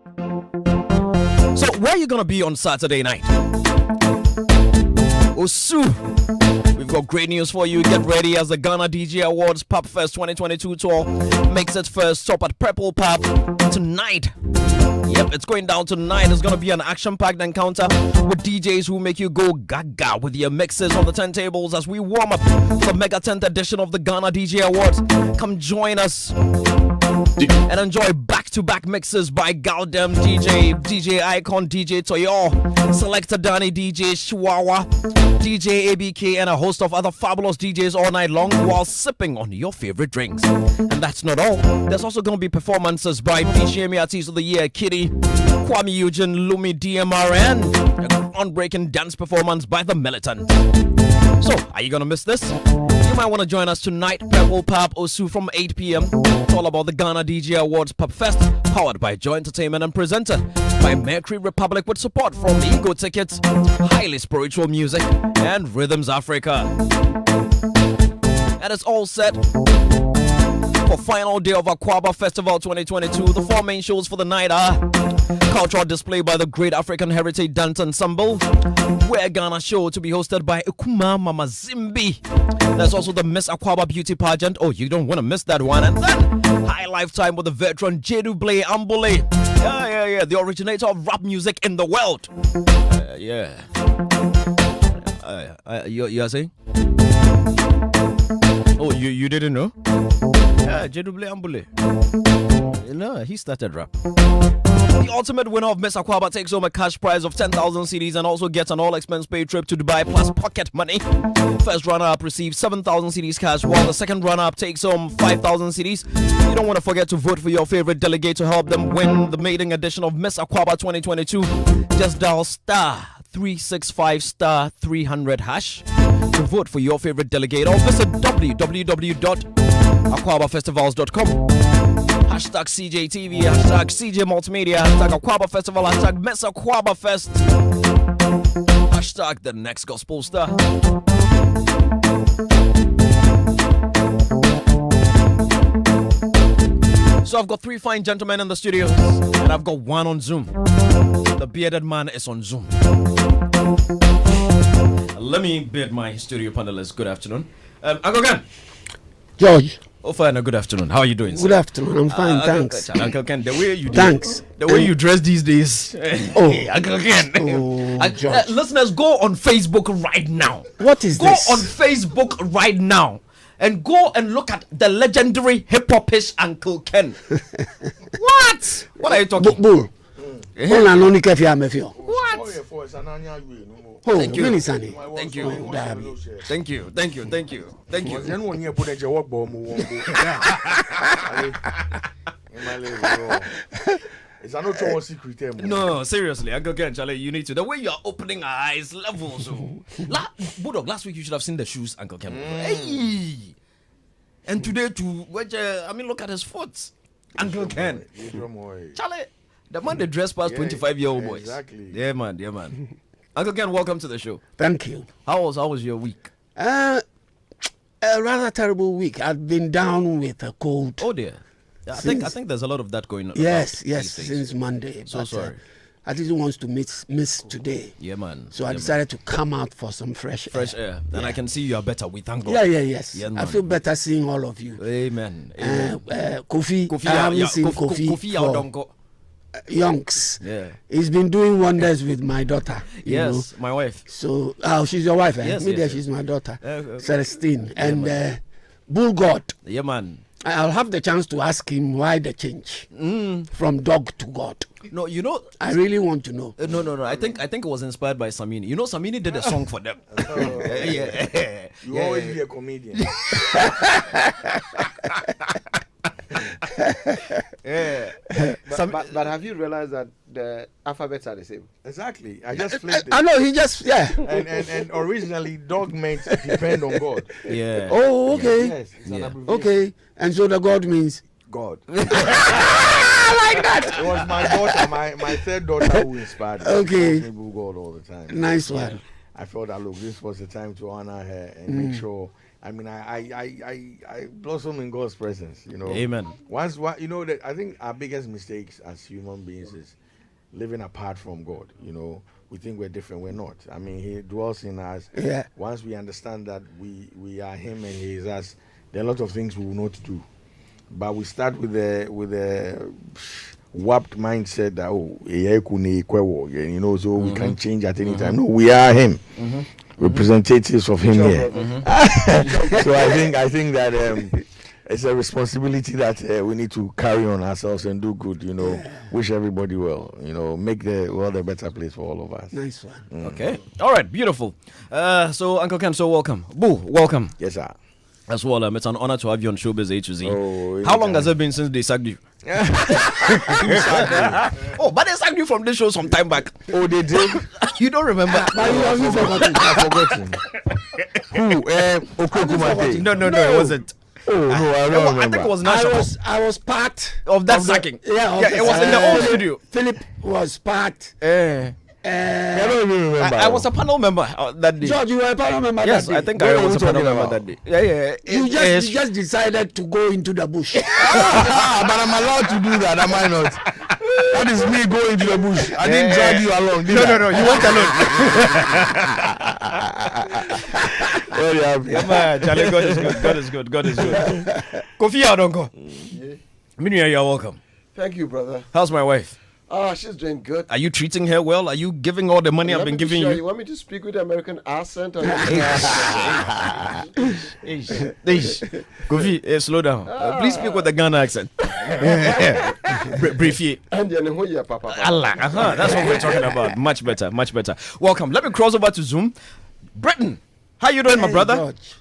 So, where are you going to be on Saturday night? Osu. We've got great news for you. Get ready as the Ghana DJ Awards Pub Fest 2022 tour makes its first stop at Purple Pub tonight. Yep, it's going down tonight. It's going to be an action-packed encounter with DJs who make you go gaga with your mixes on the turntables as we warm up for the Mega 10th edition of the Ghana DJ Awards. Come join us and enjoy back-to-back mixes by Galdem DJ Icon, DJ Toyo, Selector Danny, DJ Chihuahua, DJ ABK, and a host of other fabulous DJs all night long while sipping on your favorite drinks. And that's not all. There's also going to be performances by BGME Artist of the Year, Kitty, Kwame Eugene, Lumi, DMR, and a groundbreaking dance performance by The Militant. So, are you going to miss this? You might want to join us tonight, Purple Pub Osu from 8 p.m. It's all about the Ghana DJ Awards Pub Fest, powered by Joy Entertainment and presented by Mercury Republic with support from Ego Tickets, Highly Spiritual Music, and Rhythms Africa. And it's all set for final day of Aquaba Festival 2022. The four main shows for the night are cultural display by the Great African Heritage Dance Ensemble, Where Ghana show to be hosted by Ekuma Mama Zimbi. There's also the Miss Aquaba Beauty Pageant. Oh, you don't want to miss that one. And then High Lifetime with the veteran Jeduble Ambule. Yeah, the originator of rap music in the world. You are saying? Oh, you didn't know? Yeah, Jeduble Ambule. No, he started rap. The ultimate winner of Miss Aquaba takes home a cash prize of 10,000 CDs and also gets an all-expense-paid trip to Dubai plus pocket money. First runner-up receives 7,000 CDs cash, while the second runner-up takes home 5,000 CDs. You don't want to forget to vote for your favorite delegate to help them win the maiden edition of Miss Aquaba 2022. Just dial star 365 star 300 hash to vote for your favorite delegate, or visit www.aquabafestivals.com. Hashtag CJTV, hashtag CJ Multimedia, hashtag Aquaba Festival, hashtag Miss Aquaba Fest, hashtag the next gospel star. So I've got three fine gentlemen in the studio, and I've got one on Zoom. The bearded man is on Zoom. Let me bid my studio panelists good afternoon. Uncle Ken. George. Oh, fine. Good afternoon. How are you doing, sir? Good afternoon. I'm fine, thanks. Uncle Ken, the way you thanks. The way you dress these days. Oh, Uncle Ken. George. Listeners, go on Facebook right now. What is this? Go on Facebook right now and go and look at the legendary hip-hop-ish Uncle Ken. What? What are you talking? Bull. What? Thank you. Thank you. Thank you. No, seriously, Uncle Ken, Charlie, you need to. The way you are opening our eyes, levels. Bulldog, last week you should have seen the shoes, Uncle Ken. Hey! And today too, look at his foot, Uncle Ken. Charlie, the man they dress past 25-year-old boys. Exactly. Yeah, man. Uncle Ken, welcome to the show. Thank you. How was your week? A rather terrible week. I've been down with a cold. Oh dear. Yeah, I think there's a lot of that going on. Yes, since Monday. So sorry. I didn't want to miss today. Yeah, man. So I decided to come out for some fresh air. And I can see you are better. We thank God. Yes. Yeah, I feel better seeing all of you. Amen. Kofi, I haven't seen Kofi for Yonks. Yeah. He's been doing wonders with my daughter. Yes, my wife. So, she's your wife, eh? Yes, she's my daughter, Celestine. And man. Bull God. Yeah, man. I'll have the chance to ask him why the change from dog to God. No, you know, I really want to know. No. I think it was inspired by Samini. You know, Samini did a song for them. You always be a comedian. But have you realized that the alphabets are the same? Exactly. I just flipped it. I know, he just, And originally, dog meant depend on God. Yeah. Oh, okay. Yes, it's an abbreviation. Okay. And so the God means? God. I like that. It was my daughter, my third daughter who inspired me. Okay. She calls me God all the time. Nice one. I felt that, look, this was the time to honor her and make sure I mean, I blossom in God's presence, you know. Amen. Once, you know, that I think our biggest mistakes as human beings is living apart from God. You know, we think we're different. We're not. I mean, He dwells in us. Yeah. Once we understand that we are Him and He is us, there are a lot of things we will not do. But we start with a warped mindset that you know, so we can change at any time. No, we are Him. Representatives of Him here. So I think that it's a responsibility that we need to carry on ourselves and do good. You know, wish everybody well. You know, make the world a better place for all of us. Nice one. Okay. All right. Beautiful. So Uncle Ken, so welcome. Boo, welcome. Yes, sir. As well, it's an honor to have you on Showbiz A to Z. Oh, How long has it been since they sacked you? Oh, but they sacked you from this show some time back. Oh, they did? You don't remember? I've forgotten. Who? Okukumate. No, it wasn't. Oh, no, I don't remember. I think it was National. I was part Of that sacking. Yeah, It was in the old studio. Philip was part. I don't even remember. I was a panel member that day. George, you were a panel member Yes, that day. I think I was a panel member that day. Yeah. You just decided to go into the bush. But I'm allowed to do that, am I not? That is me going to the bush. I didn't drag you along. No, you went alone. Very happy. Yeah, man, Charlie, God is good. Kofi Adonko. Minya, you're welcome. Thank you, brother. How's my wife? She's doing good. Are you treating her well? Are you giving all the money I've been giving you? You want me to speak with the American accent? Or Kofi, slow down. Please speak with the Ghana accent. Briefly. Allah, that's what we're talking about. Much better. Welcome. Let me cross over to Zoom. Britain, how you doing, my brother? George.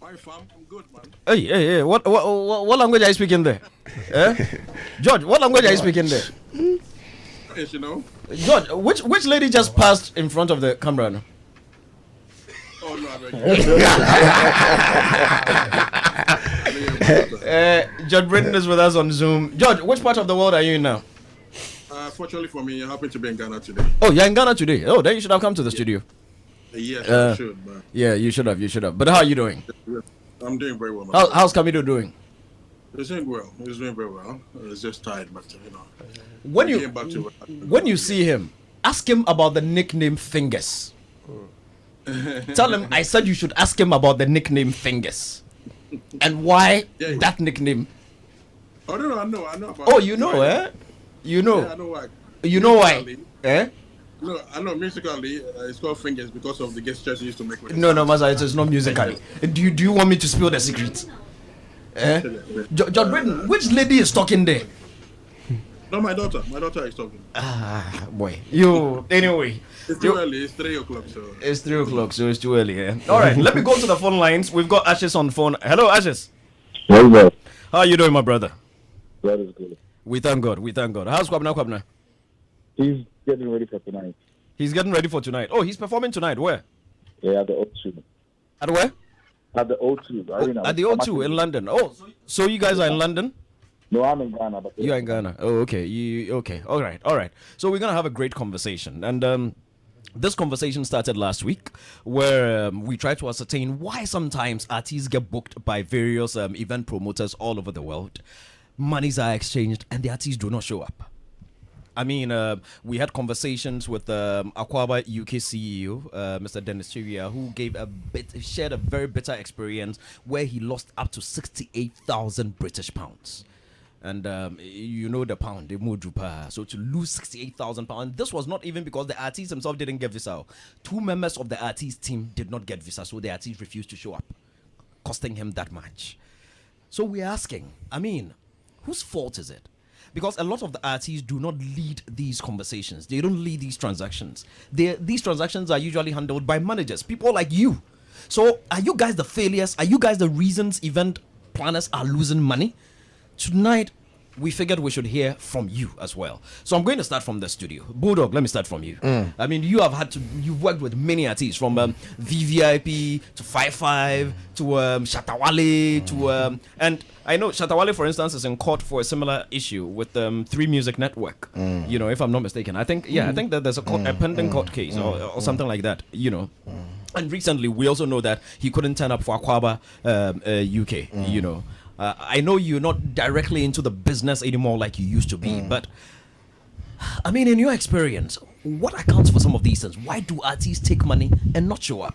Hi, fam. I'm good, man. Hey. What language are you speaking there? George, what language are you speaking there? Yes, you know. George, which lady just passed in front of the camera now? Oh, no, I George Britain is with us on Zoom. George, which part of the world are you in now? Fortunately for me, I happen to be in Ghana today. Oh, you're in Ghana today. Oh, then you should have come to the studio. Yes, I should, but Yeah, you should have. But how are you doing? I'm doing very well, man. How's Kamido doing? It's doing well. It's doing very well. It's just tired, but you know. When I you came back to when you see him, ask him about the nickname Fingers. Tell him I said you should ask him about the nickname Fingers and why Yeah. that nickname. Oh no, I know about. Oh, you know, You know. Yeah, I know why. You know why? Musically- No, I know musically it's called Fingers because of the gestures you used to make with. No, Maza, it is not musically. Do you want me to spill the secret? John Britain, which lady is talking there? No, my daughter. My daughter is talking. Ah, boy. You, anyway. It's too early. It's 3 o'clock. So. It's 3 o'clock, so it's too early. All right, let me go to the phone lines. We've got Ashes on the phone. Hello, Ashes. Well, How are you doing, my brother? that is good. We thank God. How's Kwabna? He's getting ready for tonight. He's getting ready for tonight. Oh, he's performing tonight. Where? Yeah, at the O2. At where? At the O2 Arena. At the O2 in London. Oh, so you guys are in London? No, I'm in Ghana. But You're in Ghana. Oh, okay. Okay. All right. So we're gonna have a great conversation, and this conversation started last week, where we tried to ascertain why sometimes artists get booked by various event promoters all over the world. Monies are exchanged, and the artists do not show up. I mean, we had conversations with Aquaba UK CEO, Mr. Dennis Chiria, who shared a very bitter experience where he lost up to 68,000 British pounds. And you know the pound, they moved. So to lose 68,000 pounds, this was not even because the artist himself didn't get visa. 2 members of the artist team did not get visa, so the artist refused to show up, costing him that much. So we're asking, I mean, whose fault is it? Because a lot of the artists do not lead these conversations. They don't lead these transactions. These transactions are usually handled by managers, people like you. So are you guys the failures? Are you guys the reasons event planners are losing money? Tonight, we figured we should hear from you as well. So I'm going to start from the studio. Bulldog, let me start from you. I mean, you've worked with many artists, from VVIP to 5-5 to Shatawale to and I know Shatawale, for instance, is in court for a similar issue with 3 Music Network. You know, if I'm not mistaken, I think that there's a pending court case or something like that. You know, And recently, we also know that he couldn't turn up for Aquaba UK. You know, I know you're not directly into the business anymore like you used to be, but I mean, in your experience, what accounts for some of these things? Why do artists take money and not show up?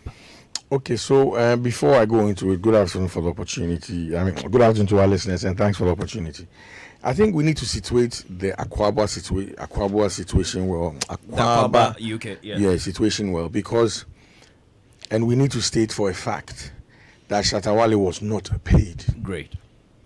Okay, so before I go into it, good afternoon for the opportunity. I mean, good afternoon to our listeners, and thanks for the opportunity. I think we need to situate the Aquaba situation well. Aquaba UK, Yeah, situation well, because, and we need to state for a fact that Shatta Wale was not paid. Great.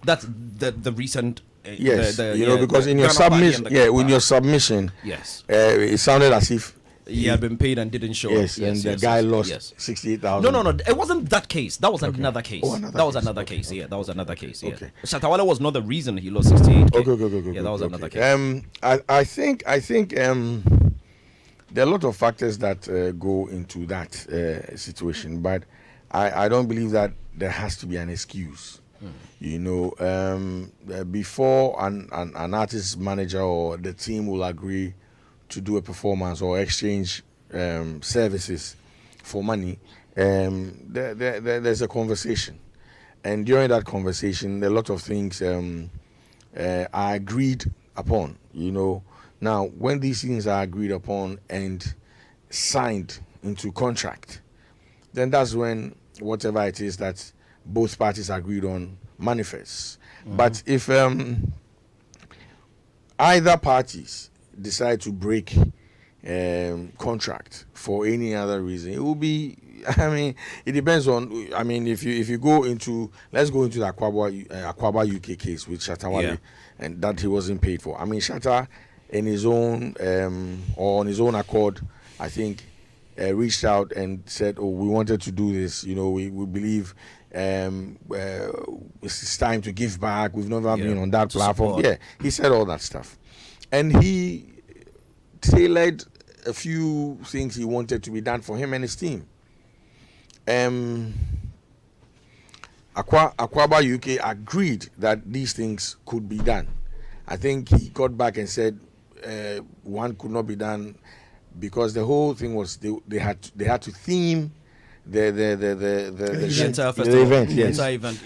That's the recent. Yes, because in your submission, in your submission, yes, it sounded as if he had been paid and didn't show yes, up. and the guy lost 68,000. No, it wasn't that case. That was another case. That was another case. Yeah, that was another case. Yeah. Okay. Shatta Wale was not the reason he lost 68. Okay. Yeah, that was another case. I think there are a lot of factors that go into that situation, but I don't believe that there has to be an excuse. You know, before an artist manager or the team will agree to do a performance or exchange services for money, there's a conversation. And during that conversation, a lot of things are agreed upon, you know. Now, when these things are agreed upon and signed into contract, then that's when whatever it is that both parties agreed on manifests. But if either parties decide to break contract for any other reason, it will be, I mean, it depends on, I mean, if you go into, let's go into the Aquaba UK case with Shatta Wale, and that he wasn't paid for. I mean, Shatta in his own or on his own accord, I think reached out and said, oh, we wanted to do this, you know, we believe it's time to give back, we've never been on that platform. Support. Yeah, he said all that stuff, and he tailored a few things he wanted to be done for him and his team. Aquaba UK agreed that these things could be done. I think he got back and said one could not be done because the whole thing was they had to theme the entire festival, the event, yes, entire event,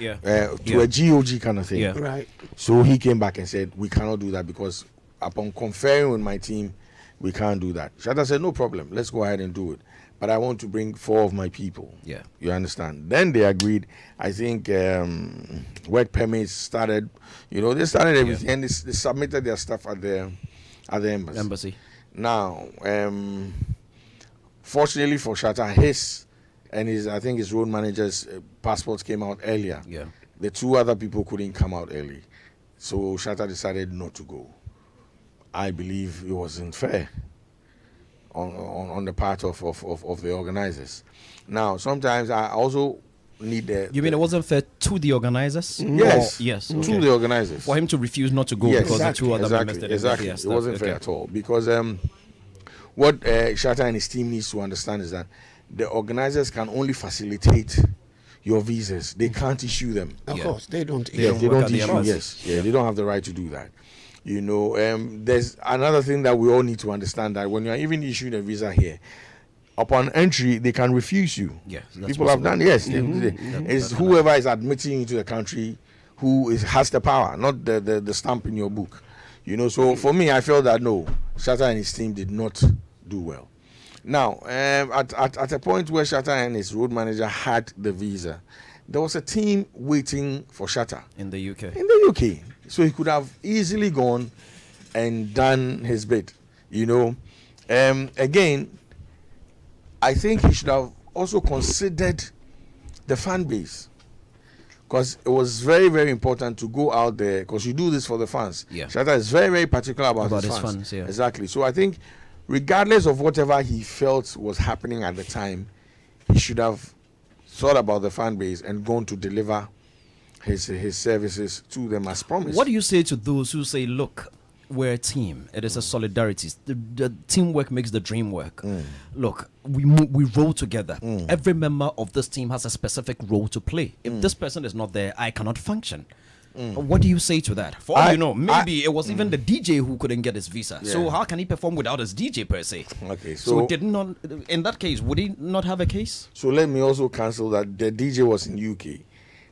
to a GOG kind of thing. Yeah. Right. So he came back and said, we cannot do that because upon conferring with my team, we can't do that. Shatta said, no problem, let's go ahead and do it. But I want to bring 4 of my people. Yeah. You understand? Then they agreed. I think work permits started, you know, they started everything and they submitted their stuff at the embassy. Now, fortunately for Shatta, his road manager's passports came out earlier. Yeah. The 2 other people couldn't come out early. So Shatta decided not to go. I believe it wasn't fair on the part of the organizers. Now, sometimes I also need the... You mean it wasn't fair to the organizers? Yes. Yes. To Okay. the organizers. For him to refuse not to go Yes, because the 2 other members didn't. Exactly. Yes, It wasn't fair at all. Because what Shatta and his team needs to understand is that the organizers can only facilitate your visas. They can't issue them. Of course, they don't. Yes, they work don't at the issue. embassy. Yes, they don't have the right to do that. You know, there's another thing that we all need to understand, that when you are even issuing a visa here, upon entry they can refuse you. Yes, people have done. Yes, it's whoever is admitting you into the country who has the power, not the stamp in your book. You know, so for me, I felt that no, Shatta and his team did not do well. Now, at a point where Shatta and his road manager had the visa, there was a team waiting for Shatta In the UK. in the UK, so he could have easily gone and done his bit. You know, again, I think he should have also considered the fan base, because it was very, very important to go out there, because you do this for the fans. Yeah. Shatta is very, very particular about his fans. Yeah. Exactly. So I think, regardless of whatever he felt was happening at the time, he should have thought about the fan base and gone to deliver his services to them as promised. What do you say to those who say, look, we're a team. It is a solidarity. The teamwork makes the dream work. Look, we roll together. Every member of this team has a specific role to play. If this person is not there, I cannot function. What do you say to that? For all you know, maybe it was even the DJ who couldn't get his visa. Yeah. So how can he perform without his DJ per se? Okay, So did not in that case, would he not have a case? So let me also cancel that the DJ was in UK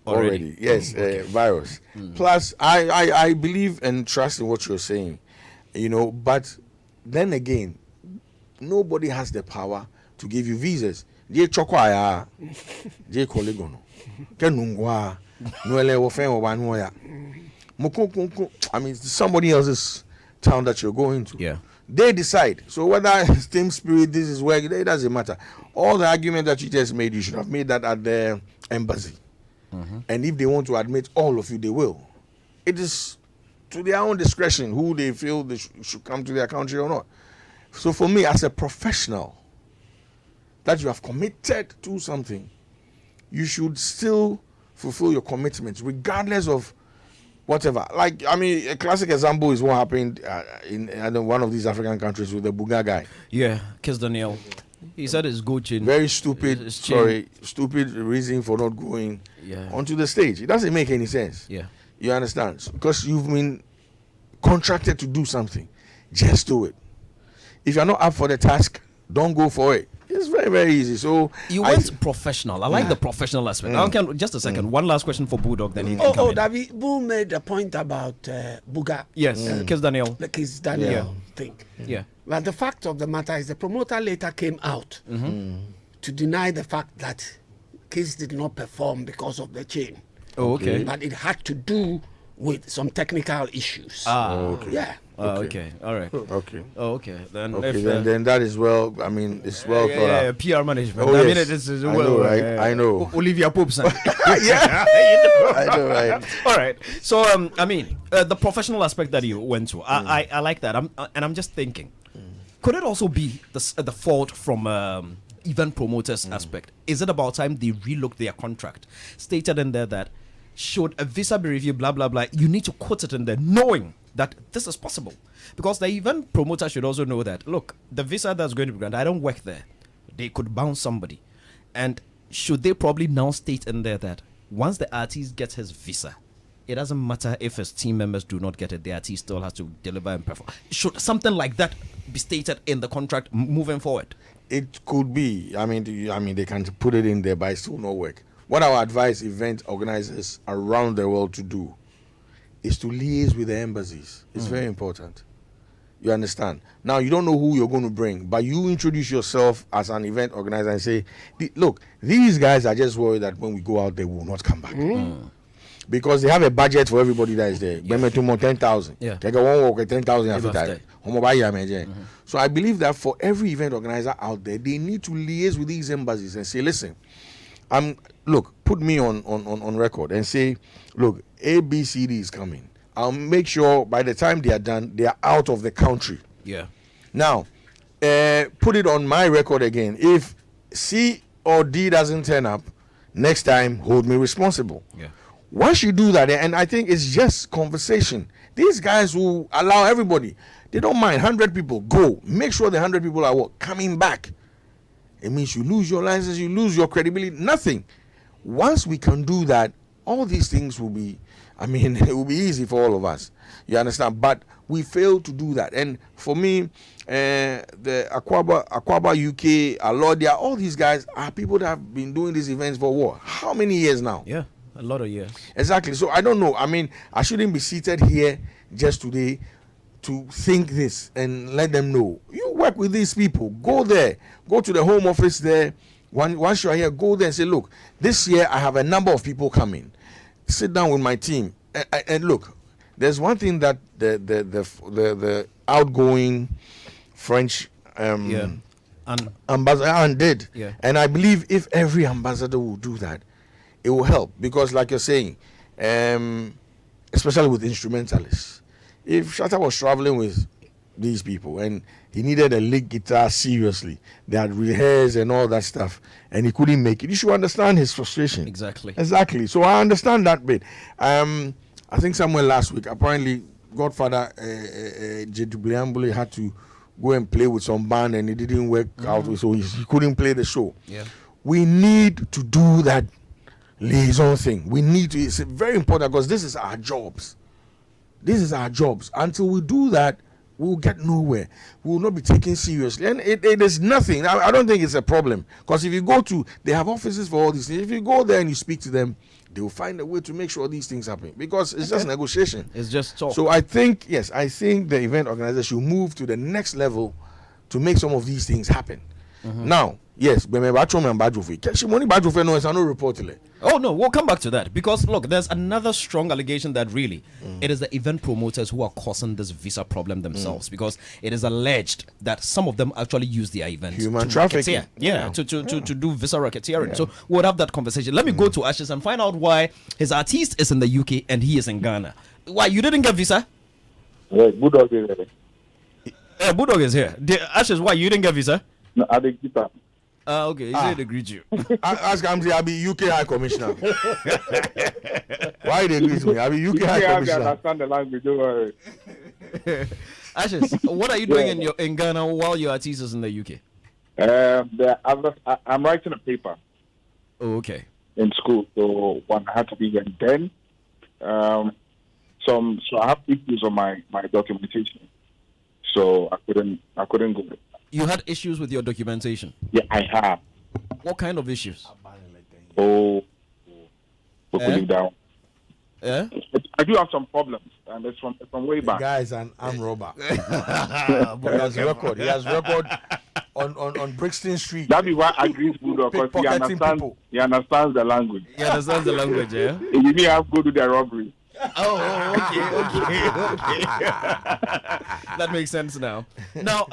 already. Yes, virus. Plus, I believe and trust in what you're saying, but then again, nobody has the power to give you visas. Je chokwaya, je kolegono, kenungwa, nuele wofen wanuya. I mean, somebody else's town that you're going to. Yeah. They decide. So whether team spirit, this is where it doesn't matter. All the argument that you just made, you should have made that at the embassy. And if they want to admit all of you, they will. It is to their own discretion who they feel they should come to their country or not. So for me, as a professional, that you have committed to something, you should still fulfill your commitments, regardless of whatever. Like, I mean, a classic example is what happened in one of these African countries with the Buga guy. Yeah, Kiss Daniel. He said it's good chin. Very stupid, It's chin. stupid reason for not going Yeah. onto the stage. It doesn't make any sense. Yeah. You understand? Because you've been contracted to do something. Just do it. If you're not up for the task, don't go for it. It's very, very easy. So You went professional. I like the professional aspect. Okay, just a second. One last question for Bulldog, then he can come in. David, Boo made a point about Buga. Yes, Kiss Daniel. Like his Daniel thing. Yeah. But the fact of the matter is the promoter later came out to deny the fact that Kiss did not perform because of the chain. Oh, okay. But it had to do with some technical issues. okay. Yeah. Okay. All right. Okay. Oh, okay. Then, Okay, if, then that is well. I mean, it's well thought out. PR management. Oh, I mean, yes. it is I know, right? I know. Olivia Pope, son. Yeah, I know, right? All right. So, I mean, the professional aspect that you went to, I like that. I'm just thinking, could it also be the fault from event promoters aspect? Is it about time they relook their contract? Stated in there that should a visa be reviewed, blah blah blah, you need to quote it in there, knowing that this is possible, because the event promoter should also know that, look, the visa that's going to be granted, I don't work there, they could bounce somebody, and should they probably now state in there that once the artist gets his visa, it doesn't matter if his team members do not get it, the artist still has to deliver and perform. Should something like that be stated in the contract moving forward? It could be. I mean, they can put it in there, but it still not work. What I would advise event organizers around the world to do is to liaise with the embassies. It's very important. You understand? Now, you don't know who you're going to bring, but you introduce yourself as an event organizer and say, look, these guys are just worried that when we go out, they will not come back. Because they have a budget for everybody that is there. Yeah. 10,000. Yeah. They got one work 10,000 every After. time. So I believe that for every event organizer out there, they need to liaise with these embassies and say, listen, put me on record and say, look, ABCD is coming. I'll make sure by the time they are done, they are out of the country. Yeah. Now, put it on my record again. If C or D doesn't turn up, next time, hold me responsible. Yeah. Once you do that, and I think it's just conversation. These guys who allow everybody, they don't mind 100 people, go. Make sure the 100 people are coming back. It means you lose your license, you lose your credibility, nothing. Once we can do that, all these things will be, it will be easy for all of us. You understand? But we fail to do that. And for me, the Aquaba UK, Alodia, all these guys are people that have been doing these events for what? How many years now? Yeah, a lot of years. Exactly. So I don't know. I shouldn't be seated here just today to think this and let them know. You work with these people. Go there. Go to the home office there. Once you are here, go there and say, look, this year I have a number of people coming. Sit down with my team. And look, there's one thing that the outgoing French ambassador did. Yeah. And I believe if every ambassador will do that, it will help. Because like you're saying, especially with instrumentalists, if Shatta was traveling with these people and he needed a lead guitar seriously, they had rehearsed and all that stuff, and he couldn't make it, you should understand his frustration. Exactly. So I understand that bit. I think somewhere last week, apparently Godfather J.W. had to go and play with some band and it didn't work out, so he couldn't play the show. Yeah. We need to do that. liaison thing. We need to. It's very important because this is our jobs. This is our jobs. Until we do that, we will get nowhere. We will not be taken seriously. And it is nothing. I don't think it's a problem. Because if you go to, they have offices for all these things. If you go there and you speak to them, they will find a way to make sure these things happen. Because it's just negotiation. It's just talk. So I think the event organizer should move to the next level to make some of these things happen. Now, yes, oh no, we'll come back to that because look, there's another strong allegation that really it is the event promoters who are causing this visa problem themselves because it is alleged that some of them actually use their events human trafficking, to do visa racketeering. So we'll have that conversation. Let me go to Ashes and find out why his artist is in the UK and he is in Ghana. Why you didn't get visa? Bulldog is here. Bulldog is here. Ashes, why you didn't get visa? No, I didn't get that. Okay, he said they greet you. Ask Amzi, I'll be UK High Commissioner. Why they greet me? I'll be UK High Commissioner. I understand the language, don't worry. Ashes, what are you doing in Ghana while your artist is in the UK? I'm writing a paper. Oh, okay. In school, so one I had to be here. Then, so I have issues on my documentation, so I couldn't go. You had issues with your documentation? Yeah, I have. What kind of issues? We're putting down. Yeah? I do have some problems, and it's from way back. The guy is an armed robber. He has record. He has record on Brixton Street. That is why I agree with Bulldog, because he understands the language. He understands the language, yeah? If you have to go to the robbery. Okay. That makes sense now. Now,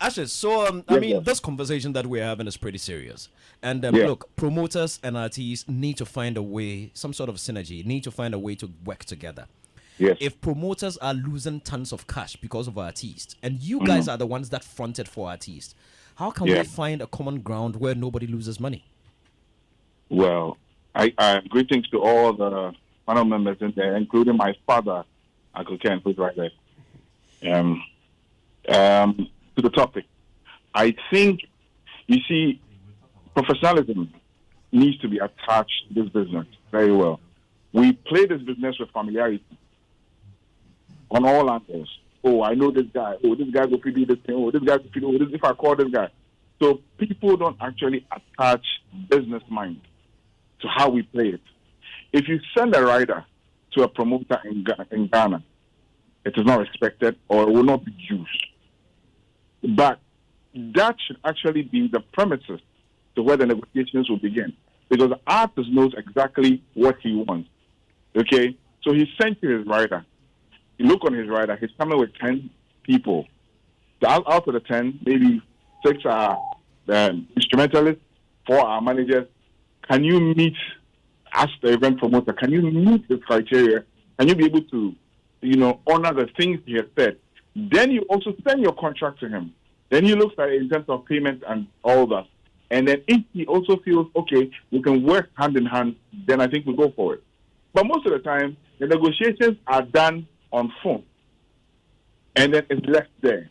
Ashes, so, this conversation that we're having is pretty serious. And look, promoters and artists need to find a way, some sort of synergy, need to find a way to work together. Yes. If promoters are losing tons of cash because of artists, and you guys are the ones that fronted for artists, how can we find a common ground where nobody loses money? Well, I greetings to all the panel members in there, including my father, Uncle Ken, who's right there. To the topic, I think, you see, professionalism needs to be attached to this business very well. We play this business with familiarity on all angles. Oh, I know this guy. Oh, this guy will do this thing. Oh, this guy will do this if I call this guy. So people don't actually attach business mind to how we play it. If you send a rider to a promoter in Ghana, it is not respected or it will not be used. But that should actually be the premises to where the negotiations will begin. Because the artist knows exactly what he wants. Okay? So he sent you his rider. You look on his rider, he's coming with 10 people. So out of the 10, maybe 6 are instrumentalists, 4 are managers. Can you meet, as the event promoter, can you meet the criteria? Can you be able to, honor the things he has said? Then you also send your contract to him. Then he looks at it in terms of payment and all that. And then if he also feels, okay, we can work hand in hand, then I think we go for it. But most of the time, the negotiations are done on phone. And then it's left there.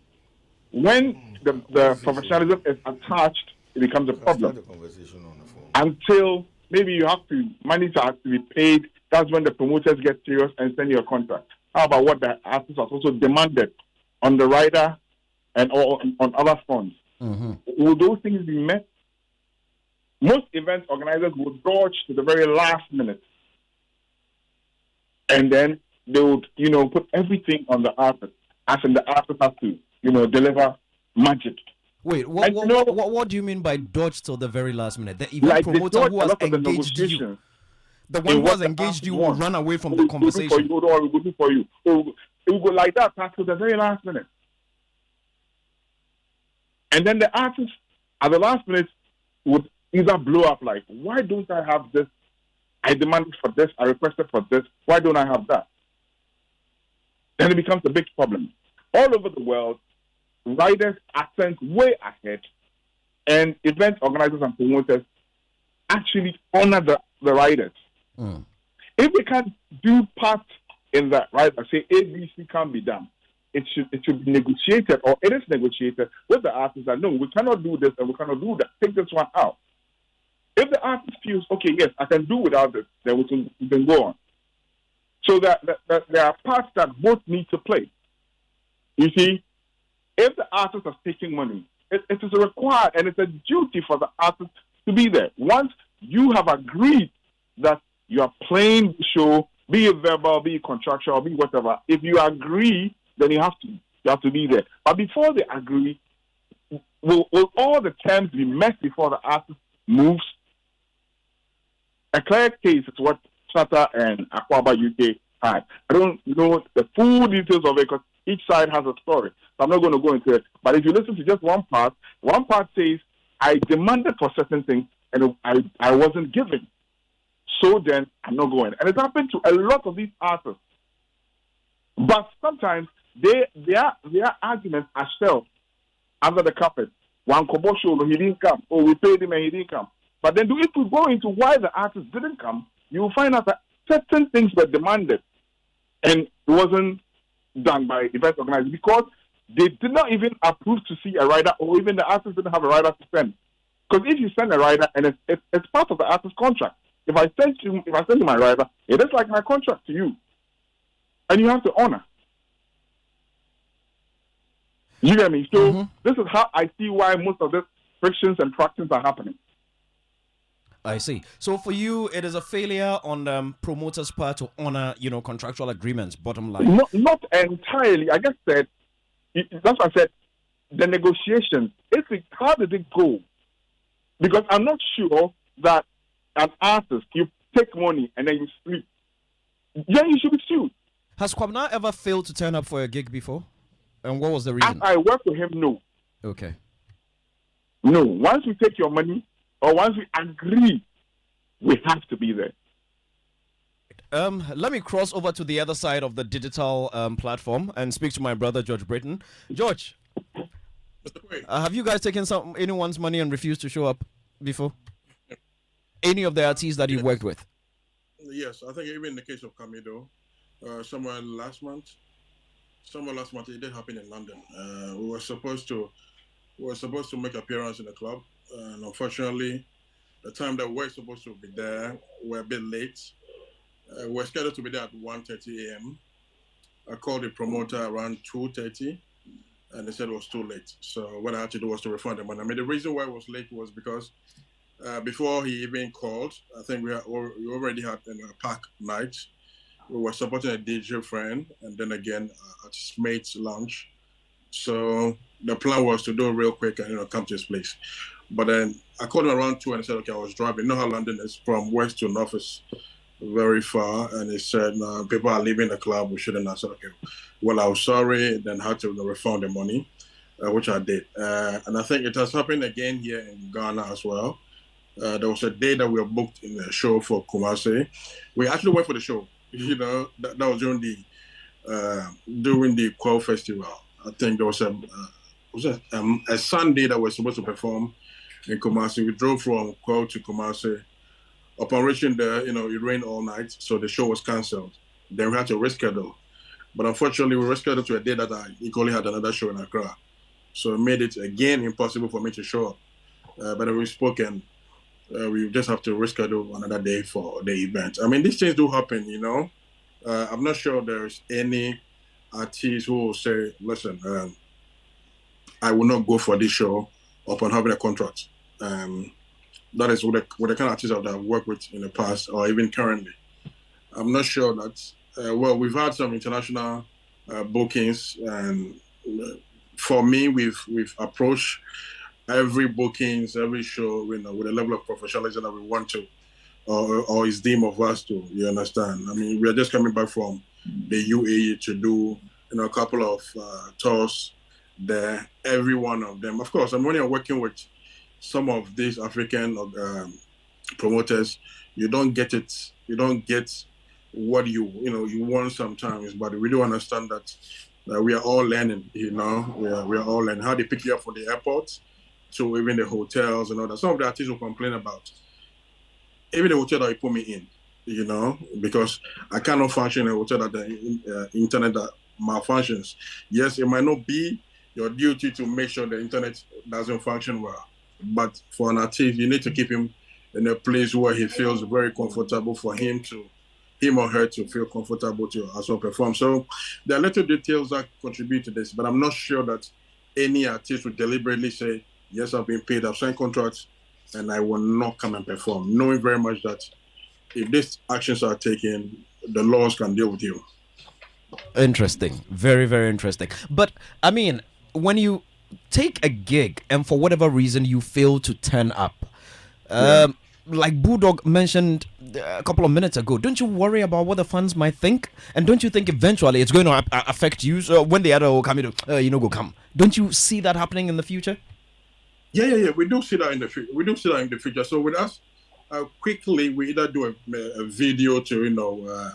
When the professionalism is attached, it becomes a problem. Until maybe you have to, money has to be paid, that's when the promoters get serious and send you a contract. How about what the artists have also demanded on the rider and on other fronts? Mm-hmm. Will those things be met? Most event organizers will dodge to the very last minute. And then they would, put everything on the artist, as in the artist has to, deliver magic. Wait, what do you mean by dodge till the very last minute? The event promoter who has engaged you, the one who has engaged you will run away from the conversation. We will do for you. So it will go like that till the very last minute. And then the artist, at the last minute, would either blow up like, why don't I have this? I demanded for this. I requested for this. Why don't I have that? Then it becomes a big problem. All over the world, riders are sent way ahead, and event organizers and promoters actually honor the riders. Mm. If we can't do part in that, right, I say ABC can't be done. It should be negotiated, or it is negotiated with the artists that no, we cannot do this and we cannot do that. Take this one out. If the artist feels, okay, yes, I can do without this, then we can go on. So that there are parts that both need to play. You see, if the artist is taking money, it is required and it's a duty for the artist to be there. Once you have agreed that you are playing the show, be it verbal, be it contractual, be it whatever, if you agree, then you have to be there. But before they agree, will all the terms be met before the artist moves? A clear case is what Shatta and Aquaba UK had. I don't know the full details of it because each side has a story. So I'm not going to go into it. But if you listen to just one part says, I demanded for certain things and I wasn't given. So then I'm not going. And it's happened to a lot of these artists. But sometimes their arguments are shelved under the carpet. One Kobo show, he didn't come. Oh, we paid him and he didn't come. But then if we go into why the artist didn't come, you will find out that certain things were demanded and it wasn't done by event organizers because they did not even approve to see a rider, or even the artist didn't have a rider to send. Because if you send a rider, and it's part of the artist's contract. If I send you my rider, it is like my contract to you, and you have to honor. You get me? So this is how I see why most of the frictions and fractions are happening. I see. So for you, it is a failure on the promoter's part to honor, contractual agreements. Bottom line. Not entirely. I just said that's what I said. The negotiations. How did it go? Because I'm not sure that an artist, you take money and then you sleep. Yeah, you should be sued. Has Kwabena ever failed to turn up for a gig before? And what was the reason? As I work with him, no. Okay. No. Once we take your money, or once we agree, we have to be there. Let me cross over to the other side of the digital platform and speak to my brother George Britton. George, have you guys taken anyone's money and refused to show up before? Any of the artists that you worked with? Yes, I think even in the case of Camido, somewhere last month, it did happen in London. We were supposed to make appearance in the club, and unfortunately, the time that we're supposed to be there, we're a bit late. We're scheduled to be there at 1:30 a.m. I called the promoter around 2:30, and they said it was too late. So what I had to do was to refund the money. I mean, the reason why I was late was because before he even called, I think we already had a pack night. We were supporting a DJ friend, and then again at his mate's lounge. So the plan was to do it real quick and come to his place. But then I called him around 2 and I said, okay, I was driving. You know how London is, from west to north is very far. And he said, no, people are leaving the club. We shouldn't. I said, okay, well, I was sorry. Then had to refund the money, which I did. And I think it has happened again here in Ghana as well. There was a day that we were booked in a show for Kumasi. We actually went for the show. That was during the Quaye festival. I think there was a Sunday that we were supposed to perform in Kumasi. We drove from Quaye to Kumasi. Upon reaching there, it rained all night, so the show was cancelled. Then we had to reschedule. But unfortunately, we rescheduled to a day that I equally had another show in Accra. So it made it again impossible for me to show up. But we spoke and we just have to reschedule another day for the event. I mean, these things do happen, I'm not sure there's any artist who will say, listen, I will not go for this show upon having a contract. That is with the kind of artists that I've worked with in the past or even currently. I'm not sure that, we've had some international bookings, and for me, we've approached every bookings, every show, with a level of professionalism that we want to, or is deemed of us to. You understand? I mean, we are just coming back from the UAE to do, a couple of tours there. Every one of them, of course. I'm when you're working with some of these African promoters, you don't get it. You don't get what you want sometimes. But we do understand that we are all learning. We are all learning how they pick you up from the airport to even the hotels and all that. Some of the artists will complain about even the hotel that you put me in, because I cannot function in a hotel that the internet that malfunctions. Yes, it might not be your duty to make sure the internet doesn't function well, but for an artist, you need to keep him in a place where he feels very comfortable for him or her to feel comfortable to as well perform. So there are little details that contribute to this, but I'm not sure that any artist would deliberately say, yes, I've been paid, I've signed contracts, and I will not come and perform, knowing very much that if these actions are taken, the laws can deal with you. Interesting. Very, very interesting. But, I mean, when you take a gig and for whatever reason you fail to turn up, like Bulldog mentioned a couple of minutes ago, don't you worry about what the fans might think? And don't you think eventually it's going to affect you? So when the other will come, go come. Don't you see that happening in the future? Yeah. We do see that in the future. So with us, quickly we either do a video to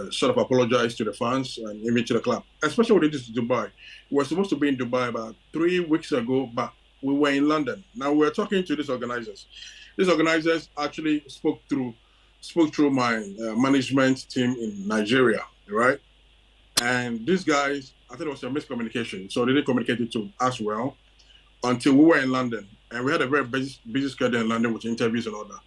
sort of apologize to the fans and even to the club, especially when it is Dubai. We were supposed to be in Dubai about 3 weeks ago, but we were in London. Now we're talking to these organizers. These organizers actually spoke through my management team in Nigeria, right? And these guys, I think it was a miscommunication, so they didn't communicate it to us well until we were in London, and we had a very busy schedule in London with interviews and all that.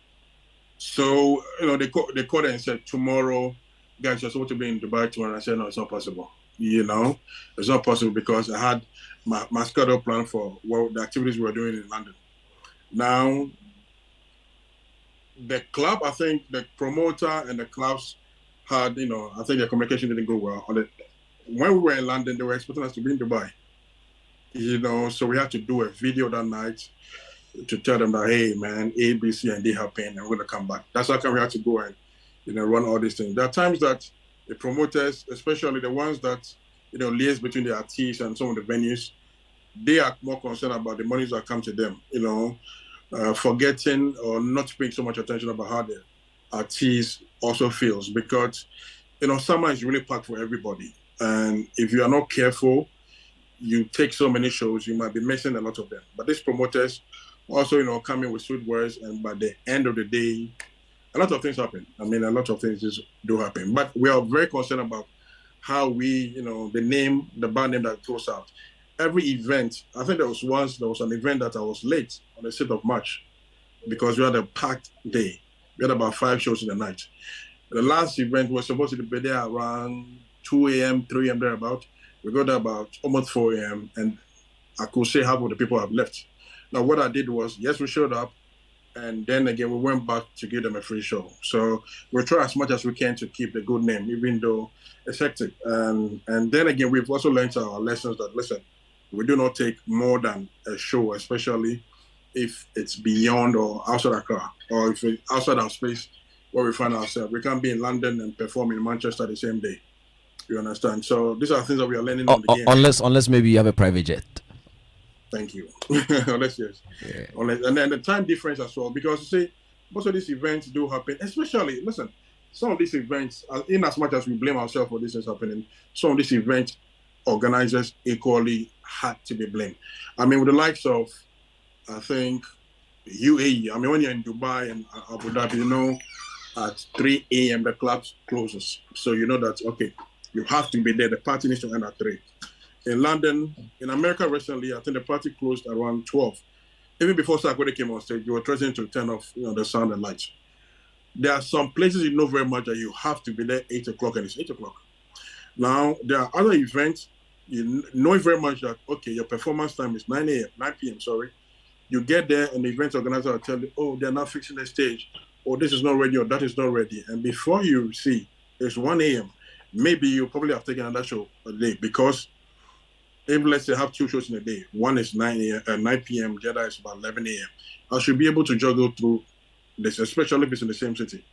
So they called and said, tomorrow, guys, you're supposed to be in Dubai tomorrow. And I said, no, it's not possible. It's not possible because I had my schedule planned for the activities we were doing in London. Now, the club, I think the promoter and the clubs had, I think their communication didn't go well. When we were in London, they were expecting us to be in Dubai. So we had to do a video that night to tell them that, hey, man, A, B, C, and D happened, and we're going to come back. That's how come we had to go and, run all these things. There are times that the promoters, especially the ones that, liaise between the artists and some of the venues, they are more concerned about the monies that come to them, forgetting or not paying so much attention about how the artist also feels, because, summer is really packed for everybody. And if you are not careful, you take so many shows, you might be missing a lot of them. But these promoters also, come in with sweet words, and by the end of the day, a lot of things happen. I mean, a lot of things just do happen. But we are very concerned about how we, the band name that goes out. Every event, I think there was an event that I was late on the 6th of March because we had a packed day. We had about 5 shows in the night. The last event was supposed to be there around 2 a.m., 3 a.m. thereabout. We got there about almost 4 a.m. and I could say half of the people have left. Now, what I did was, yes, we showed up, and then again, we went back to give them a free show. So we try as much as we can to keep the good name, even though it's hectic. And then again, we've also learned our lessons that, listen, we do not take more than a show, especially if it's beyond or outside Accra, or if it's outside our space where we find ourselves. We can't be in London and perform in Manchester the same day. You understand? So these are things that we are learning on the game. Unless maybe you have a private jet. Thank you. Unless, yes. Yeah. And then the time difference as well, because you see, most of these events do happen, especially, listen, some of these events, in as much as we blame ourselves for this is happening, some of these event organizers equally had to be blamed. I mean, with the likes of, I think, UAE, I mean, when you're in Dubai and Abu Dhabi, at 3 a.m. the club closes. So you know that, okay, you have to be there. The party needs to end at 3. In London, in America recently, I think the party closed around 12. Even before Sarkodie came on stage, you were threatening to turn off the sound and lights. There are some places you know very much that you have to be there 8 o'clock, and it's 8 o'clock. Now, there are other events, you know very much that, okay, your performance time is 9 p.m., You get there and the event organizer will tell you, oh, they're not fixing the stage, or this is not ready, or that is not ready. And before you see, it's 1 a.m., maybe you probably have taken another show a day, because if let's say have 2 shows in a day, one is 9 p.m., the other is about 11 a.m. I should be able to juggle through this, especially if it's in the same city.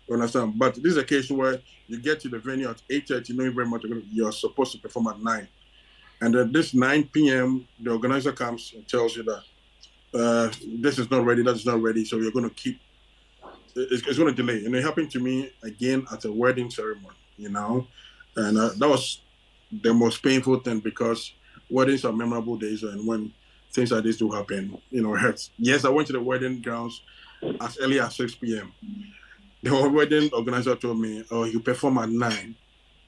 You understand? But this is a case where you get to the venue at 8:30, knowing very much you're supposed to perform at 9. And at this 9 p.m., the organizer comes and tells you that this is not ready, that is not ready, so you're going to keep, it's going to delay. And it happened to me again at a wedding ceremony, and that was the most painful thing, because weddings are memorable days, and when things like this do happen, it hurts. Yes, I went to the wedding grounds as early as 6 p.m. The wedding organizer told me, oh, you perform at 9,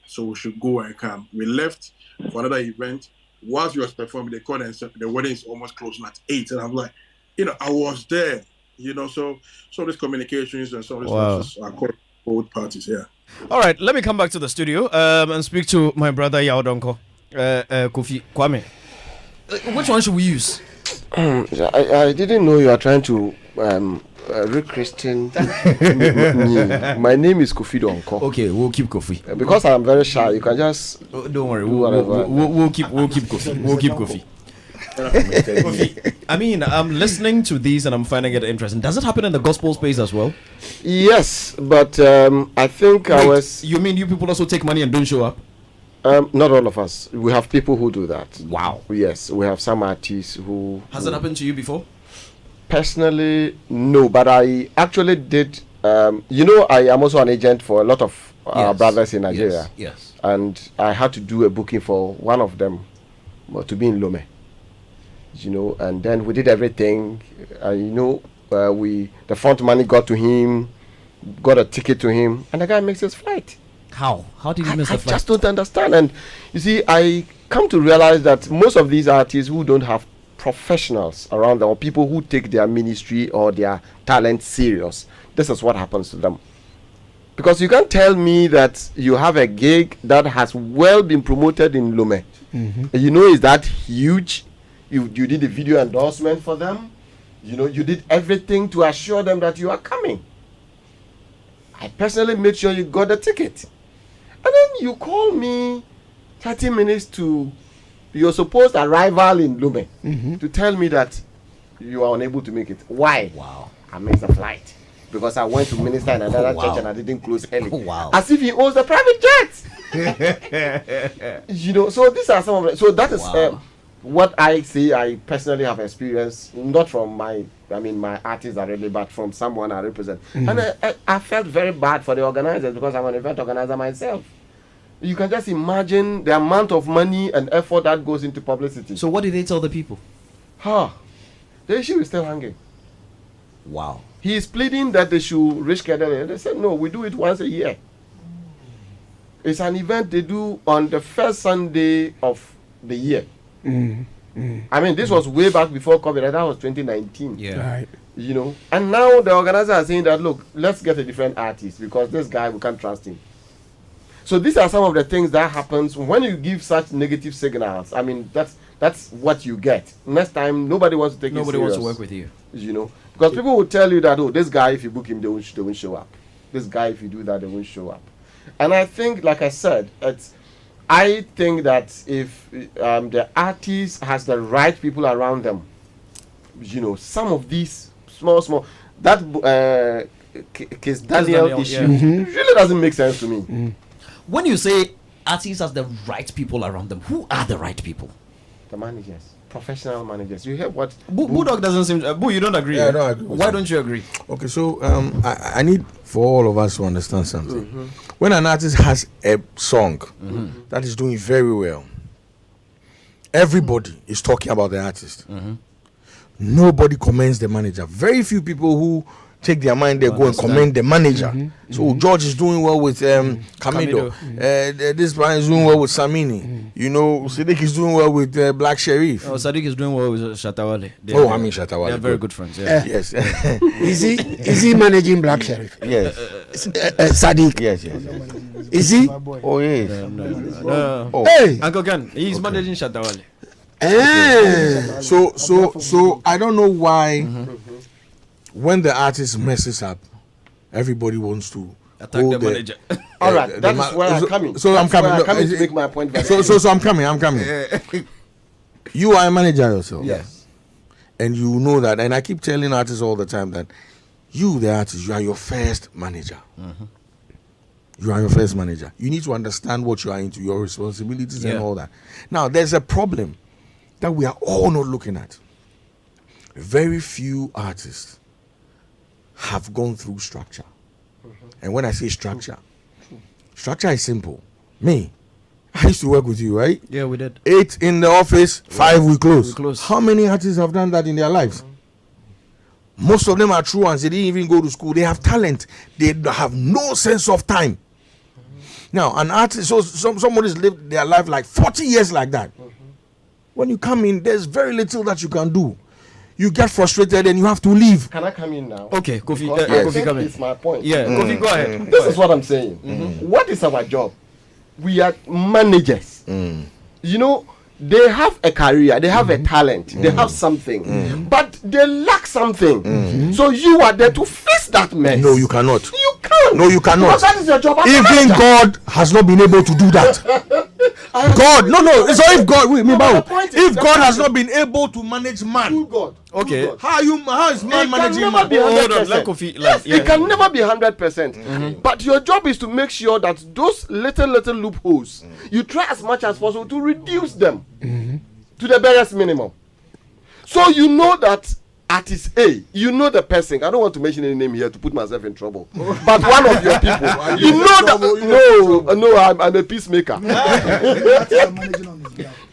so we should go and come. We left for another event. Whilst we was performing, they called and said the wedding is almost closing at 8. And I'm like, I was there. So these communications and some of these Wow. stuff are called both parties. Yeah. All right, let me come back to the studio and speak to my brother Yao Donko, Kofi Kwame. Which one should we use? I didn't know you are trying to re-Christian me. My name is Kofi Donko. Okay, we'll keep Kofi. Because I'm very shy, you can just Don't worry, do whatever. we'll keep Kofi. We'll keep Kofi. Kofi, I mean, I'm listening to these and I'm finding it interesting. Does it happen in the gospel space as well? Yes, but I think I Wait, was. You mean you people also take money and don't show up? Not all of us. We have people who do that. Wow. Yes, we have some artists who. Has it happened to you before? Personally, no, but I actually did. I am also an agent for a lot of our brothers in Nigeria. Yes. And I had to do a booking for one of them to be in Lome. And then we did everything. The front money got to him, got a ticket to him, and the guy makes his flight. How? How did you miss I the flight? just don't understand. And you see, I come to realize that most of these artists who don't have professionals around them, or people who take their ministry or their talent serious, this is what happens to them. Because you can't tell me that you have a gig that has well been promoted in Lome. Is that huge? You did a video endorsement for them. You did everything to assure them that you are coming. I personally made sure you got the ticket. And then you call me 30 minutes to your supposed arrival in Lome to tell me that you are unable to make it. Why? Wow. I missed the flight because I went to minister in another wow. church and I didn't close early. Wow. As if he owns the private jet. So these are some of the. So that is Wow. what I say. I personally have experienced, not from my artists directly, but from someone I represent. And I felt very bad for the organizers because I'm an event organizer myself. You can just imagine the amount of money and effort that goes into publicity. So what did they tell the people? The issue is still hanging. Wow. He is pleading that they should reschedule it. They said, no, we do it once a year. It's an event they do on the first Sunday of the year. This was way back before COVID. That was 2019. Yeah. Right. And now the organizers are saying that, look, let's get a different artist because this guy, we can't trust him. So these are some of the things that happens when you give such negative signals. That's what you get. Next time, nobody wants to take Nobody it wants serious. to work with you. Because people will tell you that, this guy, if you book him, they won't show up. This guy, if you do that, they won't show up. And I think, like I said, I think that if the artist has the right people around them, some of these small, that Case Daniel issue really doesn't make sense to me. When you say artists has the right people around them, who are the right people? The managers, professional managers. You hear what? Bulldog doesn't seem. Boo, you don't agree? Yeah, I don't agree with Why that. don't you agree? Okay, so I need for all of us to understand something. When an artist has a song that is doing very well, everybody is talking about the artist. Nobody commends the manager. Very few people who take their mind, they go and commend the manager. So George is doing well with Kamido. This man is doing well with Samini. Siddiq is doing well with Black Sheriff. Sadiq is doing well with Shatawale. Shatawale. They're very good friends. Yeah. Yes. Is he managing Black Sheriff? Yes. Sadiq. Yes. Is he? Oh, yes. No. Oh. Hey. Uncle Ken, he's managing Shatawale. So I don't know why when the artist messes up, everybody wants to Attack the manager. All right, that is where I'm coming. So I'm coming. I'm coming to make my point. So I'm coming. You are a manager yourself. Yes. And you know that. And I keep telling artists all the time that you, the artist, you are your first manager. You are your first manager. You need to understand what you are into, your responsibilities and all that. Now, there's a problem that we are all not looking at. Very few artists have gone through structure. And when I say structure is simple. Me, I used to work with you, right? Yeah, we did. 8 in the office, 5 we close. We close. How many artists have done that in their lives? Most of them are true ones. They didn't even go to school. They have talent. They have no sense of time. Now, an artist, so somebody's lived their life like 40 years like that. When you come in, there's very little that you can do. you get frustrated and you have to leave. Can I come in now? Okay, Kofi, Because I Kofi, think come in. it's my point. Yeah, Kofi, go ahead. This is what I'm saying. What is our job? We are managers. You know, they have a career, they have a talent, they have something, but they lack something. So you are there to fix that mess. No, you cannot. You can't. No, you cannot. Because that is your job. as a Even manager. God has not been able to do that. God, no. So if God, wait, No, but the point is- if God has not been able to manage man, True God. Okay. True God. how is man It can managing never man? be Hold on, 100%. let Kofi, Yes, yeah. it can never be 100%. But your job is to make sure that those little loopholes, you try as much as possible to reduce them to the barest minimum. So you know that artist A, you know the person. I don't want to mention any name here to put myself in trouble. But one of your people, you know that. No, I'm a peacemaker.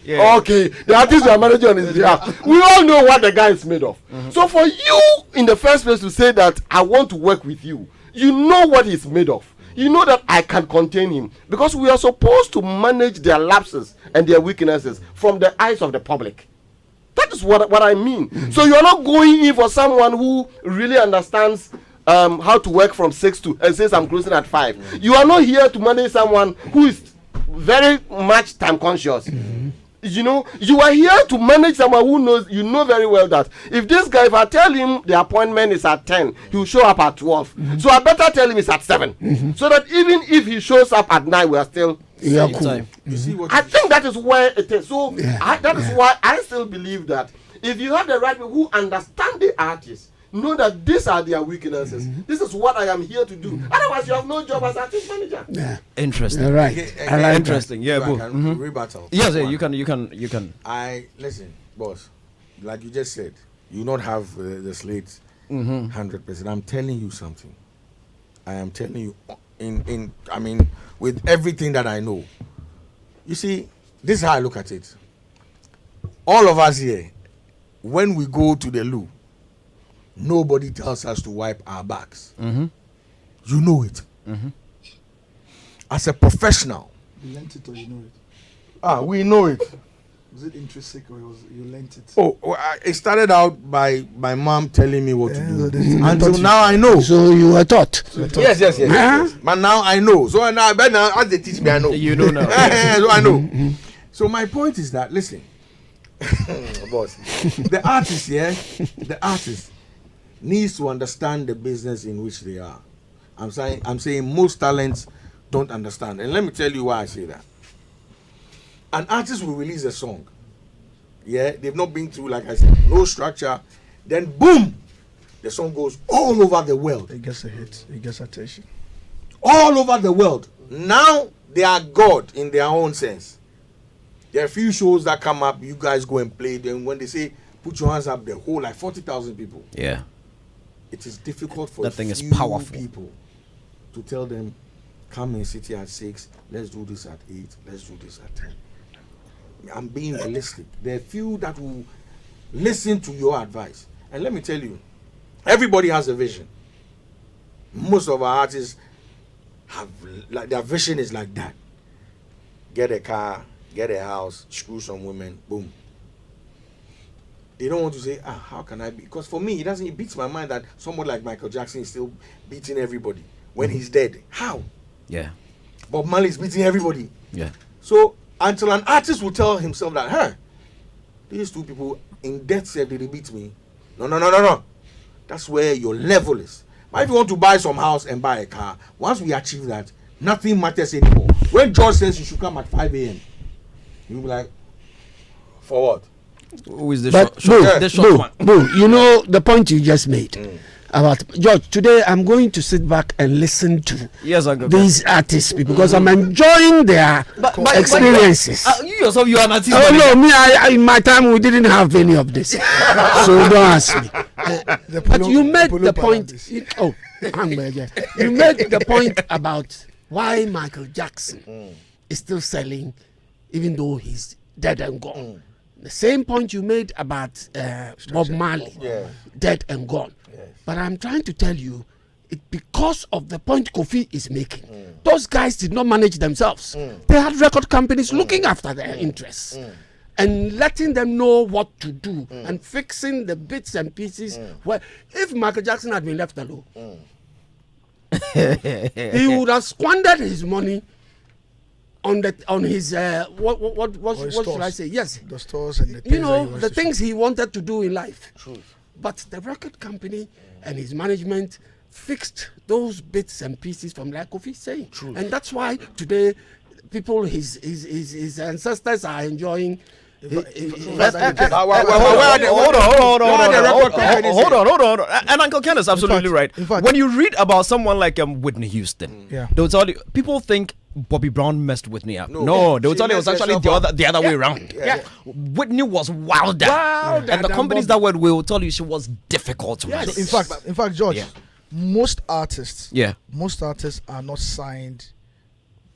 Yeah. Okay, the artist you are managing on his behalf. We all know what the guy is made of. So for you, in the first place, to say that I want to work with you, you know what he's made of. You know that I can contain him, because we are supposed to manage their lapses and their weaknesses from the eyes of the public. That is what I mean. So you are not going in for someone who really understands how to work from 6 to and says I'm closing at 5. You are not here to manage someone who is very much time conscious. You know, you are here to manage someone who knows, you know very well that if this guy, if I tell him the appointment is at 10, he will show up at 12. So I better tell him it's at 7. So that even if he shows up at 9, we are still Yeah, Same cool. time. You see what? I think that is where it is. So Yeah. that is why I still believe that if you have the right people who understand the artists, know that these are their weaknesses. This is what I am here to do. Otherwise, you have no job as artist manager. Yeah. Interesting. You're right. Again, I like Interesting. Yeah, I boo. can rebuttal. Yes, yeah, One. you can. I listen, boss. Like you just said, you not have the slate 100%. I'm telling you something. I am telling you, I mean, with everything that I know. You see, this is how I look at it. All of us here, when we go to the loo, nobody tells us to wipe our backs. You know it. As a professional, You learnt it or you know it? we know it. Was it intrinsic or you learnt it? Oh, it started out by my mom telling me what to Yeah, do. so this is Until taught you. now I know. So you were taught. Yes. But now I know. So now, but now as they teach me, I know. You know now. So I know. So my point is that, listen, boss, the artist, the artist needs to understand the business in which they are. I'm saying most talents don't understand. And let me tell you why I say that. An artist will release a song. Yeah, they've not been through, like I said, no structure. Then boom, the song goes all over the world. It gets a hit. It gets attention. All over the world. Now they are God in their own sense. There are a few shows that come up, you guys go and play. Then when they say put your hands up, the whole like 40,000 people. Yeah. It is difficult for That thing is few powerful. people to tell them, come and sit here at 6, let's do this at 8, let's do this at 10. I'm being realistic. There are few that will listen to your advice. And let me tell you, everybody has a vision. Most of our artists have, like, their vision is like that. Get a car, get a house, screw some women, boom. They don't want to say, how can I be? Because for me, it beats my mind that someone like Michael Jackson is still beating everybody when he's dead. How? Yeah. Bob Marley is beating everybody. Yeah. So until an artist will tell himself that, these two people in death said they beat me. No. That's where your level is. But if you want to buy some house and buy a car, once we achieve that, nothing matters anymore. When George says you should come at 5 a.m., you'll be like, for what? Who is the But short one? Boo, you know the point you just made about George. Today I'm going to sit back and listen to Yes, Uncle. these artists because I'm enjoying their experiences. You yourself, you are an artist. Oh no, me! In my time we didn't have any of this, so don't ask me. But you made the point. You made the point about why Michael Jackson is still selling, even though he's dead and gone. The same point you made about Bob Marley, dead and gone. But I'm trying to tell you, because of the point Kofi is making, those guys did not manage themselves. They had record companies looking after their interests. and letting them know what to do and fixing the bits and pieces. Where if Michael Jackson had been left alone, he would have squandered his money on his what should I say? Yes, the stores and the things the things he wanted to do in life. But the record company and his management fixed those bits and pieces from like Kofi saying, and that's why today people his ancestors are enjoying. Hold on. And Uncle Ken is absolutely right. In fact, when you read about someone like Whitney Houston, they'll tell you, people think Bobby Brown messed Whitney up. No, they'll tell you it was actually the other way around. Whitney was wilder. And the companies that will tell you she was difficult to manage. So in fact, George, most artists are not signed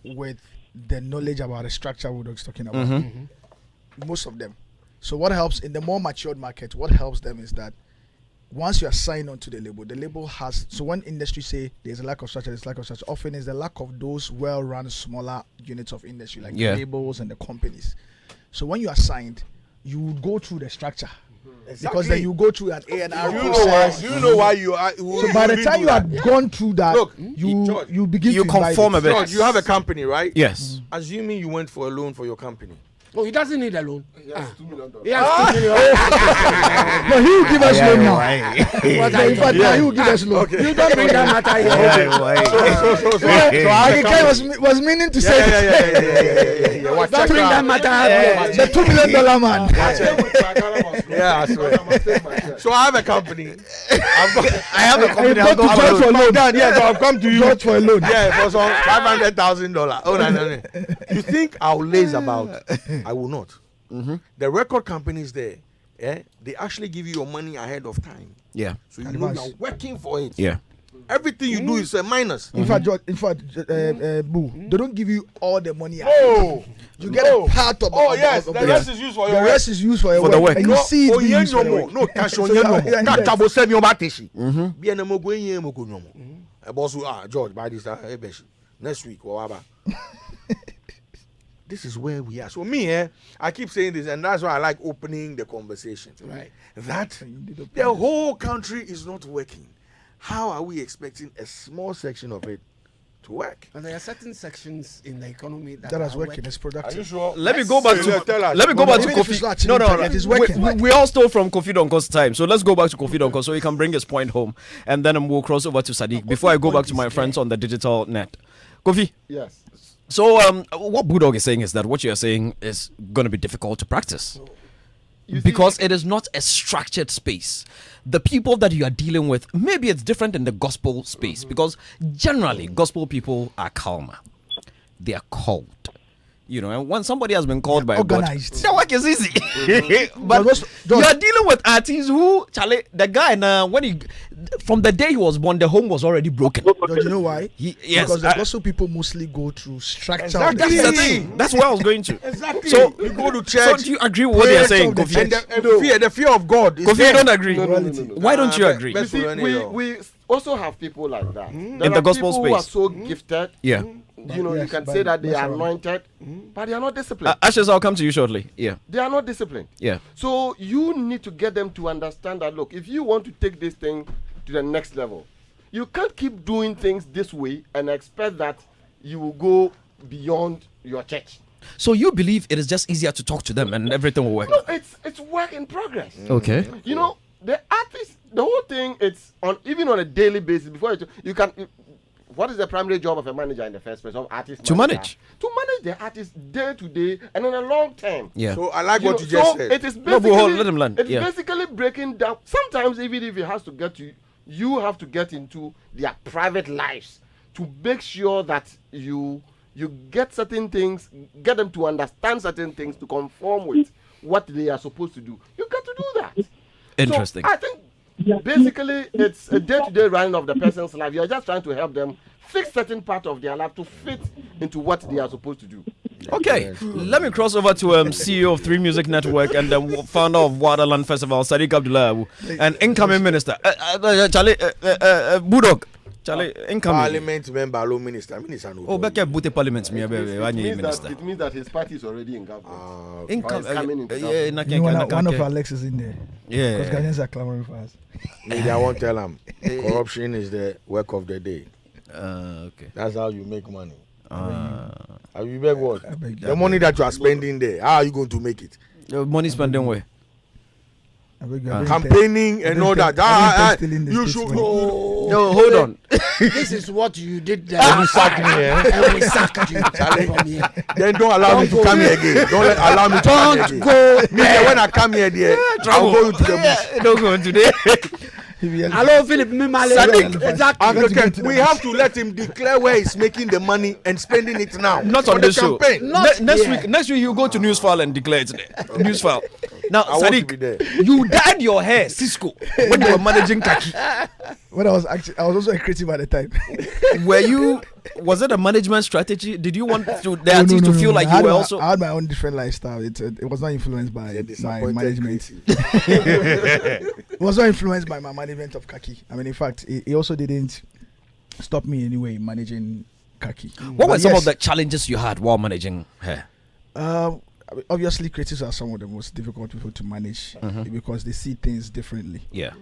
with the knowledge about the structure we're talking about. Most of them. So what helps in the more matured market, what helps them is that once you are signed onto the label has, so when industry say there's a lack of structure, often is the lack of those well-run smaller units of industry like the labels and the companies. So when you are signed, you would go through the structure. Because then you go through an A&R process. You know why you are. So by the time you have gone through that, you begin to conform a bit. George, you have a company, right? Yes. Assuming you went for a loan for your company. Oh, he doesn't need a loan. He has $2 million. But he will give us loan now. In fact, he will give us loan. You don't bring that matter here. So was meaning to say don't bring that matter here. The $2 million man. Yeah, I swear. So I have a company. I have a company. I've got to George for a loan. Yeah, so I've come to you. George for a loan. Yeah, for some $500,000. Oh, no. You think I'll laze about? I will not. The record companies there, they actually give you your money ahead of time. Yeah. So you know you're working for it. Yeah. Everything you do is a minus. In fact, Boo, they don't give you all the money. Oh, you get a part of. Oh yes, the rest is used for your work. The rest is used for your For the work. And you see it being used for the no, work. no cash on you no. Cash abo send you bateshi. Be na mo go yen mo ko nyomo. E boss George buy this next week waba. This is where we are. So me, I keep saying this, and that's why I like opening the conversation. Right. That the whole country is not working. How are we expecting a small section of it to work? And there are certain sections in the economy that is working. It's productive. Are you sure? Let me go back to Kofi. No. It is working. We all stole from Kofi Donko's time, so let's go back to Kofi Donko so he can bring his point home, and then we'll cross over to Sadiq before I go back to my friends on the digital net. Kofi. Yes. So what Budog is saying is that what you are saying is going to be difficult to practice because it is not a structured space. The people that you are dealing with, maybe it's different in the gospel space because generally gospel people are calmer. They are called. You know, and when somebody has been called by organized. God, the work is easy. But you are dealing with artists who, Charlie, the guy, when he, from the day he was born, the home was already broken. Do you know why? Yes. Because the gospel people mostly go through structure. Exactly. That's the thing. That's where I was going to. Exactly. So you go to church. So do you agree with what they're saying, Kofi? And the fear of God. Kofi, you don't agree. No. Why don't you agree? You see, we also have people like that. In the gospel people space. Who are so gifted. Yeah. You know, you can say that they are anointed, but they are not disciplined. Ashes, I'll come to you shortly. Yeah. They are not disciplined. Yeah. So you need to get them to understand that, look, if you want to take this thing to the next level, you can't keep doing things this way and expect that you will go beyond your church. So you believe it is just easier to talk to them and everything will work? No, it's work in progress. Okay. You know, the artist, the whole thing, it's on even on a daily basis. Before you can. What is the primary job of a manager in the first place? Of artist to manage the artist day to day and in a long term. Yeah. So I like what you just said. It is basically, let him land. It's basically breaking down. Sometimes even if it has to get to you have to get into their private lives to make sure that you get certain things, get them to understand certain things to conform with what they are supposed to do. You got to do that. Interesting. So I think basically it's a day-to-day running of the person's life. You're just trying to help them fix certain part of their life to fit into what they are supposed to do. Okay, let me cross over to CEO of 3 Music Network and the founder of Waterland Festival, Sadiq Abdullah, and incoming minister. Charlie, Budok, Charlie, income. Parliament member, law minister. No. Oh, back at Bute Parliament, me, minister. It means that his party is already in government. Income. One of our Lex is in there. Yeah. Because Ghanaians are clamoring for us. Maybe I won't tell them. Corruption is the work of the day. Okay. That's how you make money. You beg what? The beg money that you are spending there, how are you going to make it? The money spending where? Campaigning and all that. You should know. No, hold on. This is what you did there. And you sacked me, And we sacked you. Charlie. Then don't allow me to come here again. Don't allow me to come here again. Go. Me, when I come here, there, I'll go into the bush. Don't go today. Hello, Philip. Sadiq, we have to let him declare where he's making the money and spending it now. Not on the show. Campaign. Next week you go to Newsfile and declare it there. Newsfile. Now, Sadiq, you dyed your hair, Cisco, when you were managing Kaki. When I was also a creative at the time. Was it a management strategy? Did you want the artist to feel like you were also? I had my own different lifestyle. It was not influenced by my management. It was not influenced by my management of Kaki. I mean, in fact, it also didn't stop me anyway managing Kaki. What were some of the challenges you had while managing her? Obviously, creatives are some of the most difficult people to manage because they see things differently. Yeah.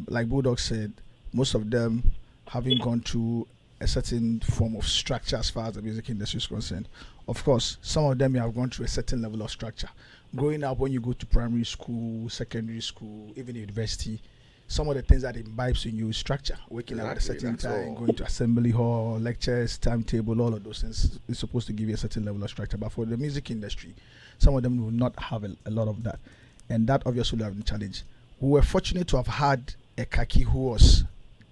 Like Bulldog said, most of them having gone through a certain form of structure as far as the music industry is concerned. Of course, some of them have gone through a certain level of structure. Growing up, when you go to primary school, secondary school, even university, some of the things that imbibes in you is structure. Waking up at a certain time, going to assembly hall, lectures, timetable, all of those things is supposed to give you a certain level of structure. But for the music industry, some of them will not have a lot of that. And that obviously will have been a challenge. We were fortunate to have had a Kaki who was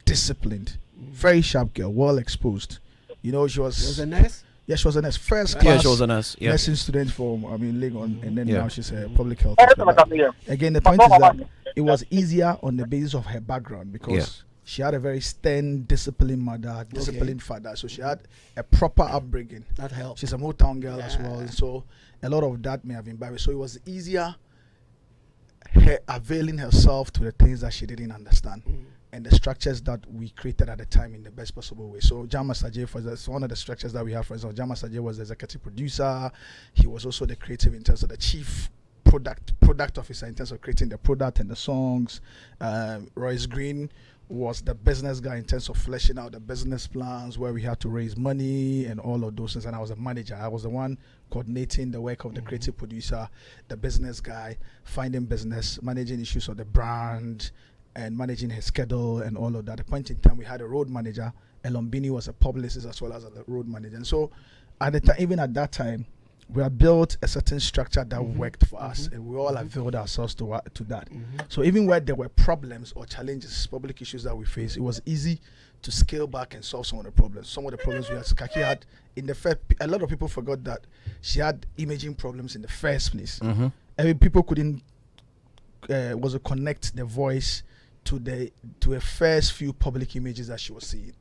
disciplined, very sharp girl, well exposed. You know, she was a nurse? Yeah, she was a nurse. First class. Yeah, she was a nurse. Yeah. Nursing student from, Legon, and then now she's a public health. Again, the point is that it was easier on the basis of her background because she had a very stern, disciplined mother, disciplined father. So she had a proper upbringing. That helped. She's a Motown girl as well. So a lot of that may have been buried. So it was easier her availing herself to the things that she didn't understand. And the structures that we created at the time in the best possible way. So Jama Sajay, for instance, one of the structures that we have, for example, Jama Sajay was the executive producer. He was also the creative in terms of the chief product officer in terms of creating the product and the songs. Royce Green was the business guy in terms of fleshing out the business plans where we had to raise money and all of those things. And I was a manager. I was the one coordinating the work of the creative producer, the business guy, finding business, managing issues of the brand, and managing his schedule and all of that. At a point in time, we had a road manager. Elombini was a publicist as well as a road manager. And so, even at that time, we had built a certain structure that worked for us, and we all availed ourselves to that. So even where there were problems or challenges, public issues that we faced, it was easy to scale back and solve some of the problems. Some of the problems we had, Kaki had in the first. A lot of people forgot that she had imaging problems in the first place. I mean, people couldn't connect the voice to a first few public images that she was seeing,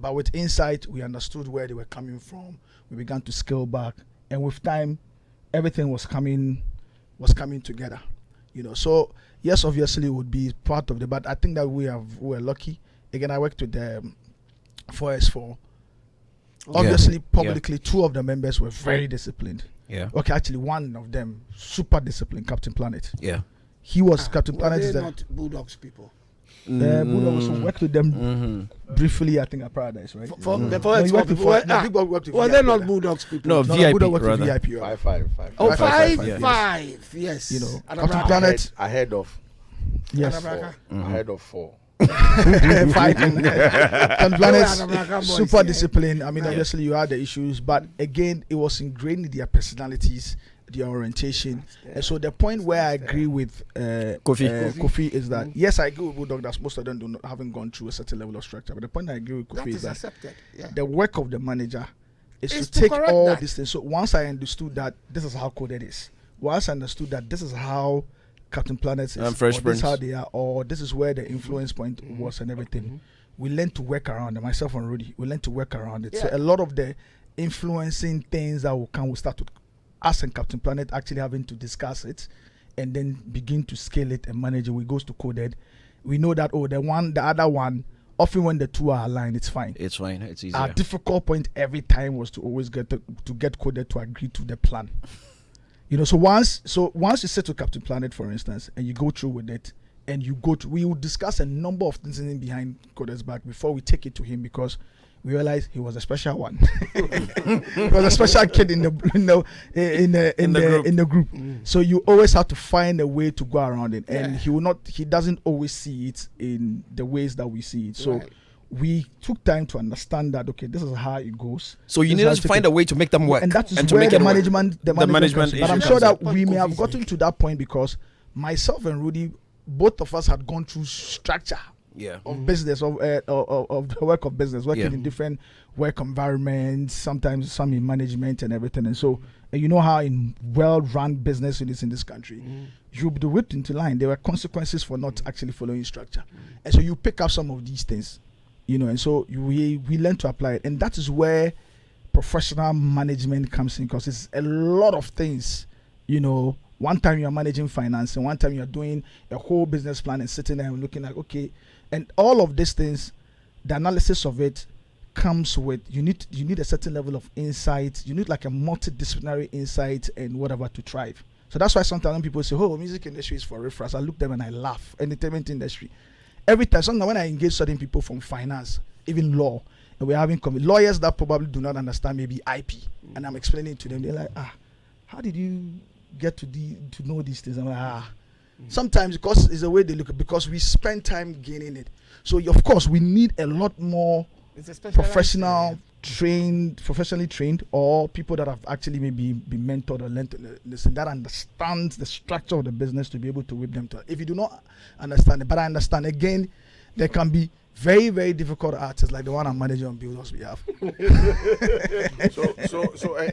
but with insight we understood where they were coming from. We began to scale back, and with time everything was coming together, so yes, obviously it would be part of but I think that we were lucky. Again, I worked with the 4S4. Obviously publicly, two of the members were very disciplined. Actually one of them super disciplined, Captain Planet. He was Captain Planet. Is not Bulldogs people? Bulldogs worked with them briefly, I think, at Paradise, right? Were they not Bulldogs people? No, VIP. Bulldogs worked with VIP. 5. Oh, 5. Yes. Captain Planet ahead of. Yes. Ahead of 4. 5. Captain Planet super disciplined. I mean, obviously you had the issues, but again, it was ingrained in their personalities, their orientation. And so the point where I agree with Kofi is that yes, I agree with Bulldog that most of them haven't gone through a certain level of structure. But the point I agree with Kofi is that the work of the manager is to take all these things. So once I understood that this is how coded is, once I understood that this is how Captain Planet is, or this is how they are, or this is where the influence point was and everything, we learned to work around it. Myself and Rudy, we learned to work around it. So a lot of the influencing things that will come, we start to us and Captain Planet actually having to discuss it and then begin to scale it and manage it. We goes to coded. We know that the other one often when the two are aligned, it's fine. It's fine. It's easier. Our difficult point every time was to always get coded to agree to the plan. So once you sit to Captain Planet, for instance, and you go through with it, and we will discuss a number of things in behind Code's back before we take it to him, because we realized he was a special one. He was a special kid in the group. So you always have to find a way to go around it, and he doesn't always see it in the ways that we see it. So we took time to understand that, okay, this is how it goes. So you need to find a way to make them work, and that is and where to make the management comes. But I'm sure that we may have gotten to that point because myself and Rudy, both of us had gone through structure of business, of the work of business, working in different work environments, sometimes some in management and everything. And so, and you know how in well-run business units in this country, you'll be whipped into line. There were consequences for not actually following structure. And so you pick up some of these things, and so we learn to apply it. And that is where professional management comes in, because it's a lot of things, One time you're managing finance, and one time you're doing a whole business plan and sitting there and looking like, okay, and all of these things, the analysis of it comes with, you need a certain level of insight. You need like a multidisciplinary insight and whatever to thrive. So that's why sometimes when people say, oh, music industry is for reference, I look at them and I laugh. Entertainment industry. Every time, sometimes when I engage certain people from finance, even law, and we're having lawyers that probably do not understand maybe IP, and I'm explaining to them, they're like, how did you get to know these things? I'm like, sometimes because it's the way they look at, because we spend time gaining it. So of course we need a lot more professionally trained, or people that have actually maybe been mentored or learned to listen, that understands the structure of the business to be able to whip them to. If you do not understand it, but I understand, again, there can be very, very difficult artists like the one I'm managing on Bill's behalf. So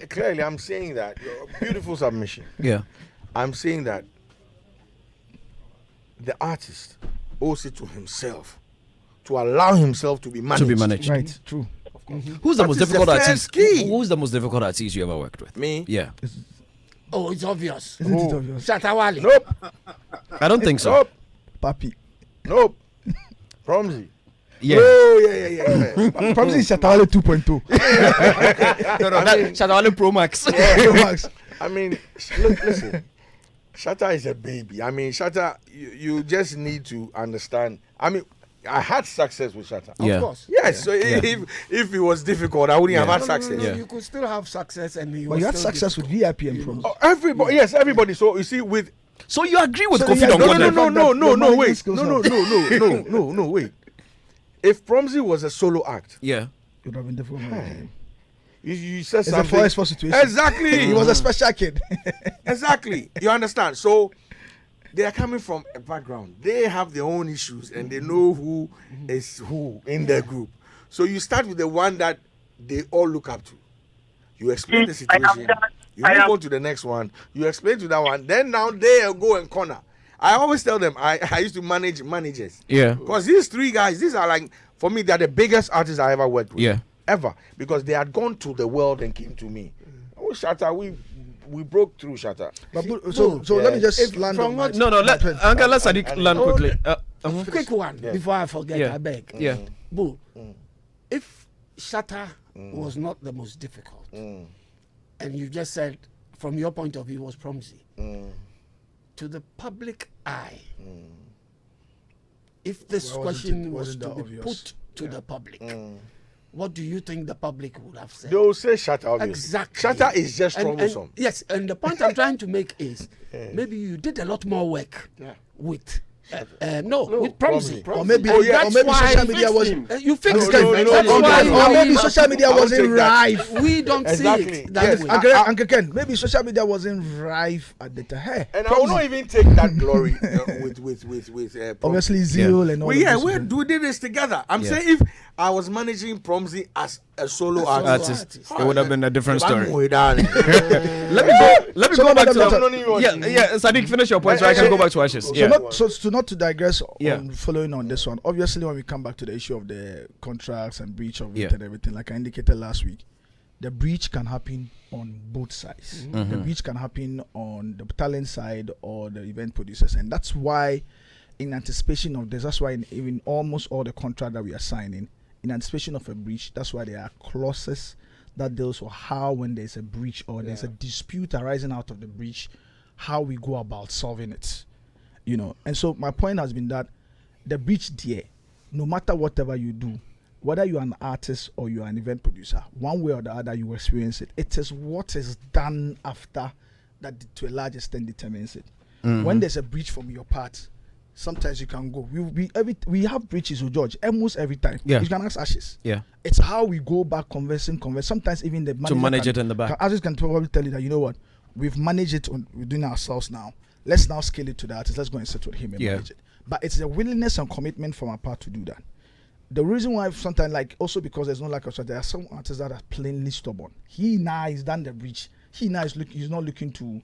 clearly I'm saying that, beautiful submission. Yeah. I'm saying that the artist owes it to himself to allow himself to be managed. Right, true. Who's the most difficult artist? Who's the most difficult artist you ever worked with? Me? Yeah. It's obvious. Isn't it obvious? Shatawale. Nope. I don't think so. Nope. Papi. Nope. Promzi. Yeah. Oh, yeah. Probably Shatawale 2.2. Shatawale Pro Max. Pro Max. I mean, listen. Shatta is a baby. I mean, Shatta, you just need to understand. I mean, I had success with Shatta. Yeah. Of course. Yes. So if it was difficult, I wouldn't have had success. No, you could still have success, and but you had success with VIP and pros. Oh, everybody. Yes, everybody. So you see, So you agree with So Kofi yeah, Dongone? No, wait. If Promzi was a solo act, Yeah. It would have been difficult. you said It's something. a forceful situation. Exactly. He was a special kid. Exactly. You understand? So they are coming from a background. They have their own issues and they know who is who in their group. So you start with the one that they all look up to. You explain the situation. You move on to the next one. You explain to that one. Then now they go and corner. I always tell them I used to manage managers. Yeah. Because these three guys, these are like, for me, they're the biggest artists I ever worked with. Yeah. Ever. Because they had gone to the world and came to me. Oh, Shatta, we broke through Shatta. But so let me just land on that. No, let Sadiq land quickly. Quick one before I forget. I beg. Yeah. Boo. If Shatta was not the most difficult, and you just said from your point of view was Promzi, to the public eye, if this question was to be put to the public, what do you think the public would have said? They will say Shatta, obviously. Exactly. Shatta is just troublesome. Yes, and the point I'm trying to make is maybe you did a lot more work with with Promzi. Or maybe social media was you fixed No, it. no, That's no, why no, or maybe social media wasn't rife. we don't Exactly. see it that Yes. way. Uncle Ken, maybe social media wasn't rife at the time. And I will not even take that glory with Promzi. Obviously, zeal and all. We did this together. I'm saying if I was managing Promzi as a solo artist, It would have been a different story. Let Let me go back to Sadiq, finish your point so I can go back to Ashes. So Yeah. not to digress Yeah. on following on this one. Obviously, when we come back to the issue of the contracts and breach of it Yeah. and everything, like I indicated last week, the breach can happen on both sides. The breach can happen on the talent side or the event producers, and that's why in anticipation of this. That's why in almost all the contract that we are signing, in anticipation of a breach, that's why there are clauses that deals with how, when there's a breach or there's a dispute arising out of the breach, how we go about solving it. And so my point has been that the breach there, no matter whatever you do, whether you're an artist or you're an event producer, one way or the other you experience it. It is what is done after that to a large extent determines it. When there's a breach from your part, sometimes you can go. We have breaches with George almost every time. Yeah. You can ask Ashes. Yeah. It's how we go back converse. Sometimes even the manager to manage it in the back. Ashes can probably tell you that, you know what, we've managed it, we're doing it ourselves now. Let's now scale it to the artist. Let's go and sit with him and manage it. But it's a willingness and commitment from our part to do that. The reason why sometimes, like, also because there's no lack of, there are some artists that are plainly stubborn. He now he's done the breach. He now he's not looking to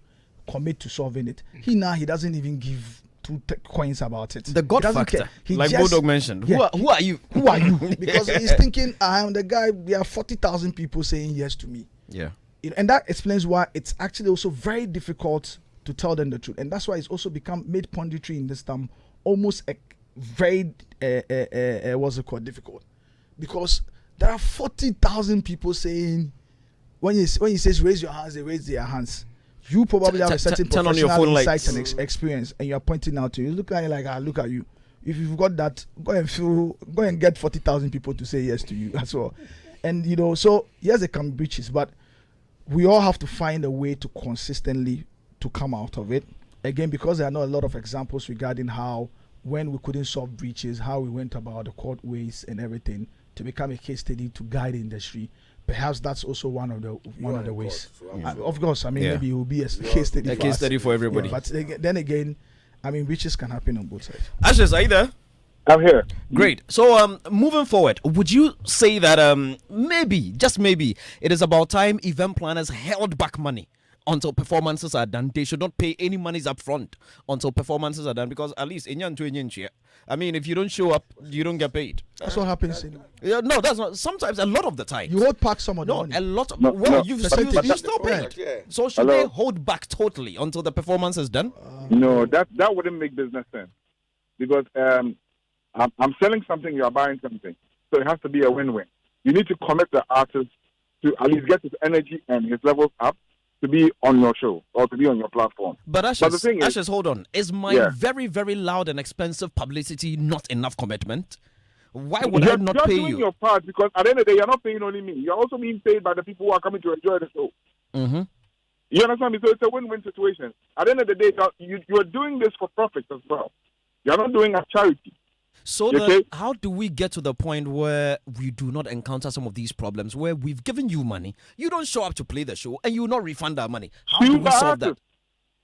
commit to solving it. He doesn't even give two coins about it. The God factor, like Bulldog mentioned. Who are you? Who are you? Because he's thinking, I am the guy. There are 40,000 people saying yes to me. Yeah. And that explains why it's actually also very difficult to tell them the truth. And that's why it's also made punditry in this time almost very difficult, because there are 40,000 people saying, when he says raise your hands, they raise their hands. You probably have a certain professional insight and experience, and you are pointing out to you. Look at you like, look at you. If you've got that, go and get 40,000 people to say yes to you as well. And so yes, there can be breaches, but we all have to find a way to consistently to come out of it. Again, because there are not a lot of examples regarding how, when we couldn't solve breaches, how we went about the court ways and everything to become a case study to guide the industry. Perhaps that's also one of the ways. Of course, maybe it will be a case study. A case study for everybody. But then again, breaches can happen on both sides. Ashes, are you there? I'm here. Great. So, moving forward, would you say that maybe, just maybe, it is about time event planners held back money until performances are done? They should not pay any monies up front until performances are done, because at least if you don't show up, you don't get paid. That's what happens. No, that's not. Sometimes, a lot of the time, you hold back some of the money. A lot of you've still paid. So should they hold back totally until the performance is done? No, that wouldn't make business sense, because I'm selling something, you are buying something, so it has to be a win-win. You need to commit the artist to at least get his energy and his levels up to be on your show or to be on your platform. But Ashes, hold on. Is my very, very loud and expensive publicity not enough commitment? Why would I not pay you? You're doing your part, because at the end of the day, you're not paying only me. You're also being paid by the people who are coming to enjoy the show. Mm-hmm. You understand me? So it's a win-win situation. At the end of the day, you're doing this for profit as well. You're not doing a charity. So how do we get to the point where we do not encounter some of these problems, where we've given you money, you don't show up to play the show, and you will not refund our money? How do we solve that?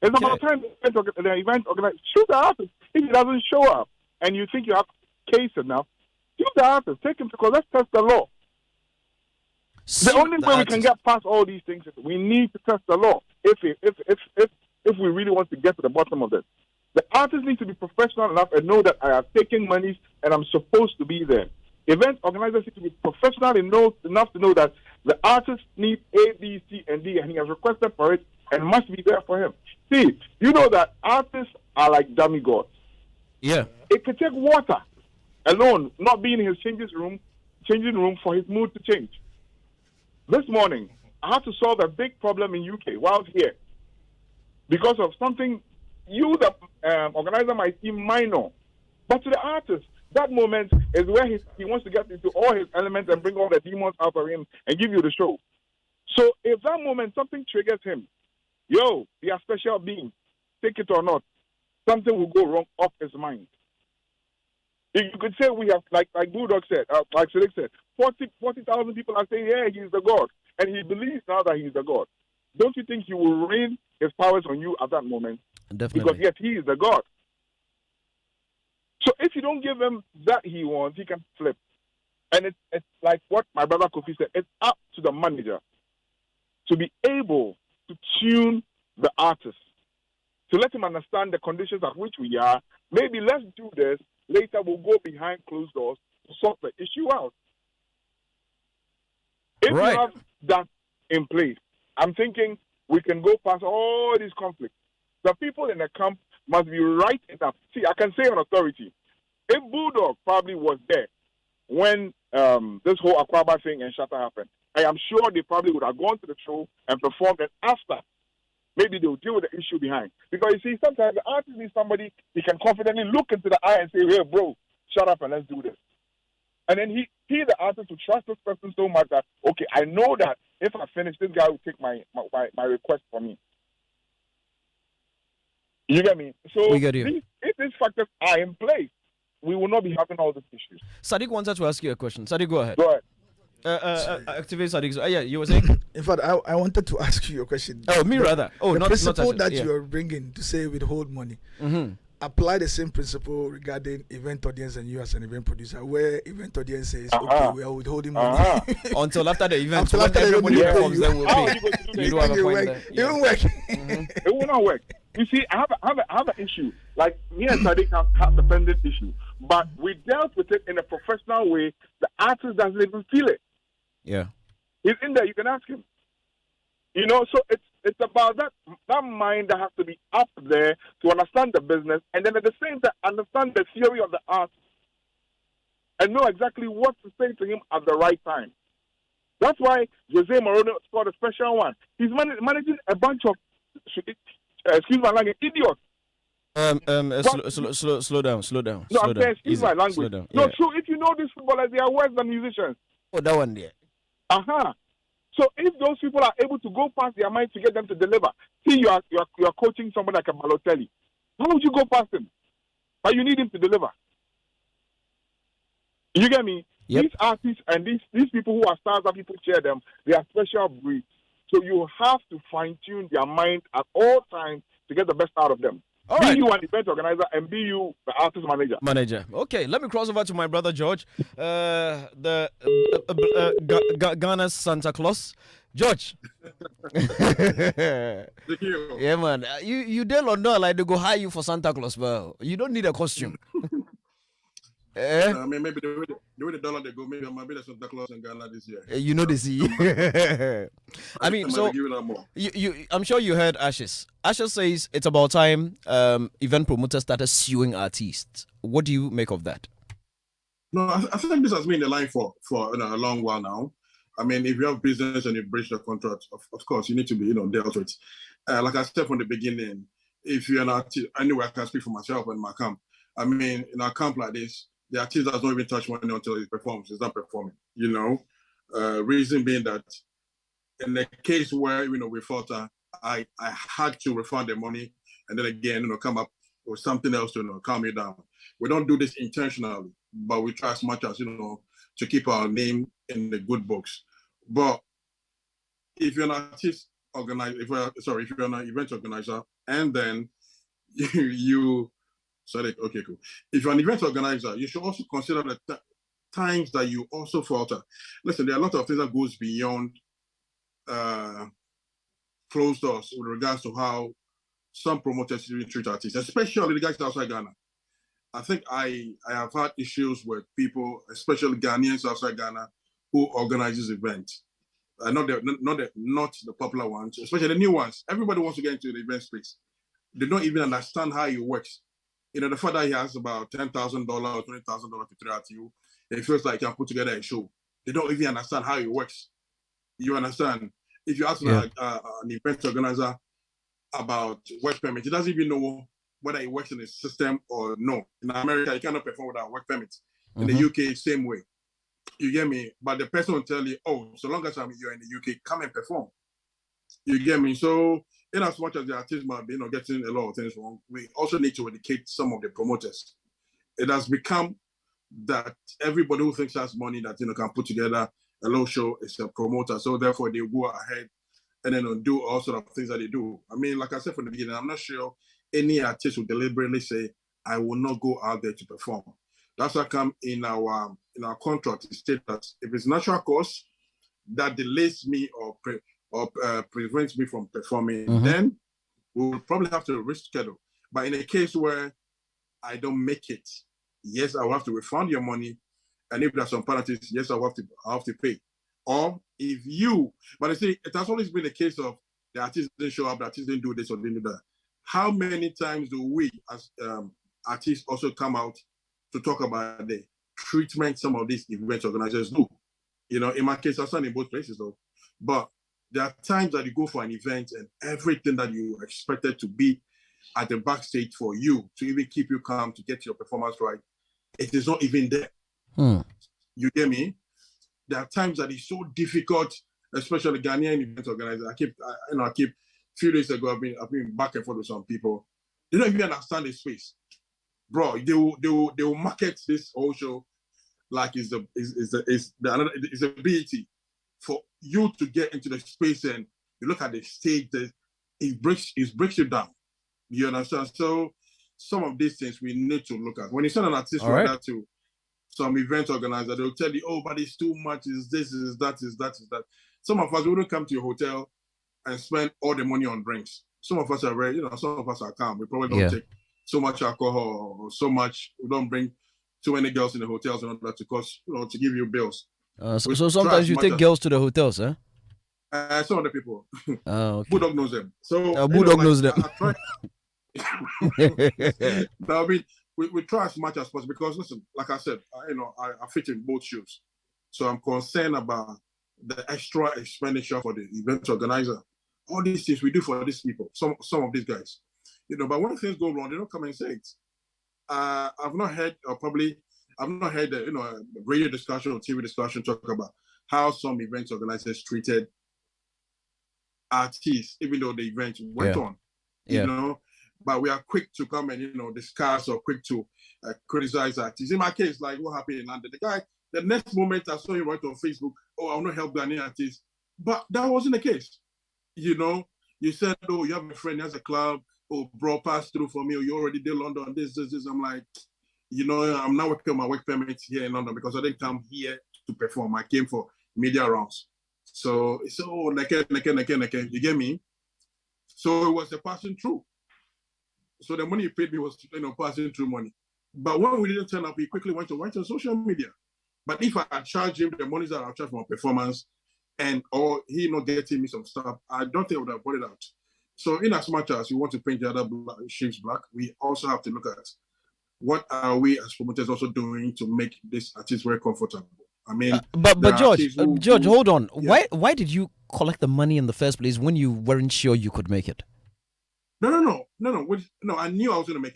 It's about time the event organizer, shoot the artist. If he doesn't show up and you think you have case enough, shoot the artist, take him, because let's test the law. The only way we can get past all these things is we need to test the law if we really want to get to the bottom of this. The artist needs to be professional enough and know that I have taken money and I'm supposed to be there. Event organizers need to be professional enough to know that the artist needs A, B, C, and D, and he has requested for it and must be there for him. See, you know that artists are like demigods. Yeah. It could take water alone, not being in his changing room for his mood to change. This morning, I had to solve a big problem in UK while I was here because of something the organizer might seem minor, but to the artist, that moment is where he wants to get into all his elements and bring all the demons out of him and give you the show. So if that moment something triggers him, we are special beings, take it or not, something will go wrong off his mind. You could say we have, like Bulldog said, like Critic said, 40,000 people are saying, yeah, he's the God, and he believes now that he's the God. Don't you think he will rain his powers on you at that moment? Definitely. Because yes, he is the God. So if you don't give him that he wants, he can flip. And it's like what my brother Kofi said, it's up to the manager to be able to tune the artist, to let him understand the conditions at which we are. Maybe let's do this, later we'll go behind closed doors to sort the issue out. If you have that in place, I'm thinking we can go past all these conflicts. The people in the camp must be right enough. See, I can say on authority, if Bulldog probably was there when this whole Aquaba thing and Shatter happened, I am sure they probably would have gone to the show and performed, and after, maybe they'll deal with the issue behind. Because you see, sometimes the artist needs somebody he can confidently look into the eye and say, hey, bro, shut up and let's do this. And then he the artist, will trust this person so much that, okay, I know that if I finish, this guy will take my request for me. You get me? So we get you. If these factors are in place, we will not be having all these issues. Sadiq wanted to ask you a question. Sadiq, go ahead. Go ahead. Activate Sadiq. Yeah, you were saying? In fact, I wanted to ask you a question. Oh, me rather. Oh, the not principle not that you're bringing to say withhold money. Mm-hmm. Apply the same principle regarding event audience and you as an event producer, where event audience says, okay, we are withholding money. Until after the event, until after everybody performs, then we'll How pay. are you going to do You don't have a point there. It won't work. It will not work. You see, I have an issue. Like, me and Sadiq have the pendant issue. But we dealt with it in a professional way. The artist doesn't even feel it. Yeah. He's in there. You can ask him. You know, so it's about that mind that has to be up there to understand the business, and then at the same time understand the theory of the art and know exactly what to say to him at the right time. That's why Jose Mourinho scored a special one. He's managing a bunch of excuse my language, idiots. Slow down. No, I'm saying excuse my language. No, true. If you know these footballers, they are worse than musicians. Oh, that one there. So if those people are able to go past their mind to get them to deliver, see you are coaching someone like a Balotelli. How would you go past him? But you need him to deliver. You get me? Yep. These artists and these people who are stars that people cheer them, they are special breeds. So you have to fine tune their mind at all times to get the best out of them. All be right. you an event organizer and be you the artist manager. Okay, let me cross over to my brother George, Ghana's Santa Claus. George. Yeah, man. You deal or not, like they go hire you for Santa Claus, but you don't need a costume. I mean, maybe the way the dollar they go, maybe I might be the Santa Claus in Ghana this year. You know the sea. I mean, so I'm sure you heard Ashes. Ashes says it's about time event promoters started suing artists. What do you make of that? No, I think this has been the line for a long while now. I mean, if you have business and you breach the contract, of course you need to be dealt with. Like I said from the beginning, if you're an artist, anyway, I can speak for myself and my camp. I mean, in a camp like this, the artist does not even touch money until he performs. He's not performing, Reason being that in the case where, we falter, I had to refund the money and then again, come up with something else to calm me down. We don't do this intentionally, but we try as much as, to keep our name in the good books. But if you're an artist organizer, if you're an event organizer and then okay, cool. If you're an event organizer, you should also consider the times that you also falter. Listen, there are a lot of things that goes beyond closed doors with regards to how some promoters treat artists, especially the guys outside Ghana. I think I have had issues with people, especially Ghanaians outside Ghana, who organizes events. Not the popular ones, especially the new ones. Everybody wants to get into the event space. They don't even understand how it works. The fact that he has about $10,000 or $20,000 to throw at you, it feels like he can put together a show. They don't even understand how it works. You understand? If you ask an event organizer about work permit, he doesn't even know whether it works in the system or no. In America, you cannot perform without work permit. In the UK, same way. You get me? But the person will tell you, oh, so long as you're in the UK, come and perform. You get me? So, in as much as the artists might be, getting a lot of things wrong, we also need to educate some of the promoters. It has become that everybody who thinks has money that can put together a low show is a promoter. So therefore, they go ahead and then do all sort of things that they do. I mean, like I said from the beginning, I'm not sure any artist will deliberately say, "I will not go out there to perform." That's how come in our contract it states that if it's natural cause that delays me or prevents me from performing, then we'll probably have to reschedule. But in a case where I don't make it, yes, I will have to refund your money. And if there's some penalties, yes, I have to pay. Or but you see, it has always been a case of the artist didn't show up, the artist didn't do this or didn't do that. how many times do we as artists also come out to talk about the treatment some of these event organizers do? You know, in my case, I've done in both places though. But there are times that you go for an event and everything that you expected to be at the backstage for you to even keep you calm to get your performance right, it is not even there. You get me? There are times that it's so difficult, especially Ghanaian event organizers. I keep few days ago, I've been back and forth with some people. They don't even understand the space, bro. They will market this whole show like it's a BET for you to get into the space, and you look at the stage. It breaks you down. You understand? So some of these things we need to look at. When you send an artist like that to some event organizer, they'll tell you, "Oh, but it's too much. Is this? Is that? Is that? Is that?" Some of us wouldn't come to your hotel and spend all the money on drinks. Some of us are very, some of us are calm. We probably don't take so much alcohol or so much. We don't bring too many girls in the hotels and all that to cost, to give you bills. So sometimes you take girls to the hotels, huh? Some of the people. Okay. Bulldog knows them. So Bulldog knows them. No, I mean, we try as much as possible because listen, like I said, I fit in both shoes. So I'm concerned about the extra expenditure for the event organizer. All these things we do for these people, some of these guys. But when things go wrong, they don't come and say it. I've not heard a radio discussion or TV discussion talk about how some event organizers treated artists, even though the event went on. But we are quick to come and discuss or quick to criticize artists. In my case, like what happened in London, the guy, the next moment I saw him write on Facebook, "Oh, I want to help Ghanaian artists," but that wasn't the case. You said, "Oh, you have a friend has a club. Oh, bro, pass through for me. Or you already did London. This." I'm like, I'm now working on my work permit here in London because I didn't come here to perform. I came for media rounds. So it's you get me? So it was a passing through. So the money he paid me was, passing through money. But when we didn't turn up, he quickly went to write on social media. But if I had charged him the money that I charged for my performance, or he not getting me some stuff, I don't think I would have brought it out. So in as much as you want to paint the other shapes black, we also have to look at what are we as promoters also doing to make this artist very comfortable. I mean, but George, hold on. Yeah. Why did you collect the money in the first place when you weren't sure you could make it? No. I knew I was going to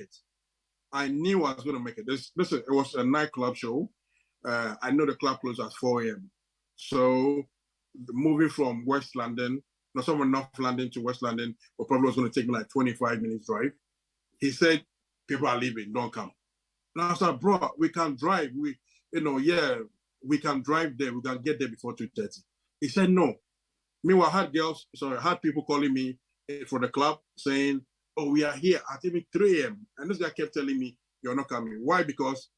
make it. Listen, it was a nightclub show. I know the club closed at 4 a.m. So moving from West London, somewhere North London to West London, probably was going to take me like 25 minutes drive. He said, "People are leaving, don't come." And I said, "Bro, we can drive. We can drive there. We can get there before 2:30. He said, "No." Meanwhile, I had people calling me for the club saying, "Oh, we are here at even 3 a.m. And this guy kept telling me, "You're not coming." Why? Because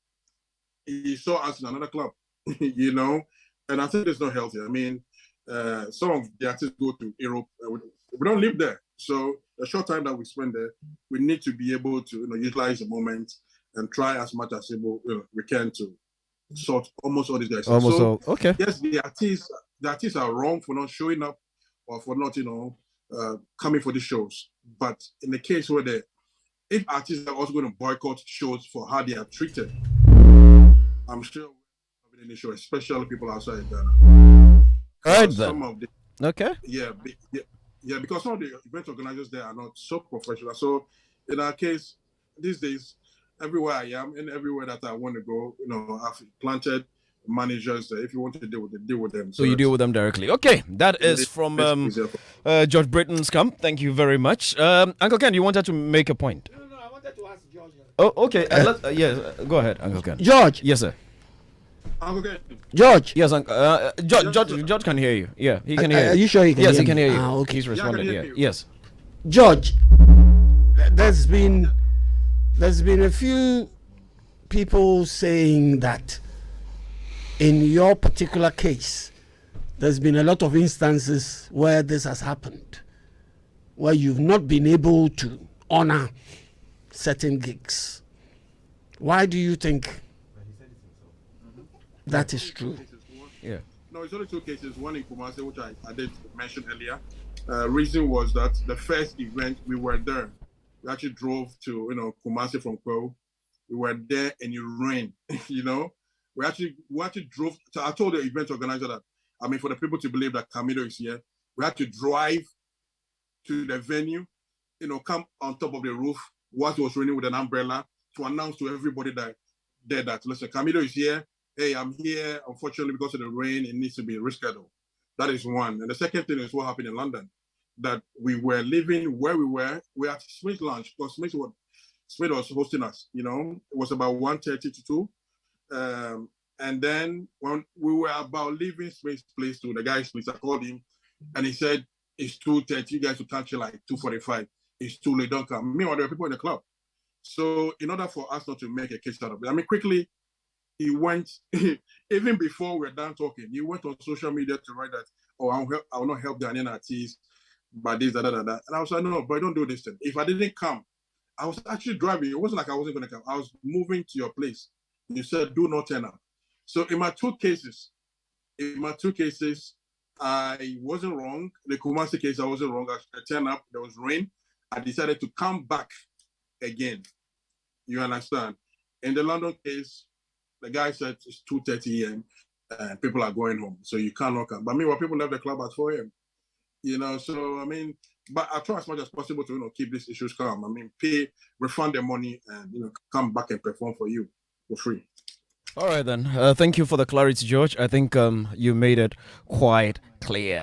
he saw us in another club, And I think it's not healthy. I mean, some of the artists go to Europe. We don't live there. So the short time that we spend there, we need to be able to utilize the moment and try as much as we can to sort almost all these guys. Okay. Yes, the artists are wrong for not showing up or for not coming for the shows. But in the case where if artists are also going to boycott shows for how they are treated, I'm sure we'll have an issue, especially people outside Ghana. All right, then. Okay. Yeah, because some of the event organizers there are not so professional. So in our case, these days, everywhere I am and everywhere that I want to go, I've planted managers there. If you want to deal with them. So you deal with them directly. Okay, that is from George Britton's camp. Thank you very much. Uncle Ken, you wanted to make a point? No, I wanted to ask George. Oh, okay. Go ahead, Uncle Ken. George. Yes, sir. Uncle Ken. George. Yes, George can hear you. Yeah, he can hear you. Are you sure he can hear you? Yes, he can hear you. Okay. He's responding. Yeah. Yes. George, there's been a few people saying that in your particular case, there's been a lot of instances where this has happened, where you've not been able to honor certain gigs. Why do you think that is true? Yeah. No, it's only 2 cases. One in Kumasi, which I did mention earlier. Reason was that the first event we were there, We actually drove to, Kumasi from Quaye. We were there and it rained, We actually drove. So I told the event organizer that, for the people to believe that Camilo is here, we had to drive to the venue, come on top of the roof whilst it was raining with an umbrella to announce to everybody that listen, Camilo is here. Hey, I'm here. Unfortunately, because of the rain, it needs to be rescheduled. That is one. And the second thing is what happened in London, that we were living where we were. We had Smith lunch because Smith was hosting us. It was about 1:30 to 2. And then when we were about leaving Smith's place to the guy's place, I called him and he said, it's 2:30. You guys will catch you like 2:45. It's too late. Don't come. Meanwhile, there were people in the club. So in order for us not to make a case out of it, quickly, he went, even before we're done talking, he went on social media to write that, I will not help the Ghanaian artists, but this, that. And I was like, no, but don't do this thing. If I didn't come, I was actually driving. It wasn't like I wasn't going to come. I was moving to your place. You said, do not turn up. So in my two cases, I wasn't wrong. The Kumasi case, I wasn't wrong. I turned up. There was rain. I decided to come back again. You understand? In the London case, the guy said it's 2:30 a.m. and people are going home, so you cannot come. But meanwhile, people left the club at 4 a.m. So but I try as much as possible to keep these issues calm. Refund the money, and come back and perform for you for free. All right then. Thank you for the clarity, George. I think you made it quite clear.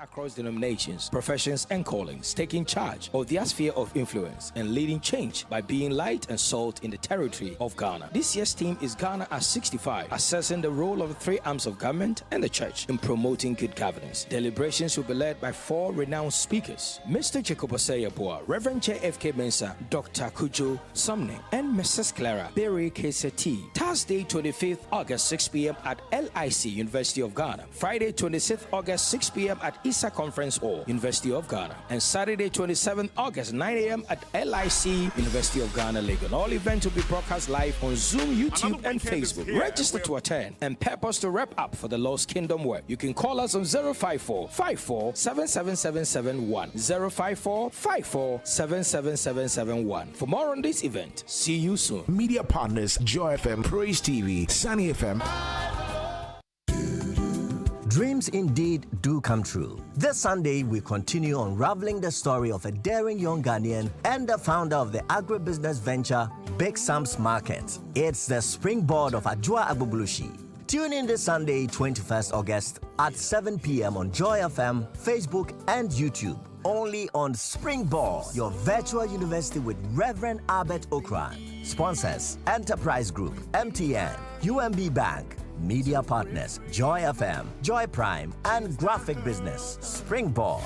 Across denominations, professions, and callings, taking charge of their sphere of influence and leading change by being light and salt in the territory of Ghana. This year's theme is Ghana at 65, assessing the role of the three arms of government and the church in promoting good governance. Deliberations will be led by four renowned speakers: Mr. Jacob Osei-Yaboah, Reverend J.F.K. Mensah, Dr. Kujo Sumning, and Mrs. Clara Berry Keseti. Thursday, 25th August, 6 p.m. at LIC, University of Ghana. Friday, 26th August, 6 p.m. at at ISA Conference Hall, University of Ghana. And Saturday, 27th August, 9 a.m. at LIC, University of Ghana, Lagos. All events will be broadcast live on Zoom, YouTube, and Facebook. Register to attend and purpose to rep up for the Lost Kingdom work. You can call us on 054 54 77771. 054 54 77771. For more on this event, see you soon. Media partners: Joy FM, Praise TV, Sunny FM. Dreams indeed do come true. This Sunday, we continue unraveling the story of a daring young Ghanaian and the founder of the agribusiness venture, Big Sam's Market. It's the springboard of Ajua Agbubulushi. Tune in this Sunday, 21st August at 7 p.m. on Joy FM, Facebook, and YouTube. Only on Springboard, your virtual university with Reverend Albert Okran. Sponsors: Enterprise Group, MTN, UMB Bank. Media partners: Joy FM, Joy Prime, and Graphic Business. Springboard.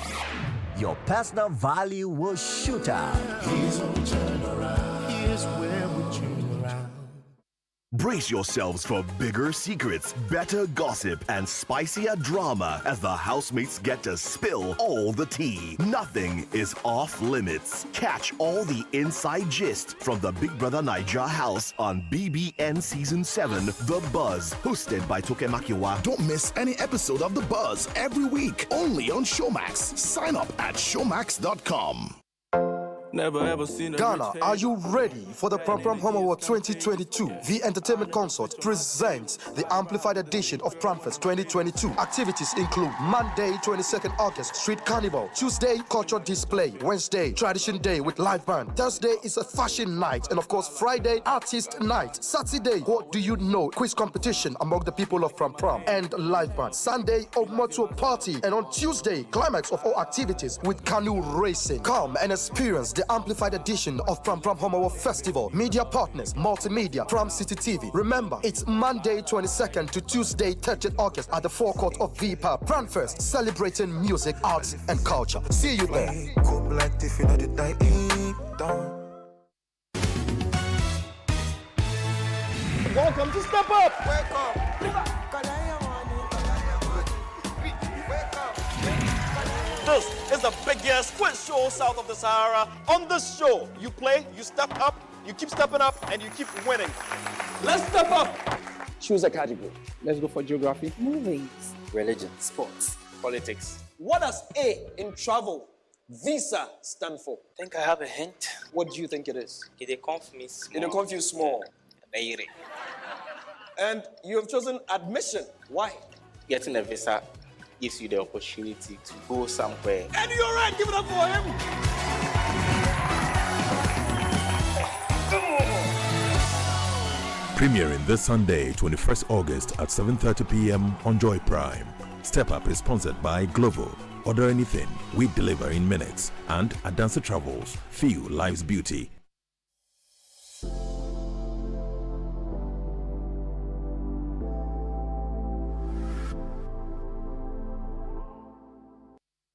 Your personal value will shoot up. Here's where we turn around. Brace yourselves for bigger secrets, better gossip, and spicier drama as the housemates get to spill all the tea. Nothing is off limits. Catch all the inside gist from the Big Brother Naija house on BBN Season 7, The Buzz, hosted by Toke Makiwa. Don't miss any episode of The Buzz every week, only on Showmax. Sign up at showmax.com. Never ever seen Ghana, are you ready for the Prom Home Award 2022? The Entertainment Consort presents the amplified edition of Pramfest 2022. Activities include Monday, 22nd August, Street Carnival. Tuesday, cultural display. Wednesday, Tradition Day with live band. Thursday is a fashion night. And of course, Friday, artist night. Saturday, what do you know? Quiz competition among the people of Pram and live band. Sunday, Omoto party. And on Tuesday, climax of all activities with canoe racing. Come and experience the amplified edition of Pram Home Award Festival. Media partners: Multimedia, Pram City TV. Remember, it's Monday 22nd to Tuesday 30th August at the forecourt of VPAP. Pramfest, celebrating music, arts, and culture. See you there. Welcome to Step Up. This is the biggest quiz show south of the Sahara. On this show, you play, you step up, you keep stepping up, and you keep winning. Let's step up. Choose a category. Let's go for geography. Movies. Religion. Sports. Politics. What does A in travel, visa, stand for? I think I have a hint. What do you think it is? It confuse small. It confuse small. And you have chosen admission. Why? Getting a visa gives you the opportunity to go somewhere. And you're right, give it up for him. Premiering this Sunday, 21st August at 7:30 p.m. on Joy Prime. Step Up is sponsored by Glovo. Order anything, we deliver in minutes. And Adansa Travels, feel life's beauty.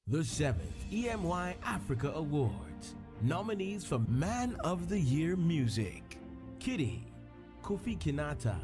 The 7th EMY Africa Awards. Nominees for Man of the Year Music: Kitty, Kofi Kinata,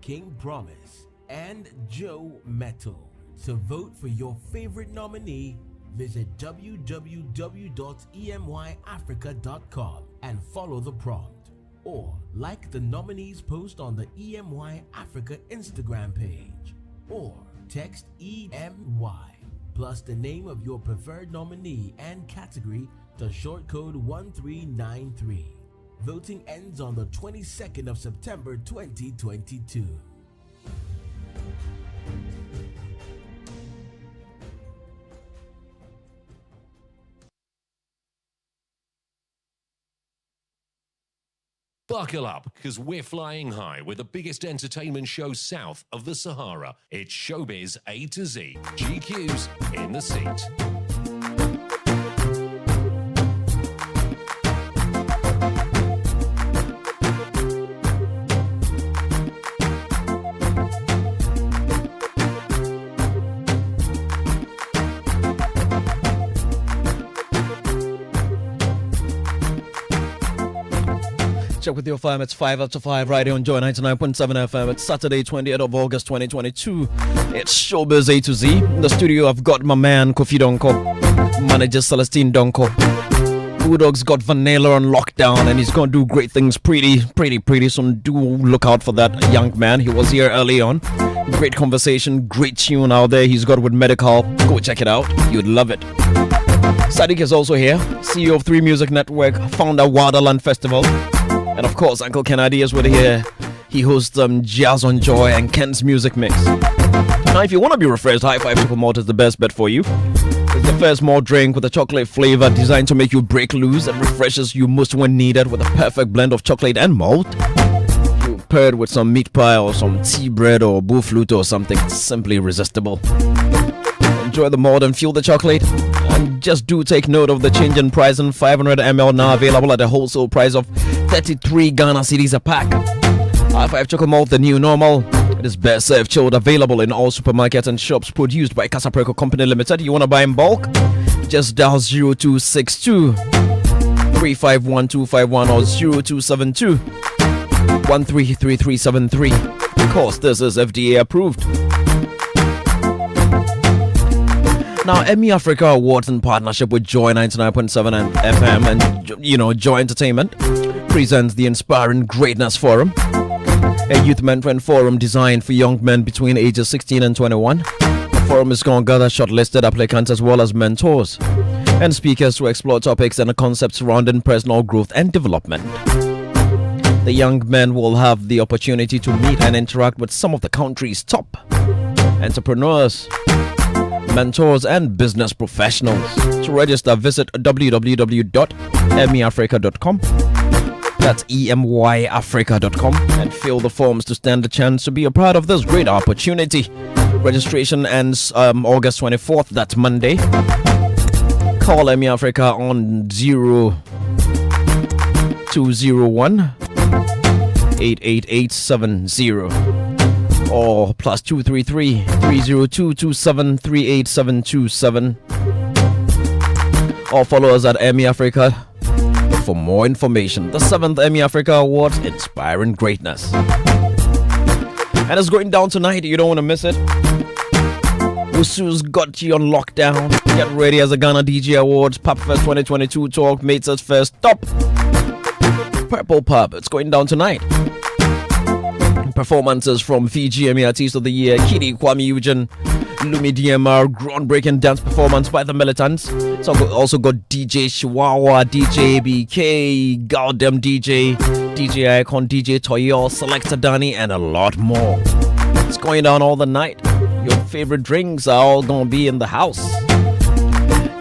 King Promise, and Joe Metal. To vote for your favorite nominee, visit www.emyafrica.com and follow the prompt. Or like the nominees post on the EMY Africa Instagram page. Or text EMY plus the name of your preferred nominee and category to short code 1393. Voting ends on the 22nd of September 2022. Buckle up, because we're flying high with the biggest entertainment show south of the Sahara. It's Showbiz A to Z. GQ's in the seat. Check with your FM. It's 5 after 5 right here on Joy 99.7 FM. It's Saturday, 20th of August, 2022. It's Showbiz A to Z. In the studio, I've got my man, Kofi Donko, manager Celestine Donko. Budog's got Vanilla on lockdown, and he's going to do great things pretty soon. Do look out for that young man. He was here early on. Great conversation, great tune out there he's got with Medical. Go check it out. You'd love it. Sadiq is also here, CEO of 3 Music Network, founder Wilderland Festival. And of course, Uncle Kennedy is with here. He hosts Jazz on Joy and Ken's Music Mix. Now, if you want to be refreshed, High Five Chocolate Malt is the best bet for you. It's the first malt drink with a chocolate flavor designed to make you break loose and refreshes you most when needed with a perfect blend of chocolate and malt. You paired with some meat pie or some tea bread or bull flute or something, simply irresistible. Enjoy the malt and feel the chocolate. And just do take note of the change in price, and 500 ml now available at a wholesale price of 33 Ghana cedis a pack. High Five Chocolate Malt, the new normal. It is best served chilled, available in all supermarkets and shops, produced by Casapreco Company Limited. You want to buy in bulk? Just dial 0262 351 251 or 0272 133373. Of course, this is FDA approved. Now, Emmy Africa Awards in partnership with Joy 99.7 FM and, Joy Entertainment presents the Inspiring Greatness Forum, a youth mentoring forum designed for young men between ages 16 and 21. The forum is going to gather shortlisted applicants as well as mentors and speakers to explore topics and concepts surrounding personal growth and development. The young men will have the opportunity to meet and interact with some of the country's top entrepreneurs, mentors and business professionals. To register, visit www.emyafrica.com. That's emyafrica.com and fill the forms to stand a chance to be a part of this great opportunity. Registration ends August 24th, that's Monday. Call Emmy Africa on 0201 88870 or plus 233 302 2738727, or follow us at Emmy Africa for more information. The 7th Emmy Africa Awards, Inspiring Greatness, and it's going down tonight. You don't want to miss it. Usu's got you on lockdown. Get ready as the Ghana DJ Awards Pop Fest 2022 talk makes its first stop. Purple Pub. It's going down tonight. Performances from Fiji Emmy Artist of the Year, Kitty Kwame Eugene, Lumi DMR, groundbreaking dance performance by the Militants. It's also got DJ Chihuahua, DJ BK, Goddamn DJ, DJ Icon, DJ Toyo, Selector Danny, and a lot more. It's going down all the night. Your favorite drinks are all gonna be in the house.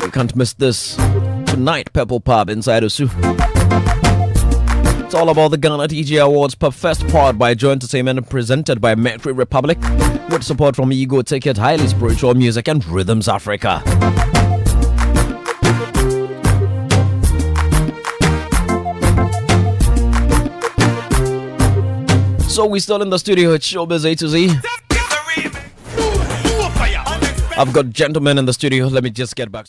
You can't miss this. Tonight, Purple Pub inside Usu. It's all about the Ghana DJ Awards Pub Fest, powered by Joy Entertainment and presented by Mercury Republic, with support from Ego Ticket, Highly Spiritual Music, and Rhythms Africa. So we're still in the studio at Showbiz A to Z. I've got gentlemen in the studio. Let me just get back.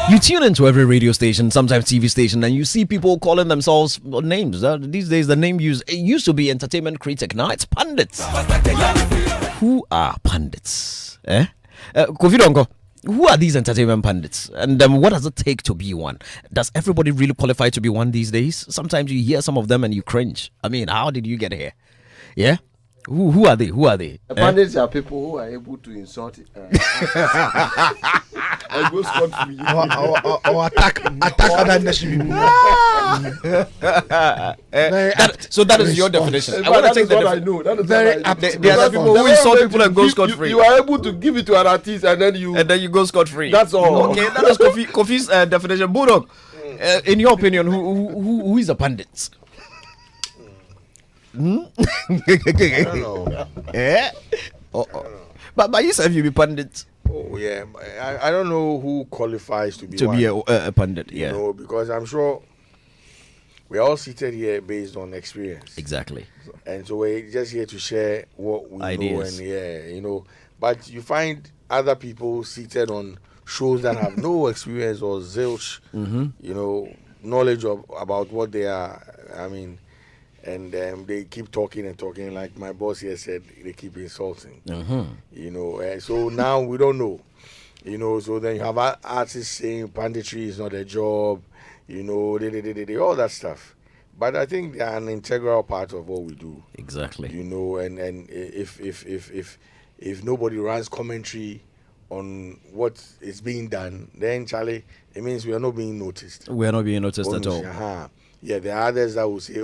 You tune into every radio station, sometimes TV station, and you see people calling themselves names. These days, the name it used to be Entertainment Critic. Now it's Pundits. Who are Pundits? Kofi Donko, who are these entertainment pundits? And what does it take to be one? Does everybody really qualify to be one these days? Sometimes you hear some of them and you cringe. I mean, how did you get here? Yeah? Who are they? The pundits are people who are able to insult and go scot-free. Or attack other nation people. So that is your definition. I want to take the definition. That is very apt. There are people who insult people and go scot-free. You are able to give it to an artist and then you go scot-free. That's all. Okay, that is Kofi's definition. Budok, in your opinion, who is a pundit? I don't know. Yeah. But you said you be pundit. Oh yeah, I don't know who qualifies to be a pundit. Yeah, because I'm sure we're all seated here based on experience. Exactly. And so we're just here to share what we Ideas. know, and but you find other people seated on shows that have no experience or zilch, knowledge about what they are. I mean, and they keep talking and talking, like my boss here said, they keep insulting. So now we don't know. So then you have artists saying punditry is not a job, all that stuff. But I think they are an integral part of what we do. Exactly. And if nobody runs commentary on what is being done, then Charlie, it means we are not being noticed. We are not being noticed at all. Yeah, there are others that will say,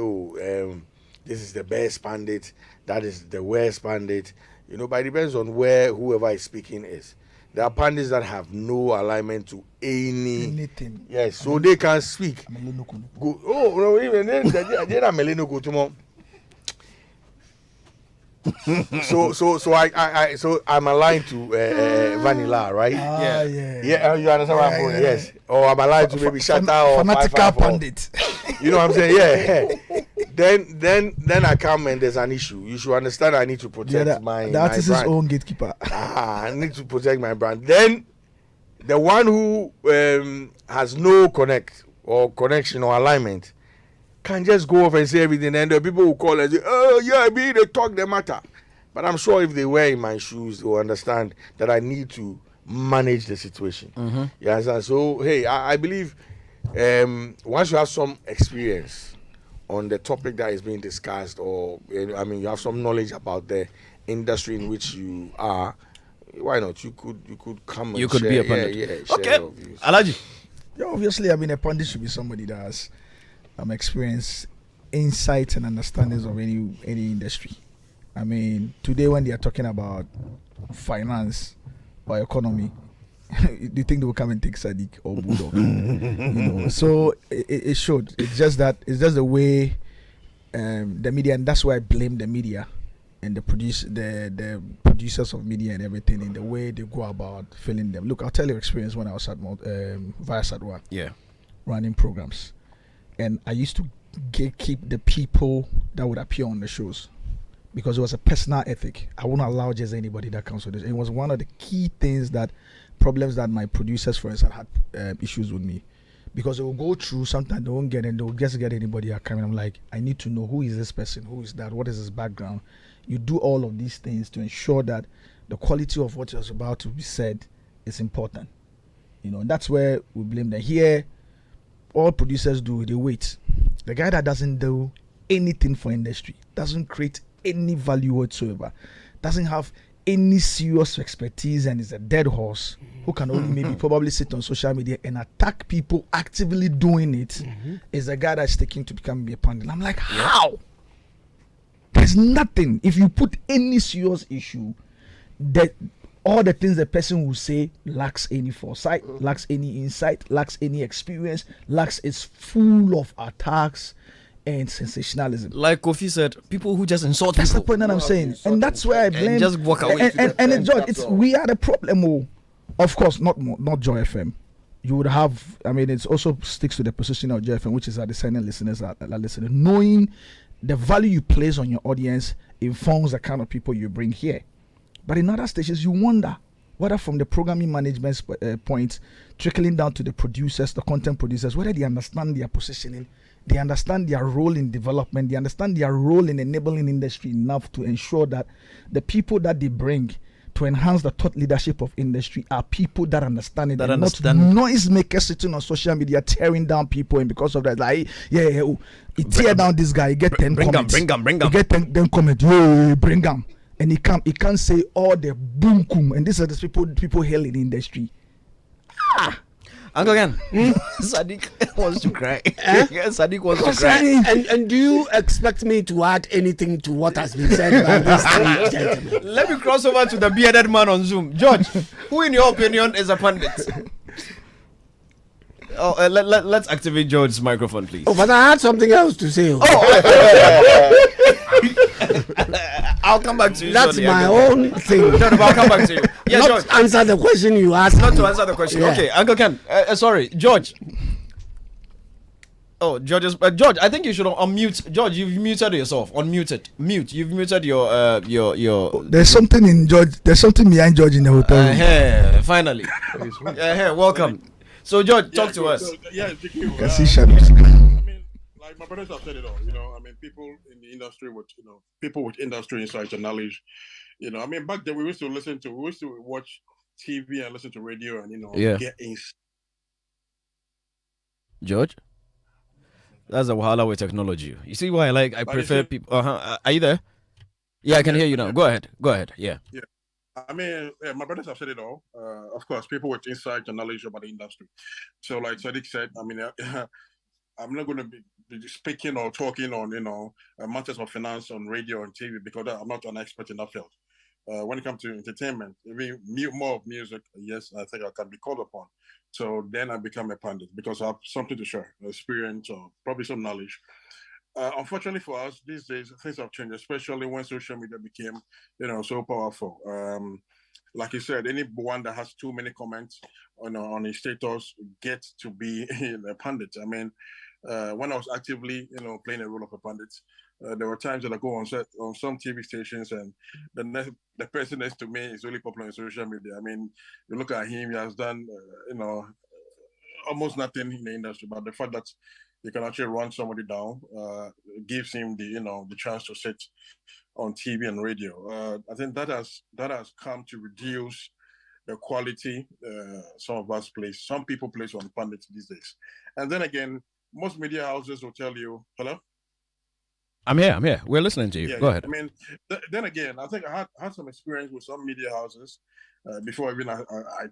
this is the best pundit, that is the worst pundit. But it depends on where whoever is speaking is. There are pundits that have no alignment to anything. Yes, so they can speak. Go, no, even then they are Melino go tomorrow. So I'm aligned to Vanilla, right? Yeah. You understand what I'm saying? Yes. Or I'm aligned to maybe Shatta or fanatical pundit. You know what I'm saying? Yeah. Then I come and there's an issue. You should understand I need to protect my artist's brand. own gatekeeper. I need to protect my brand. Then the one who has no connection or alignment can just go off and say everything, and the people will call and say, they talk the matter. But I'm sure if they were in my shoes, they will understand that I need to manage the situation. You understand? So hey, I believe once you have some experience on the topic that is being discussed, or you have some knowledge about the industry in which you are, why not? You could come and you could share, be a pundit. share Okay, your views. Alaji. Yeah, obviously, a pundit should be somebody that has experience, insights, and understandings of any industry. Today when they are talking about finance or economy, do you think they will come and take Sadiq or Bulldog? So it should. It's just the way the media, and that's why I blame the media and the producers of media and everything in the way they go about filling them. Look, I'll tell you experience when I was at Viasat One. Yeah. Running programs, and I used to keep the people that would appear on the shows, because it was a personal ethic. I wouldn't allow just anybody that comes with this. It was one of the key problems that my producers, for instance, had issues with me, because they will go through, sometimes they won't get, and they will just get anybody that come in. I'm like, I need to know who is this person, who is that, what is his background. You do all of these things to ensure that the quality of what is about to be said is important. And that's where we blame them. Here, all producers do, they wait. The guy that doesn't do anything for industry, doesn't create any value whatsoever, doesn't have any serious expertise, and is a dead horse who can only maybe probably sit on social media and attack people actively doing it, is a guy that's taking to become a pundit. I'm like, how? There's nothing. If you put any serious issue, that all the things the person will say lacks any foresight, lacks any insight, lacks any experience, is full of attacks and sensationalism. Like Kofi said, people who just insult that's people. The point that I'm saying. And that's where I blame. And just walk away. And George, we are the problem. Of course, not Joy FM. You would have, it also sticks to the position of Joy FM, which is that the silent listeners are listening. Knowing the value you place on your audience informs the kind of people you bring here. But in other stations, you wonder whether from the programming management point, trickling down to the producers, the content producers, whether they understand their positioning, they understand their role in development, they understand their role in enabling industry enough to ensure that the people that they bring to enhance the thought leadership of industry are people that understand it, not noisemakers sitting on social media tearing down people, and because of that, tear down this guy, he get 10 comments. Bring him. He get 10 comments, bring him. And he can't say all the boom boom, and these are the people hailing the industry. Uncle again. Sadiq wants to cry. Sadiq wants to cry. And do you expect me to add anything to what has been said by this three gentlemen? Let me cross over to the bearded man on Zoom. George, who in your opinion is a pundit? Let's activate George's microphone, please. But I had something else to say. I'll come back to you. That's my own thing. No, I'll come back to you. Yeah, not George. Answer the question you asked. Not to answer the question. Yeah. Okay, Uncle Ken. Sorry, George. Oh, George, I think you should unmute. George, you've muted yourself. Unmute it. Mute. You've muted your. There's something in George. There's something behind George in the hotel. Finally. Welcome. So, George, talk to us. So, yeah, GQ. Can see shadows. I mean, like my brothers have said it all. I mean, people in the industry with people with industry insights and knowledge. I mean, back then we used to watch TV and listen to radio and get in. George. That's a wahala with technology. You see why I prefer people. Are you there? Yeah, I can hear you now. Go ahead. Yeah. Yeah. I mean, my brothers have said it all. Of course, people with insight and knowledge about the industry. So, like Sadiq said, I mean, I'm not going to be speaking or talking on, matters of finance on radio and TV because I'm not an expert in that field. When it comes to entertainment, more of music, yes, I think I can be called upon. So then I become a pundit because I have something to share, experience or probably some knowledge. Unfortunately for us, these days, things have changed, especially when social media became, so powerful. Like you said, anyone that has too many comments on his status gets to be a pundit. I mean, when I was actively, playing a role of a pundit, there were times that I go on some TV stations and the person next to me is really popular on social media. I mean, you look at him, he has done, almost nothing in the industry, but the fact that you can actually run somebody down gives him the chance to sit on TV and radio. I think that has come to reduce the quality some people place on pundits these days. And then again, most media houses will tell you, hello? I'm here. We're listening to you. Yeah, Go ahead. I mean, then again, I think I had some experience with some media houses before even I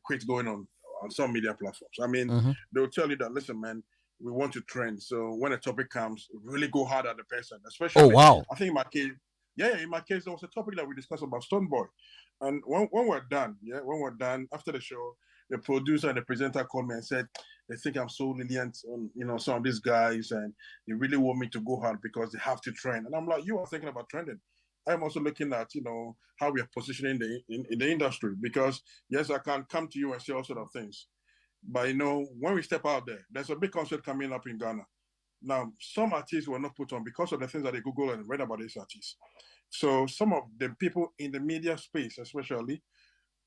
quit going on some media platforms. I mean, they'll tell you that, listen, man, we want to trend. So when a topic comes, really go hard at the person. Especially, oh, wow. I think in my case, there was a topic that we discussed about Stoneboy. And when we're done, after the show, the producer and the presenter called me and said, they think I'm so lenient on, some of these guys, and they really want me to go hard because they have to trend. And I'm like, you are thinking about trending. I'm also looking at, how we are positioning in the industry because, yes, I can come to you and say all sort of things. But, when we step out there, there's a big concert coming up in Ghana. Now, some artists were not put on because of the things that they Google and read about these artists. So some of the people in the media space, especially,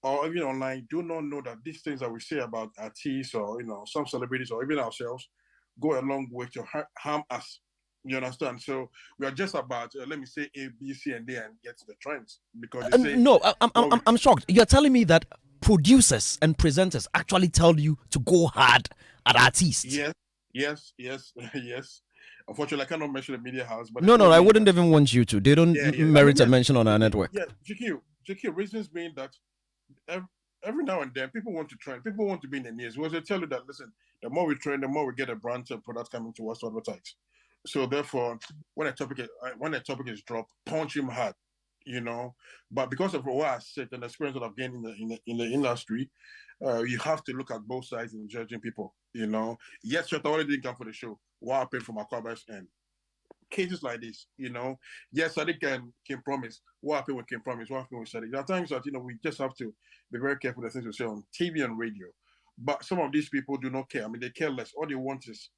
or even online, do not know that these things that we say about artists or, some celebrities or even ourselves go a long way to harm us. You understand? So we are just about, let me say A, B, C, and D and get to the trends. Because they say, no, I'm shocked. You're telling me that producers and presenters actually tell you to go hard at artists? Yes. Unfortunately, I cannot mention the media house. But no, I wouldn't even want you to. They don't merit a mention on our network. Yeah, GQ, reasons being that every now and then people want to trend. People want to be in the news. Because they tell you that, listen, the more we trend, the more we get a brand of products coming to us to advertise. So therefore, when a topic is dropped, punch him hard, But because of what I said and the experience that I've gained in the industry, you have to look at both sides in judging people, Yes, Shota already didn't come for the show. What happened from Akwaba's end? Cases like this, Yes, Sadiq can promise. What happened with Kim Promise? What happened with Sadiq? There are times that, we just have to be very careful with the things we say on TV and radio. But some of these people do not care. I mean, they care less. All they want is,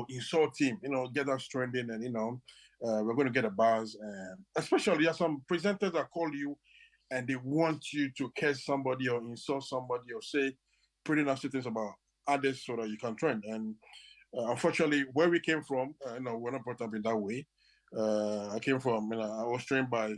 insult him, get us trending and, we're going to get a buzz. And especially, there are some presenters that call you and they want you to curse somebody or insult somebody or say pretty nasty things about others so that you can trend. And unfortunately, where we came from, we're not brought up in that way. I came from, I was trained by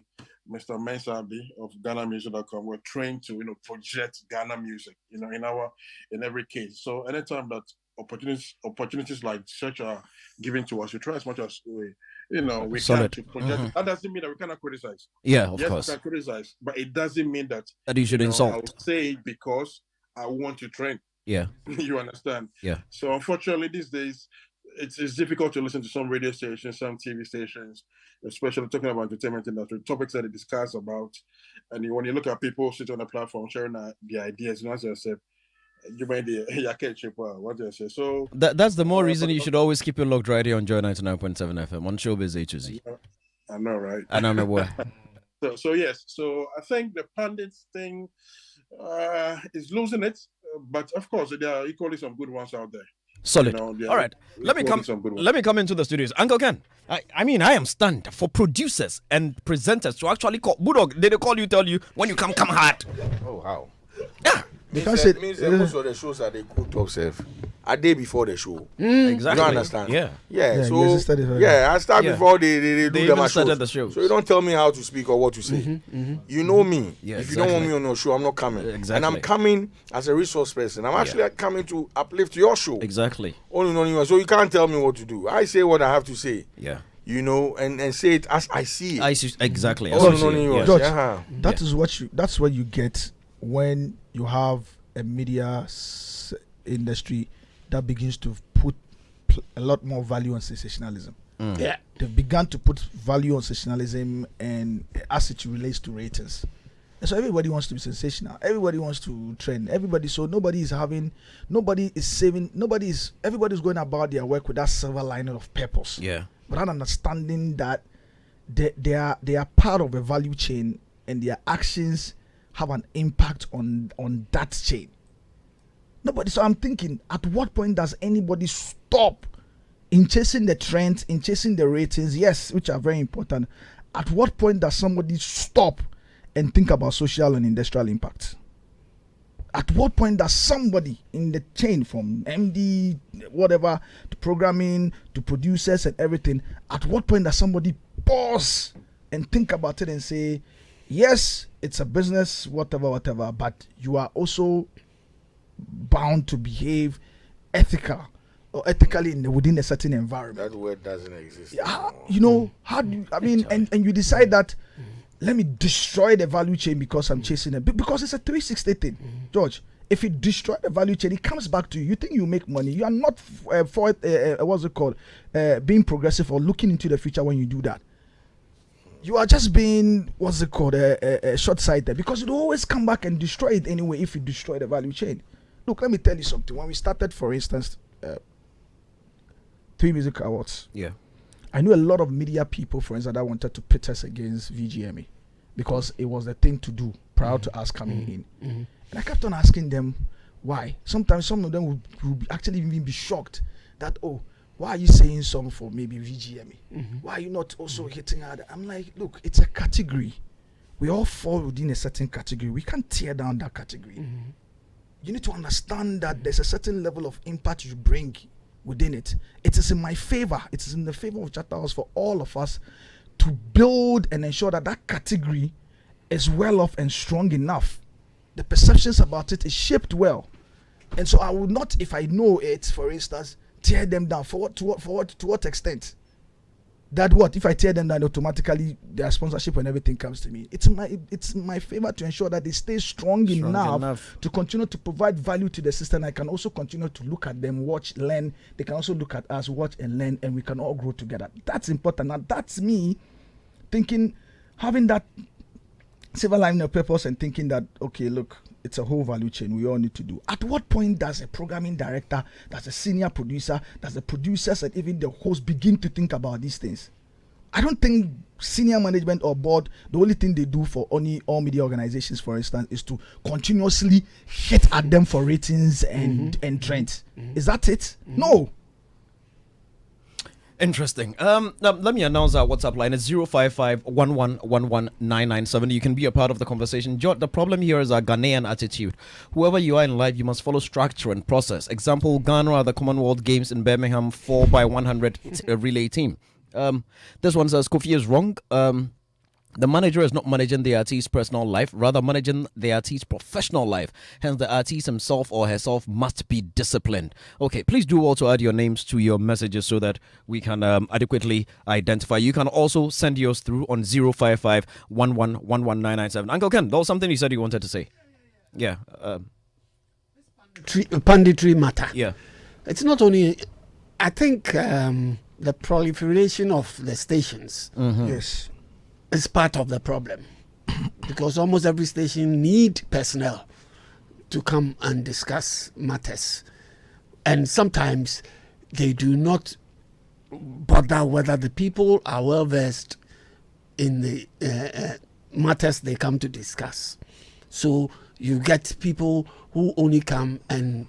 Mr. Mensabi of GhanaMusic.com. We're trained to, project Ghana music, in every case. So anytime that opportunities like such are given to us, we try as much as we can to project. That doesn't mean that we cannot criticize. Yeah, of course. We can criticize, but it doesn't mean that you should insult. I would say it because I want to trend. Yeah. You understand? Yeah. So unfortunately, these days, it's difficult to listen to some radio stations, some TV stations, especially talking about entertainment industry, topics that they discuss about. And when you look at people sitting on the platform sharing the ideas, as I said, you might be what do I say? So that's the more reason you should always keep your locked right here on Joy 99.7 FM on Showbiz A to Z. I know, right? And I'm aware. So yes. So I think the pundits thing is losing it, but of course there are equally some good ones out there. Solid. You know, All right. Let me come into the studios. Uncle Ken. I mean, I am stunned for producers and presenters to actually call Budog. Did they call you, tell you when you come hard? Oh, how? Yeah. Because it means most of the shows that they go top self a day before the show. Exactly. You don't understand? Yeah. So I start before they do them started the show. So you don't tell me how to speak or what to say. You know me. Yeah, if you don't want me on your show, I'm not coming. Exactly. And I'm coming as a resource person. I'm actually coming to uplift your show. Exactly. Only so you can't tell me what to do. I say what I have to say. Yeah. You know, and say it as I see it. Exactly. George, that's what you get when you have a media industry that begins to put a lot more value on sensationalism. Yeah, they've begun to put value on sensationalism and as it relates to ratings. And so everybody wants to be sensational. Everybody wants to trend. Everybody's everybody's going about their work with that silver lining of purpose. Yeah. Without understanding that they are part of a value chain and their actions have an impact on that chain. Nobody. So I'm thinking, at what point does anybody stop in chasing the trends, in chasing the ratings? Yes, which are very important. At what point does somebody stop and think about social and industrial impact? At what point does somebody in the chain, from MD, whatever, to programming, to producers and everything, at what point does somebody pause and think about it and say, yes, it's a business, whatever, but you are also bound to behave ethically within a certain environment. That word doesn't exist. You know, how do you, and you decide that, let me destroy the value chain because I'm chasing it. Because it's a 360 thing, George. If you destroy the value chain, it comes back to you. You think you make money. You are not being progressive or looking into the future when you do that. You are just being, short-sighted, because you'll always come back and destroy it anyway if you destroy the value chain. Look, let me tell you something. When we started, for instance, 3 Music Awards, I knew a lot of media people, for instance, that wanted to pit us against VGMA because it was the thing to do prior to us coming in. And I kept on asking them why. Sometimes some of them would actually even be shocked that, why are you saying something for maybe VGMA? Why are you not also hitting hard? I'm like, look, it's a category. We all fall within a certain category. We can't tear down that category. You need to understand that there's a certain level of impact you bring within it. It is in my favor. It is in the favor of Charterhouse for all of us to build and ensure that that category is well off and strong enough. The perceptions about it is shaped well. And so I will not, if I know it, for instance, tear them down. To what extent? That what if I tear them down, automatically their sponsorship and everything comes to me. It's my favor to ensure that they stay strong enough to continue to provide value to the system. I can also continue to look at them, watch, learn. They can also look at us, watch and learn, and we can all grow together. That's important. Now that's me thinking, having that silver lining of purpose and thinking that, okay, look, it's a whole value chain we all need to do. At what point does a programming director, does a senior producer, does the producers and even the host begin to think about these things? I don't think senior management or board, the only thing they do for all media organizations, for instance, is to continuously hit at them for ratings and trends. Is that it? No. Interesting. Now, let me announce our WhatsApp line. It's 055-1111-997. You can be a part of the conversation. The problem here is our Ghanaian attitude. Whoever you are in life, you must follow structure and process. Example, Ghana are the Commonwealth Games in Birmingham 4x100 relay team. This one says Kofi is wrong. The manager is not managing the artist's personal life, rather managing the artist's professional life. Hence, the artist himself or herself must be disciplined. Okay, please do also add your names to your messages so that we can adequately identify. You can also send yours through on 055-1111-997. Uncle Ken, that was something you said you wanted to say. Yeah. Punditry matter. Yeah. It's not only, I think, the proliferation of the stations. Yes. Is part of the problem because almost every station need personnel to come and discuss matters, and sometimes they do not bother whether the people are well versed in the matters they come to discuss. So you get people who only come and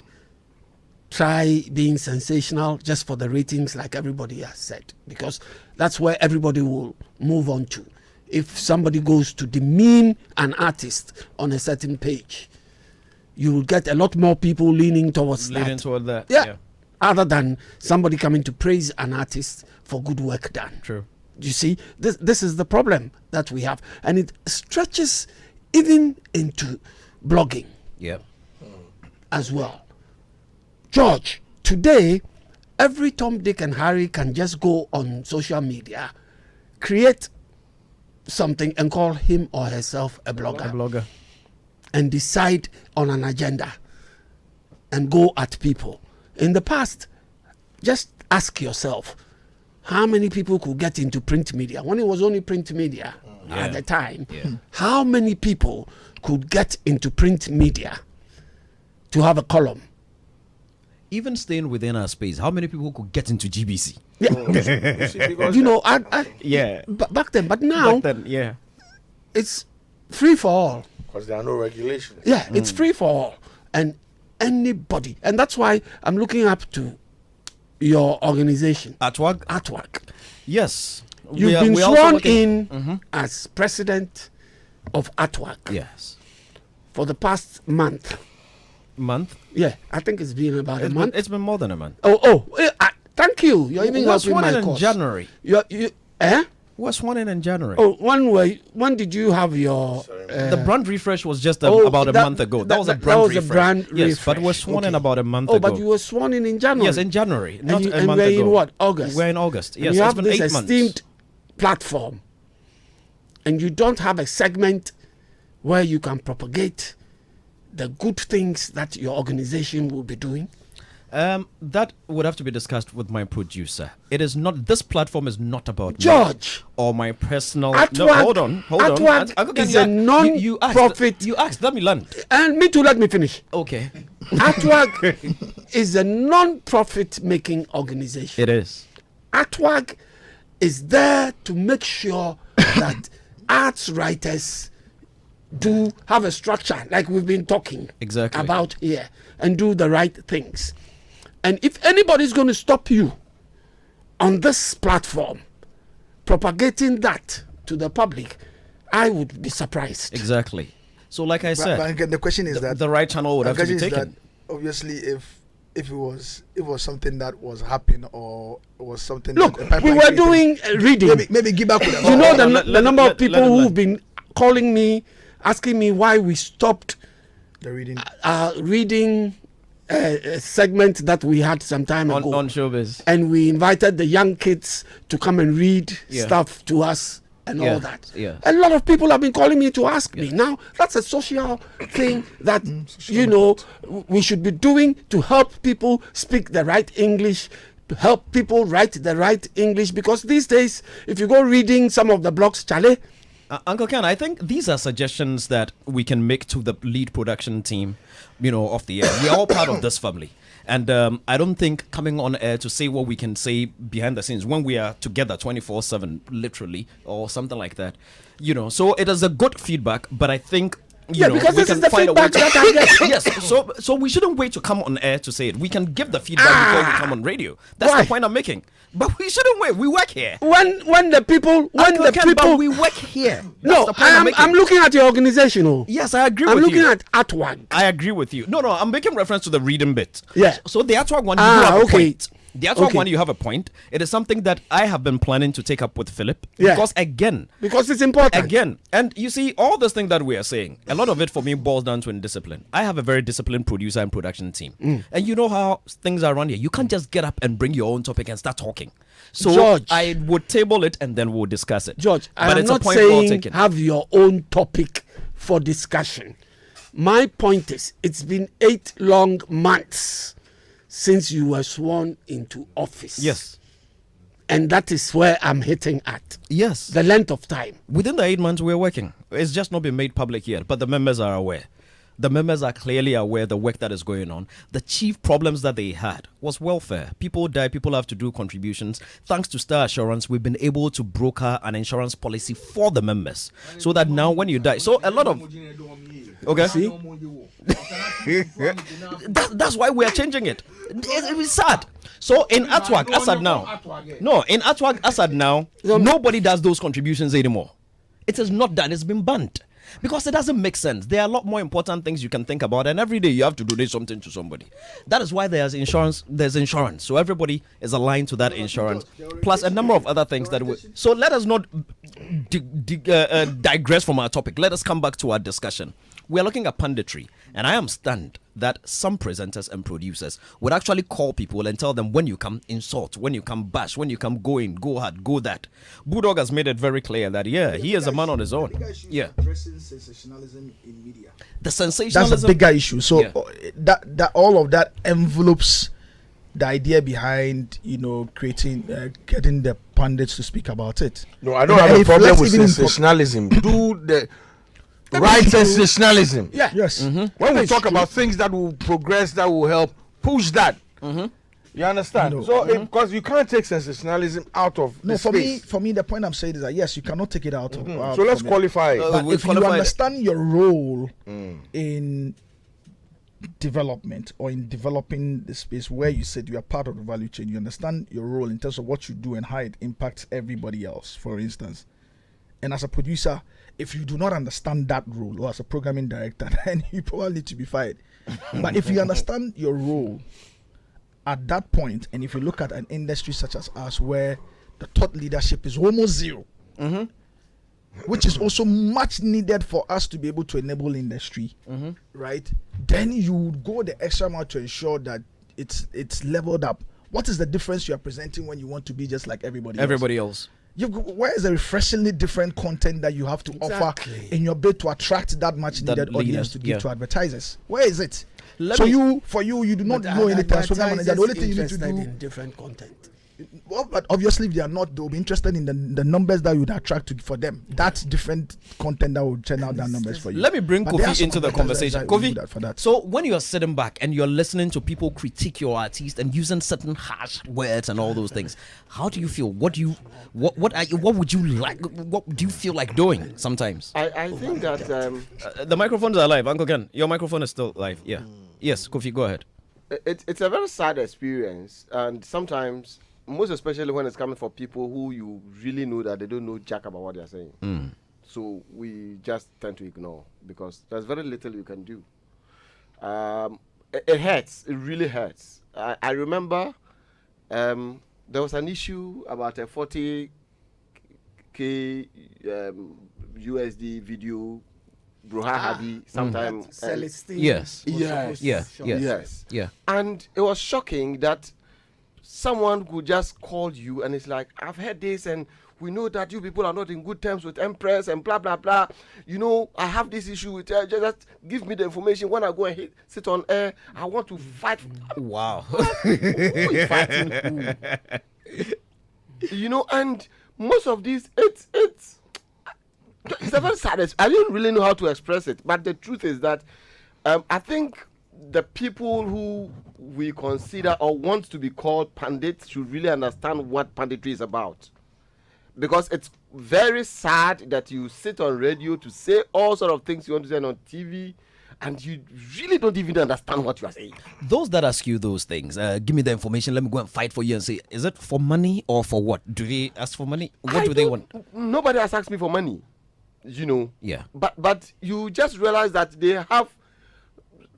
try being sensational just for the ratings, like everybody has said, because that's where everybody will move on to. If somebody goes to demean an artist on a certain page, you will get a lot more people leaning towards that. Yeah. Other than somebody coming to praise an artist for good work done. True. You see, this is the problem that we have, and it stretches even into blogging. Yeah. As well. George, today, every Tom, Dick, and Harry can just go on social media, create something, and call him or herself a blogger. And decide on an agenda and go at people. In the past, just ask yourself, how many people could get into print media? When it was only print media at the time, how many people could get into print media to have a column? Even staying within our space, how many people could get into GBC? Yeah. You know, back then, but now, it's free for all. Because there are no regulations. Yeah, it's free for all. And anybody. And that's why I'm looking up to your organization. Atwag. Yes. You've been sworn in as president of Atwag. Yes. For the past month. Yeah, I think it's been about a month. It's been more than a month. Thank you. You're even helping my cause. In January. Was sworn in January. When did you have your... the brand refresh was just about a month ago. That was a brand refresh. Yes, but was sworn in about a month ago. But you were sworn in January. Yes, in January, not a month ago. And we're in what? August? We're in August. Yes, you it's have been this 8 months. esteemed platform, and you don't have a segment where you can propagate the good things that your organization will be doing? That would have to be discussed with my producer. It is not. This platform is not about George me or my personal. Atwag, no, hold on. Atwag is a non-profit. You asked. Let me learn. And me too. Let me finish. Okay. Atwag is a non-profit making organization. It is. Atwag is there to make sure that arts writers do have a structure, like we've been talking about here, and do the right things. And if anybody's going to stop you on this platform propagating that to the public, I would be surprised. Exactly. So like I said, but again, the question is that the right channel would have to be taken. That obviously, if it was something that was happening or it was something. Look, we were doing reading. Maybe give back. You know the number of people who've been calling me, asking me why we stopped the reading segment that we had some time ago on Showbiz, and we invited the young kids to come and read stuff to us and all that. A lot of people have been calling me to ask me. Now that's a social thing that we should be doing to help people speak the right English, help people write the right English, because these days if you go reading some of the blogs, Charlie, Uncle Ken, I think these are suggestions that we can make to the lead production team, of the air. We are all part of this family. And I don't think coming on air to say what we can say behind the scenes when we are together 24/7, literally, or something like that, So it is a good feedback, but I think because this is the feedback that I get. Yes, so we shouldn't wait to come on air to say it. We can give the feedback before we come on radio. That's the point I'm making. But we shouldn't wait. We work here. When the people, we work here. No, I'm looking at your organization. Yes, I agree with you. I'm looking at Atwag. I agree with you. No, I'm making reference to the reading bit. Yeah. So the Atwag one, you have a point. The Atwag one, you have a point. It is something that I have been planning to take up with Philip. Yeah. Because it's important. Again. And you see, all this thing that we are saying, a lot of it for me boils down to indiscipline. I have a very disciplined producer and production team. And you know how things are around here. You can't just get up and bring your own topic and start talking. So George, I would table it and then we'll discuss it. George, I'm not saying have your own topic for discussion. My point is, it's been 8 long months since you were sworn into office. Yes. And that is where I'm hitting at. Yes. The length of time. Within the 8 months we're working. It's just not been made public yet, but the members are aware. The members are clearly aware of the work that is going on. The chief problems that they had was welfare. People die, people have to do contributions. Thanks to Star Assurance, we've been able to broker an insurance policy for the members. So that now when you die, so a lot of... Okay. See? That's why we are changing it. It's sad. So in Atwag Assad now, nobody does those contributions anymore. It is not done. It's been banned because it doesn't make sense. There are a lot more important things you can think about, and every day you have to donate something to somebody. That is why there's insurance. There's insurance, so everybody is aligned to that insurance, plus a number of other things that we. So let us not digress from our topic. Let us come back to our discussion. We are looking at punditry, and I am stunned that some presenters and producers would actually call people and tell them, when you come, insult, when you come, bash, when you come, go in, go hard, go that. Bulldog has made it very clear that, he is a man on his own. Yeah. Addressing sensationalism in media. The sensationalism. That's a bigger issue. So that all of that envelopes the idea behind, creating, getting the pundits to speak about it. No, I don't have a problem with sensationalism. Do the right sensationalism. Yeah. Yes. Mm-hmm. When we talk about things that will progress, that will help, push that. Mm-hmm. You understand? No. So, because you can't take sensationalism out of the space. For me, the point I'm saying is that yes, you cannot take it out of. So let's qualify it. But if you understand your role in development or in developing the space where you said you are part of the value chain, you understand your role in terms of what you do and how it impacts everybody else, for instance. And as a producer, if you do not understand that role, or as a programming director, then you probably need to be fired. But if you understand your role at that point, and if you look at an industry such as ours, where the thought leadership is almost zero, which is also much needed for us to be able to enable industry, right? Then you would go the extra mile to ensure that it's leveled up. What is the difference you are presenting when you want to be just like everybody else? Where is the refreshingly different content that you have to offer in your bid to attract that much needed audience to give to advertisers? Where is it? You do not know any program manager. The only thing you need to do in different content. Well, but obviously they are not. They'll be interested in the numbers that you would attract for them. That's different content that will turn out that numbers for you. Let me bring Kofi into the conversation. Kofi, so when you're sitting back and you're listening to people critique your artist and using certain harsh words and all those things, how do you feel? What would you like? What do you feel like doing sometimes? I think that the microphones are live. Uncle Ken, your microphone is still live. Yeah. Yes, Kofi, go ahead. It's a very sad experience, and sometimes, most especially when it's coming for people who you really know that they don't know jack about what they're saying. So we just tend to ignore because there's very little you can do. It hurts. It really hurts. I remember there was an issue about a 40K USD video. Bruha Hadi sometime. Yes. And it was shocking that someone could just call you and it's like, I've heard this and we know that you people are not in good terms with Empress and blah blah blah. I have this issue with her. Just give me the information. When I go and sit on air, I want to fight. Wow. Who is fighting who? And most of these, it's a very sad. I don't really know how to express it, but the truth is that I think the people who we consider or want to be called pundits should really understand what punditry is about. Because it's very sad that you sit on radio to say all sort of things you want to say on TV, and you really don't even understand what you are saying. Those that ask you those things, give me the information, let me go and fight for you and say, is it for money or for what? Do they ask for money? What do they want? Nobody has asked me for money, Yeah. But you just realize that they have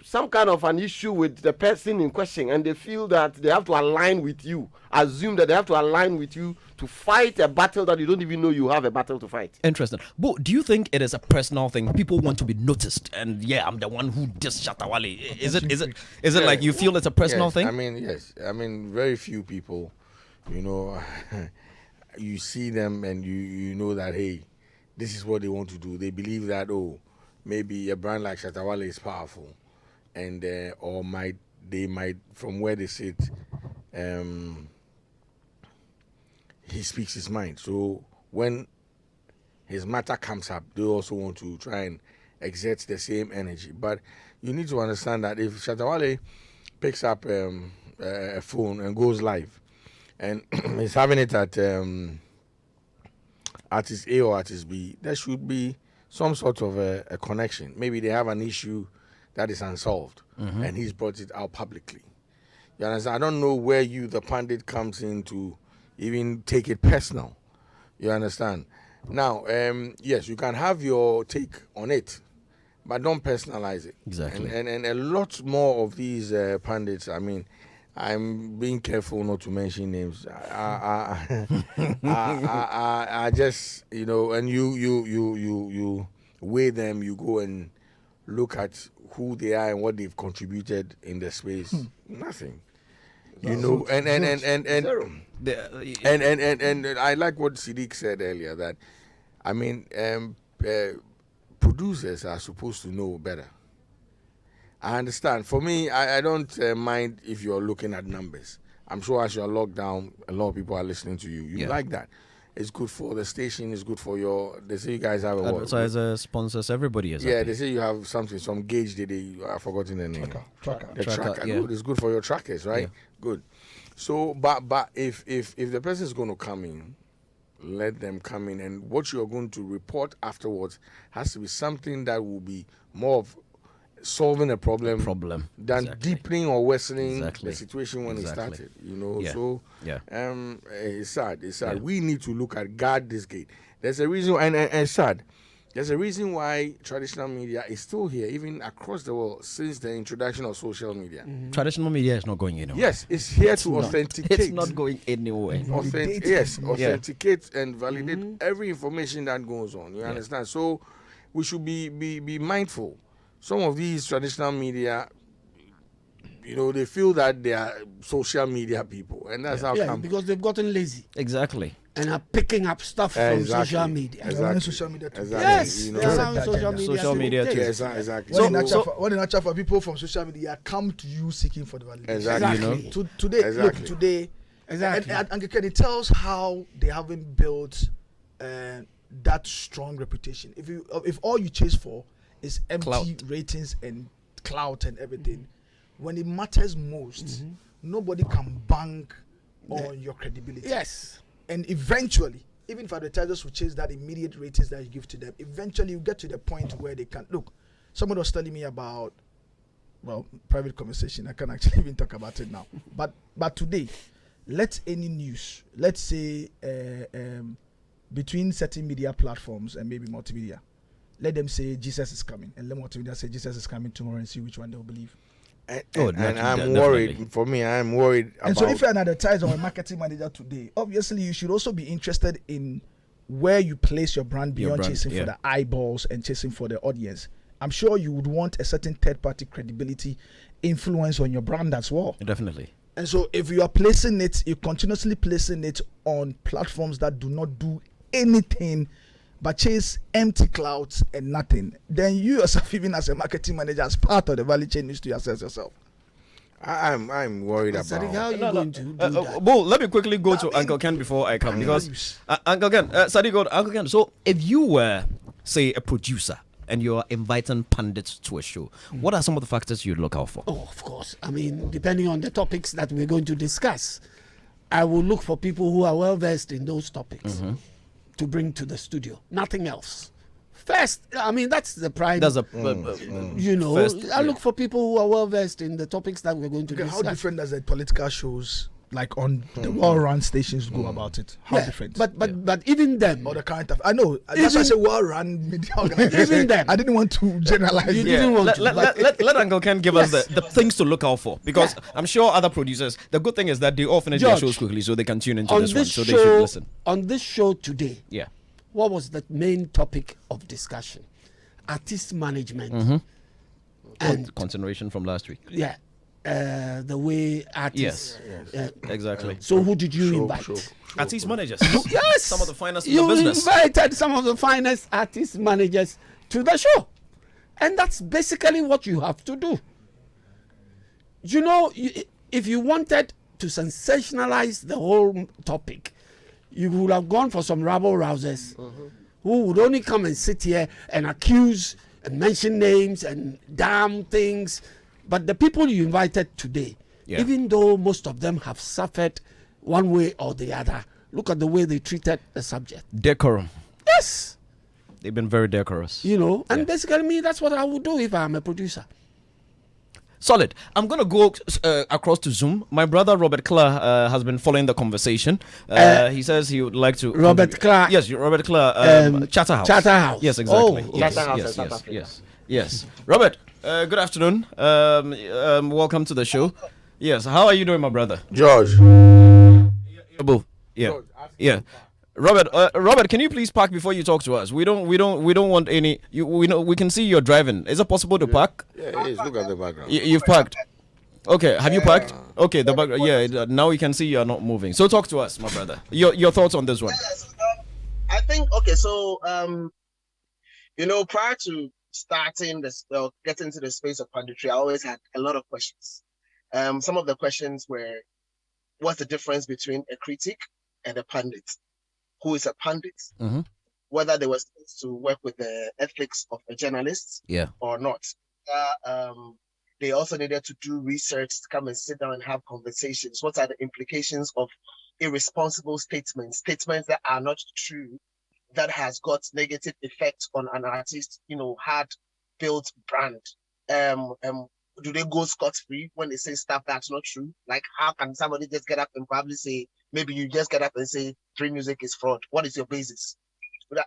some kind of an issue with the person in question, and they feel that they have to align with you, assume that they have to align with you to fight a battle that you don't even know you have a battle to fight. Interesting. But do you think it is a personal thing? People want to be noticed, and I'm the one who dissed Shatawale. Is it like you feel it's a personal thing? Yes. Very few people, you see them and you know that, hey, this is what they want to do. They believe that, maybe a brand like Shatawale is powerful. And they might from where they sit, he speaks his mind. So when his matter comes up, they also want to try and exert the same energy. But you need to understand that if Shatawale picks up a phone and goes live, and he's having it at artist A or artist B, there should be some sort of a connection. Maybe they have an issue that is unsolved. and he's brought it out publicly. You understand? I don't know where you, the pundit, comes in to even take it personal. You understand? Now, yes, you can have your take on it, but don't personalize it. Exactly. And a lot more of these pundits, I mean, I'm being careful not to mention names. I just, you know, and you weigh them, you go and look at who they are and what they've contributed in the space. Nothing. You know, and I like what Siddiq said earlier, that I mean, producers are supposed to know better. I understand. For me, I don't mind if you're looking at numbers. I'm sure as you're locked down, a lot of people are listening to you. You like that. It's good for the station. It's good for your. They say you guys have a advertisers, sponsors, everybody is. Yeah, they say you have something, some gauge. I've forgotten the name. Tracker. The tracker. Yeah. Good. It's good for your trackers, right? Yeah. Good. So, but if the person is going to come in, let them come in, and what you are going to report afterwards has to be something that will be more of solving a problem than deepening or worsening the situation when it started. You know, so it's sad. It's sad. We need to look at guard this gate. There's a reason, and it's sad. There's a reason why traditional media is still here, even across the world, since the introduction of social media. Traditional media is not going anywhere. Yes, it's here to authenticate. It's not going anywhere. Authenticate and validate every information that goes on. You understand? So we should be mindful. Some of these traditional media, you know, they feel that they are social media people, and that's how come. Because they've gotten lazy. Exactly. And are picking up stuff from social media. Exactly. Social media too. Yes, you know, they're on social media too. Yes, exactly. When in actual for people from social media come to you seeking for the validation. Exactly. You know? Today, look, today, and it tells how they haven't built that strong reputation. If all you chase for is empty ratings and clout and everything, when it matters most, nobody can bank on your credibility. Yes. And eventually, even if advertisers will chase that immediate ratings that you give to them, eventually you get to the point where they can look. Someone was telling me about, private conversation. I can't actually even talk about it now. But today, let any news, let's say between certain media platforms and maybe multimedia, let them say Jesus is coming, and let multimedia say Jesus is coming tomorrow, and see which one they'll believe. And I'm worried. For me, I'm worried about. And so, if you're an advertiser or a marketing manager today, obviously you should also be interested in where you place your brand beyond chasing for the eyeballs and chasing for the audience. I'm sure you would want a certain third-party credibility influence on your brand as well. Definitely. And so, if you are placing it, you're continuously placing it on platforms that do not do anything but chase empty clouds and nothing, then you yourself, even as a marketing manager, as part of the value chain, needs to assess yourself. I'm worried about. How are you going to do that? Well, let me quickly go to Uncle Ken before I come, because Uncle Ken, Uncle Ken. So, if you were, say, a producer and you're inviting pundits to a show, what are some of the factors you'd look out for? Oh, of course. I mean, depending on the topics that we're going to discuss, I will look for people who are well versed in those topics. To bring to the studio, nothing else. First, I mean, that's the prime. That's you know, first, I look for people who are well versed in the topics that we're going to discuss. How different does the political shows, like on the well-run stations, go about it? How different? But even them, or the kind of, I know that's why I say well-run media organization. Even them, I didn't want to generalize. You didn't want to. Let Uncle Ken give us the things to look out for, because I'm sure other producers. The good thing is that they all finish their shows quickly, so they can tune into this one, so they should listen. On this show today, what was the main topic of discussion? Artist management and continuation from last week. Yeah. The way artists. Yes. Exactly. So who did you invite? Artist managers. Yes. Some of the finest in the business. You invited some of the finest artist managers to the show. And that's basically what you have to do. You know, if you wanted to sensationalize the whole topic, you would have gone for some rabble-rousers who would only come and sit here and accuse and mention names and damn things. But the people you invited today, even though most of them have suffered one way or the other, look at the way they treated the subject. Decorum. Yes. They've been very decorous. You know, and basically me, that's what I would do if I'm a producer. Solid. I'm going to go across to Zoom. My brother Robert Clare has been following the conversation. He says he would like to. Robert Clare. Yes, Robert Clare. Charterhouse. Charterhouse. Yes, exactly. Oh, Yes. Robert, good afternoon. Welcome to the show. Yes, how are you doing, my brother? George. Yeah. Robert, can you please park before you talk to us? We don't want any. We can see you're driving. Is it possible to park? Yeah, it is. Look at the background. You've parked. Okay, have you parked? Okay, the background. Yeah, now we can see you're not moving. So talk to us, my brother. Your thoughts on this one? I think so. Prior to starting this, getting into the space of punditry, I always had a lot of questions. Some of the questions were, what's the difference between a critic and a pundit? Who is a pundit? Mm-hmm. Whether they were supposed to work with the ethics of a journalist or not. They also needed to do research, to come and sit down and have conversations. What are the implications of irresponsible statements that are not true, that has got negative effect on an artist, hard built brand? Do they go scot-free when they say stuff that's not true? Like, how can somebody just get up and probably say, maybe you just get up and say Free Music is fraud? What is your basis? Are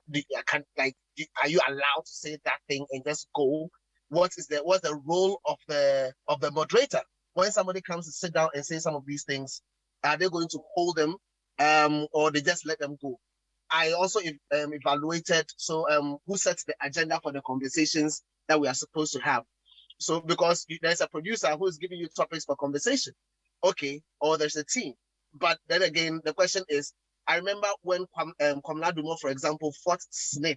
you allowed to say that thing and just go? What's the role of the moderator when somebody comes to sit down and say some of these things? Are they going to hold them, or they just let them go? I also evaluated who sets the agenda for the conversations that we are supposed to have. So because there's a producer who is giving you topics for conversation, okay, or there's a team. But then again, the question is, I remember when Kwamla Dumo, for example, fought Snit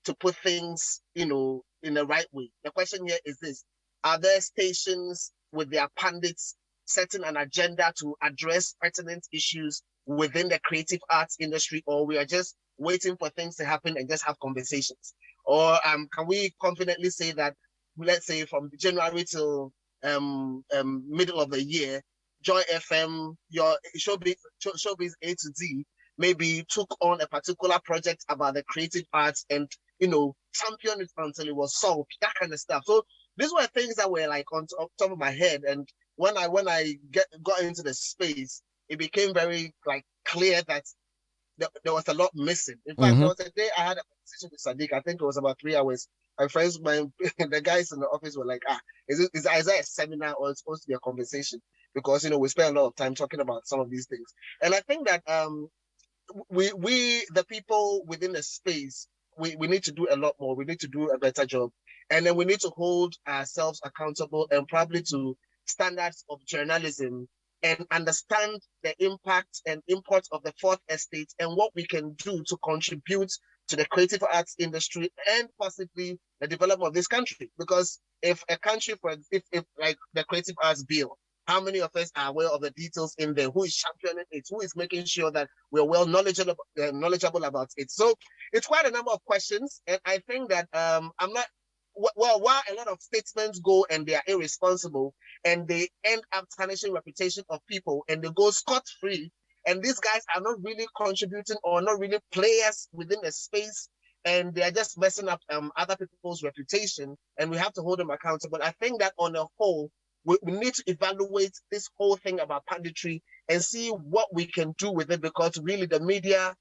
to put things, in the right way. The question here is this: are there stations with their pundits setting an agenda to address pertinent issues within the creative arts industry, or we are just waiting for things to happen and just have conversations? Or can we confidently say that, let's say from January till middle of the year, Joy FM, your Showbiz A to Z, maybe took on a particular project about the creative arts and, championed it until it was solved, that kind of stuff. So these were things that were like on top of my head. And when I got into the space, it became very clear that there was a lot missing. In fact, there was a day I had a conversation with Sadiq. I think it was about 3 hours. My friends, the guys in the office were like, is that a seminar or it's supposed to be a conversation? Because, we spend a lot of time talking about some of these things. And I think that we the people within the space, we need to do a lot more. We need to do a better job. And then we need to hold ourselves accountable and probably to standards of journalism and understand the impact and import of the fourth estate and what we can do to contribute to the creative arts industry and possibly the development of this country. Because if a country, if like the creative arts bill, how many of us are aware of the details in there? Who is championing it? Who is making sure that we're well knowledgeable about it? So it's quite a number of questions. And I think that while a lot of statements go and they are irresponsible and they end up tarnishing reputation of people and they go scot-free, and these guys are not really contributing or not really players within the space, and they are just messing up other people's reputation, and we have to hold them accountable. I think that on the whole, we need to evaluate this whole thing about punditry and see what we can do with it, because really the media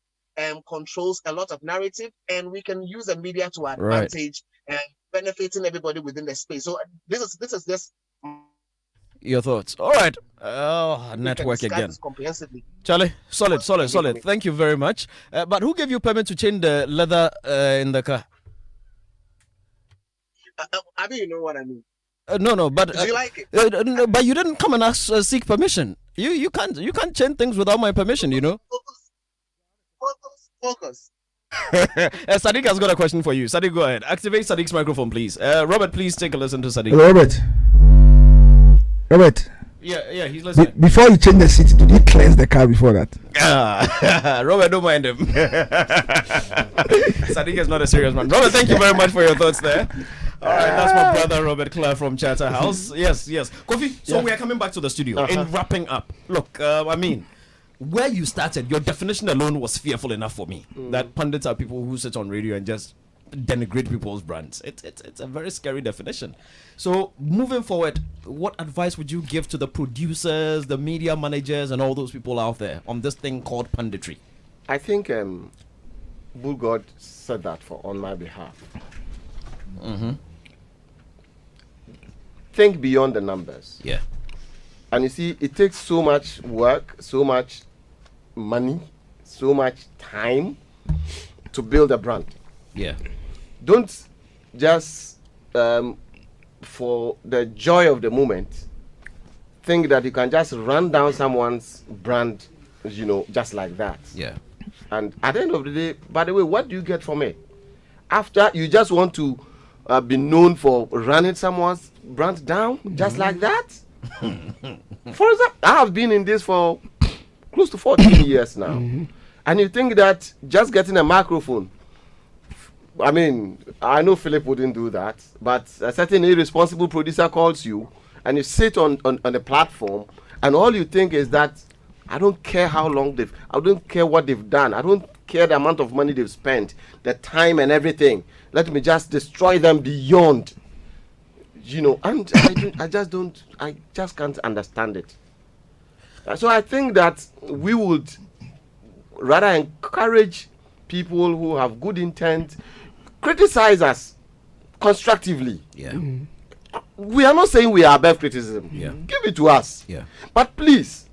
controls a lot of narrative, and we can use the media to our advantage and benefiting everybody within the space. So this is just your thoughts. All right. Network again. Comprehensively. Charlie, solid. Thank you very much. But who gave you permit to change the leather in the car? I mean, you know what I mean. No, but do you like it? But you didn't come and seek permission. You can't change things without my permission. Focus. Sadiq has got a question for you. Sadiq, go ahead. Activate Sadiq's microphone, please. Robert, please take a listen to Sadiq. Hello, Robert. Yeah, he's listening. Before you change the seat, did you cleanse the car before that? Robert, don't mind him. Sadiq is not a serious man. Robert, thank you very much for your thoughts there. All right, that's my brother Robert Clare from Charterhouse. Yes. Kofi, so we are coming back to the studio. In wrapping up, look, where you started, your definition alone was fearful enough for me. That pundits are people who sit on radio and just denigrate people's brands. It's a very scary definition. So moving forward, what advice would you give to the producers, the media managers, and all those people out there on this thing called punditry? I think Bulgod said that on my behalf. Mm-hmm. Think beyond the numbers. Yeah. And you see, it takes so much work, so much money, so much time to build a brand. Yeah. Don't just for the joy of the moment think that you can just run down someone's brand, just like that. Yeah. And at the end of the day, by the way, what do you get from it? After you just want to be known for running someone's brand down, just like that? For example, I have been in this for close to 14 years now. And you think that just getting a microphone, I mean, I know Philip wouldn't do that, but a certain irresponsible producer calls you and you sit on a platform and all you think is that I don't care how long I don't care what they've done. I don't care the amount of money they've spent, the time and everything. Let me just destroy them beyond, and I just can't understand it. So I think that we would rather encourage people who have good intent, criticize us constructively. Yeah. We are not saying we are above criticism. Yeah. Give it to us. Yeah. But please,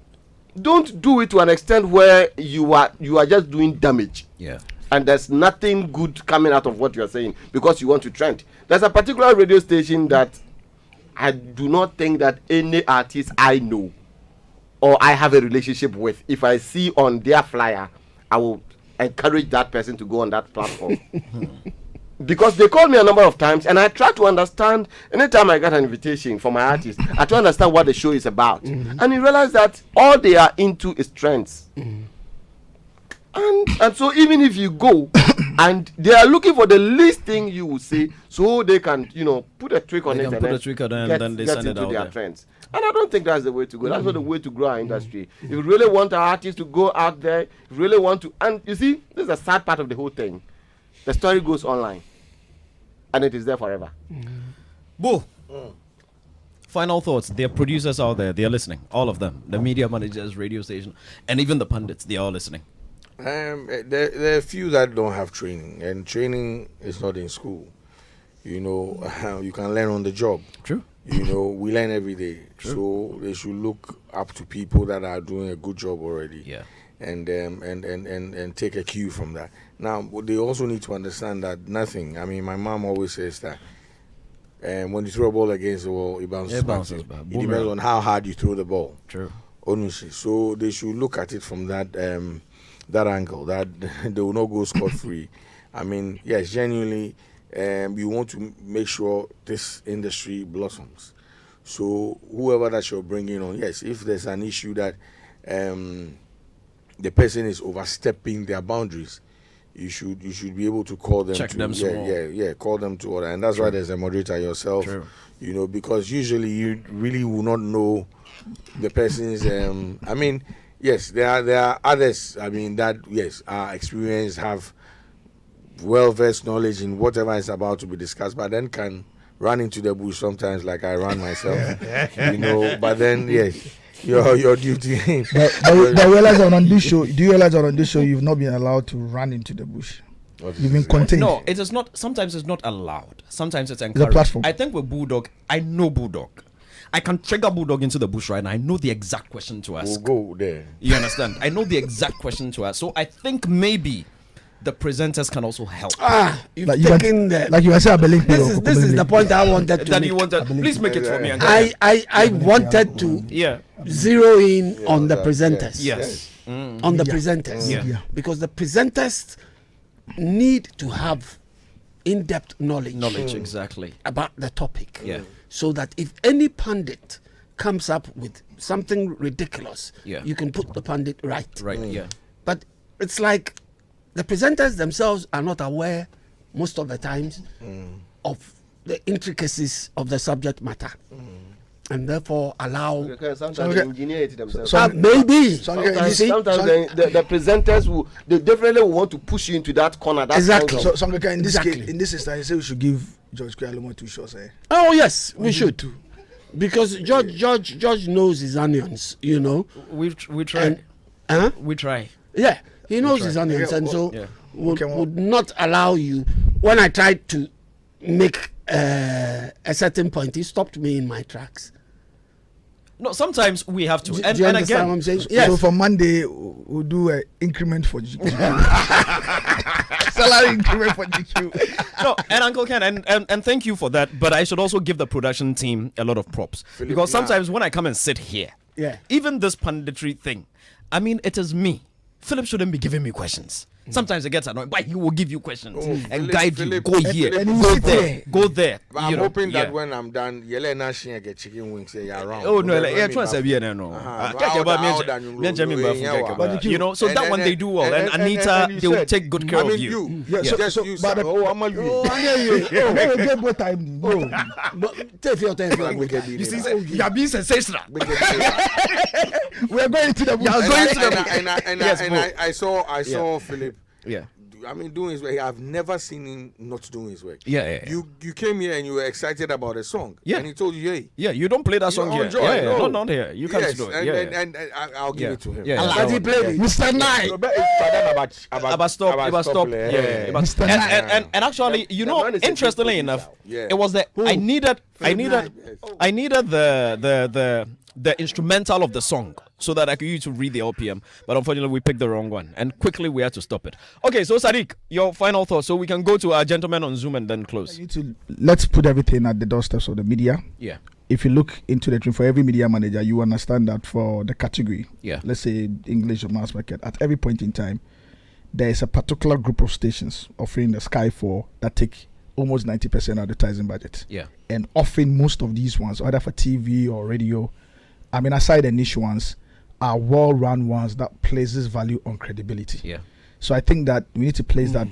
don't do it to an extent where you are just doing damage. Yeah. And there's nothing good coming out of what you are saying because you want to trend. There's a particular radio station that I do not think that any artist I know or I have a relationship with, if I see on their flyer, I will encourage that person to go on that platform. Because they called me a number of times and I try to understand. Anytime I get an invitation for my artist, I try to understand what the show is about. And you realize that all they are into is trends. And so even if you go and they are looking for the least thing you will say, so they can put a trick on it and then they send it out their trends. And I don't think that's the way to go. That's not the way to grow our industry. If you really want our artists to go out there, if you really want to, and you see, this is a sad part of the whole thing. The story goes online and it is there forever. Boo. Final thoughts. There are producers out there, they are listening. All of them. The media managers, radio station, and even the pundits, they are all listening. There are a few that don't have training, and training is not in school. You can learn on the job. True. We learn every day. True. So they should look up to people that are doing a good job already. Yeah. And take a cue from that. Now, they also need to understand that nothing. I mean, my mom always says that when you throw a ball against the wall, it bounces back. It depends on how hard you throw the ball. True. Honestly, so they should look at it from that angle, that they will not go scot-free. I mean, yes, genuinely, you want to make sure this industry blossoms. So whoever that you're bringing on, yes, if there's an issue that the person is overstepping their boundaries, you should be able to call them. Check them small. Call them to order, and that's why there's a moderator yourself. True. Because usually you really will not know the person's. I mean, yes, there are others. I mean that are experienced, have well-versed knowledge in whatever is about to be discussed, but then can run into the bush sometimes, like I run myself. But then yes. Your duty. But realize that on this show, do you realize that on this show you've not been allowed to run into the bush? You've been contained. No, it is not. Sometimes it's not allowed. Sometimes it's encouraged. The platform. I think with Bulldog, I know Bulldog. I can trigger Bulldog into the bush right now. I know the exact question to ask. We'll go there. You understand? I know the exact question to ask. So I think maybe the presenters can also help. You've taken like you said, I believe this is the point I wanted to that make. you wanted. Please make it for me. I wanted to zero in on the presenters. Yes. On the presenters. Yeah. Because the presenters need to have in-depth knowledge. Exactly. About the topic. Yeah. So that if any pundit comes up with something ridiculous, you can put the pundit right. Right, yeah. But it's like the presenters themselves are not aware most of the times of the intricacies of the subject matter. and therefore allow. Sometimes they engineer it themselves. Maybe. Sometimes the presenters they definitely want to push you into that corner. Exactly. So in this case, in this instance, I say we should give George Quaye 2 shows. Oh yes, we should too, because George knows his onions. You know. We try. We try. Yeah, he knows his onions, and so would not allow you. When I tried to make a certain point, he stopped me in my tracks. No, sometimes we have to. Do you understand what I'm saying? Yes. So for Monday, we'll do an increment for GQ. Salary increment for GQ. No, and Uncle Ken, and thank you for that. But I should also give the production team a lot of props. Because sometimes when I come and sit here, even this punditry thing, I mean, it is me. Philip shouldn't be giving me questions. Sometimes it gets annoying, but he will give you questions and guide you. Go here, go there, go there. But I'm hoping that when I'm done, you'll not get chicken wings around. Oh no, you know, so that one they do well, and Anita, they will take good care of you. But I'm a you see, you are being sensational. We are going to the and I saw Philip. Yeah. I mean, doing his work. I've never seen him not doing his work. Yeah. You came here and you were excited about a song. Yeah. And he told you, hey. Yeah, you don't play that song here. Enjoy. No, not here. You can't do it. And I'll give it to him. Yeah. And he played it. Mr. Knight. About stop. Yeah. And actually, you know, interestingly enough, it was that I needed the instrumental of the song so that I could use to read the LPM, but unfortunately we picked the wrong one, and quickly we had to stop it. Okay, so Sadiq, your final thoughts, so we can go to our gentleman on Zoom and then close. Let's put everything at the doorsteps of the media. Yeah. If you look into the dream for every media manager, you understand that for the category, let's say English or mass market, at every point in time, there is a particular group of stations offering the Sky 4 that take almost 90% advertising budget. Yeah. And often most of these ones, either for TV or radio, I mean, aside the niche ones, are well-run ones that places value on credibility. Yeah. So I think that we need to place that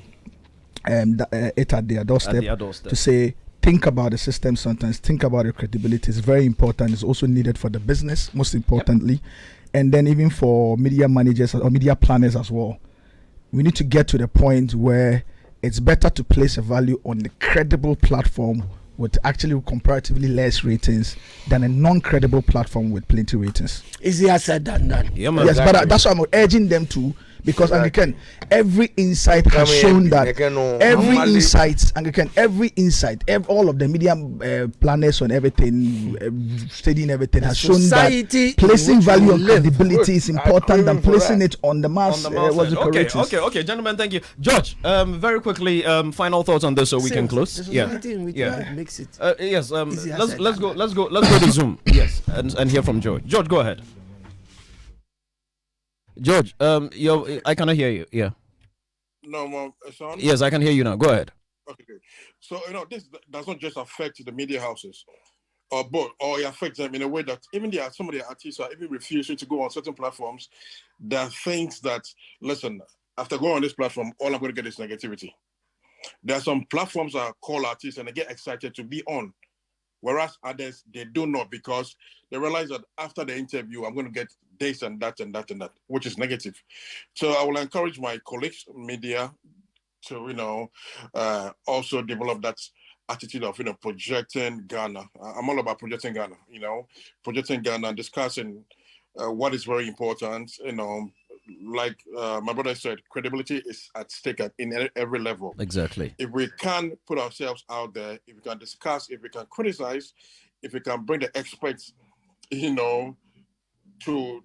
it at their doorstep to say, think about the system sometimes, think about the credibility. It's very important. It's also needed for the business, most importantly. And then even for media managers or media planners as well. We need to get to the point where it's better to place a value on the credible platform with actually comparatively less ratings than a non-credible platform with plenty ratings. Easier said than done. Yeah, yes, exactly. But that's why I'm urging them to, because again, every insight has shown that every insight, all of the media planners and everything, studying everything has shown that placing value on credibility is important than placing it on the mass. Okay, gentlemen, thank you. George, very quickly, final thoughts on this so we can close. Makes it. Yes. Let's go to Zoom. Yes, and hear from George. George, go ahead. George, I cannot hear you. Yeah. No, son? Yes, I can hear you now. Go ahead. Okay. So, this does not just affect the media houses, or it affects them in a way that even some of the artists are even refusing to go on certain platforms. There are things that, listen, after going on this platform, all I'm going to get is negativity. There are some platforms that call artists and they get excited to be on, whereas others, they do not, because they realize that after the interview, I'm going to get this and that and that and that, which is negative. So I will encourage my colleagues, media, to, also develop that attitude of, projecting Ghana. I'm all about projecting Ghana, projecting Ghana and discussing what is very important, like my brother said, credibility is at stake in every level. Exactly. If we can put ourselves out there, if we can discuss, if we can criticize, if we can bring the experts, to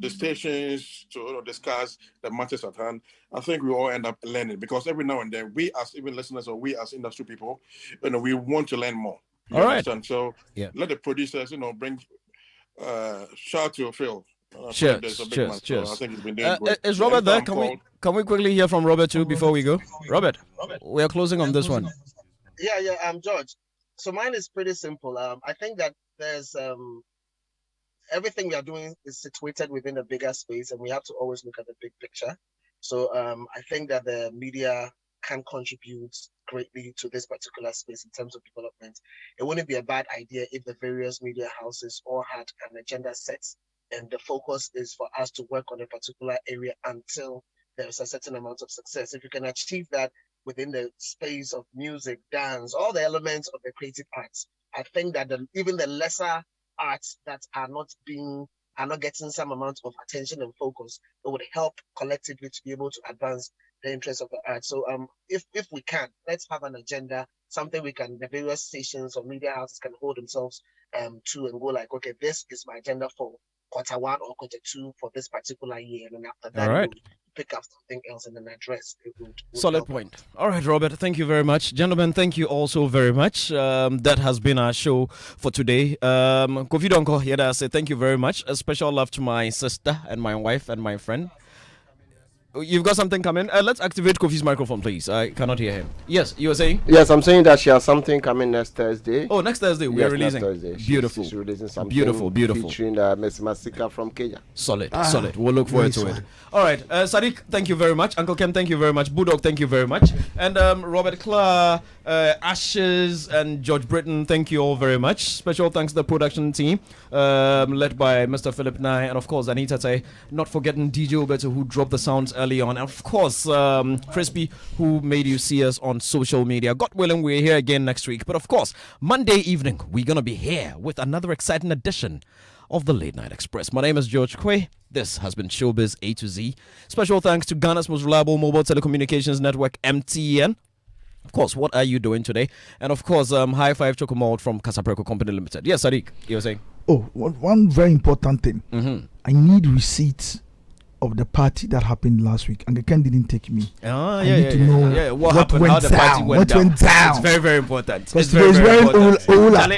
the stations to discuss the matters at hand, I think we all end up learning, because every now and then we as even listeners or we as industry people, we want to learn more. All right. So let the producers, bring shout to Phil. Cheers. I think he's been doing great. Is Robert there? Can we quickly hear from Robert too before we go? Robert, we are closing on this one. Yeah. I'm George. So mine is pretty simple. I think that there's everything we are doing is situated within a bigger space, and we have to always look at the big picture. So I think that the media can contribute greatly to this particular space in terms of development. It wouldn't be a bad idea if the various media houses all had an agenda set, and the focus is for us to work on a particular area until there's a certain amount of success. If you can achieve that within the space of music, dance, all the elements of the creative arts, I think that even the lesser arts that are not getting some amount of attention and focus, it would help collectively to be able to advance the interests of the arts. So if we can, let's have an agenda, something the various stations or media houses can hold themselves to and go like, okay, this is my agenda for quarter 1 or quarter 2 for this particular year. And then after that, we'll pick up something else and then address it. Solid point. All right, Robert, thank you very much. Gentlemen, thank you also very much. That has been our show for today. Kofi Donko, I say thank you very much. A special love to my sister and my wife and my friend. You've got something coming? Let's activate Kofi's microphone, please. I cannot hear him. Yes, you were saying? Yes, I'm saying that she has something coming next Thursday. Oh, next Thursday we're releasing. Next Thursday. Beautiful. She's releasing something. Beautiful. Featuring Miss Masika from Kenya. Solid. We'll look forward to it. All right, Sadiq, thank you very much. Uncle Ken, thank you very much. Budok, thank you very much. And Robert Clark, Ashes, and George Britton, thank you all very much. Special thanks to the production team, led by Mr. Philip Nye, and of course Anita Tay. Not forgetting DJ Obeto, who dropped the sounds early on, and of course Crispy, who made you see us on social media. God willing, we're here again next week. But of course, Monday evening we're gonna be here with another exciting edition of the Late Night Express. My name is George Quaye. This has been Showbiz A to Z. Special thanks to Ghana's most reliable mobile telecommunications network, MTN. Of course, what are you doing today? And of course, high five Chocomold from Casapreco Company Limited. Yes, Sadiq, you were saying? Oh, one very important thing. I need receipts of the party that happened last week, and the Ken didn't take me. I need to know what happened, how the party went down. It's very, very important. It's very, very important. Ola,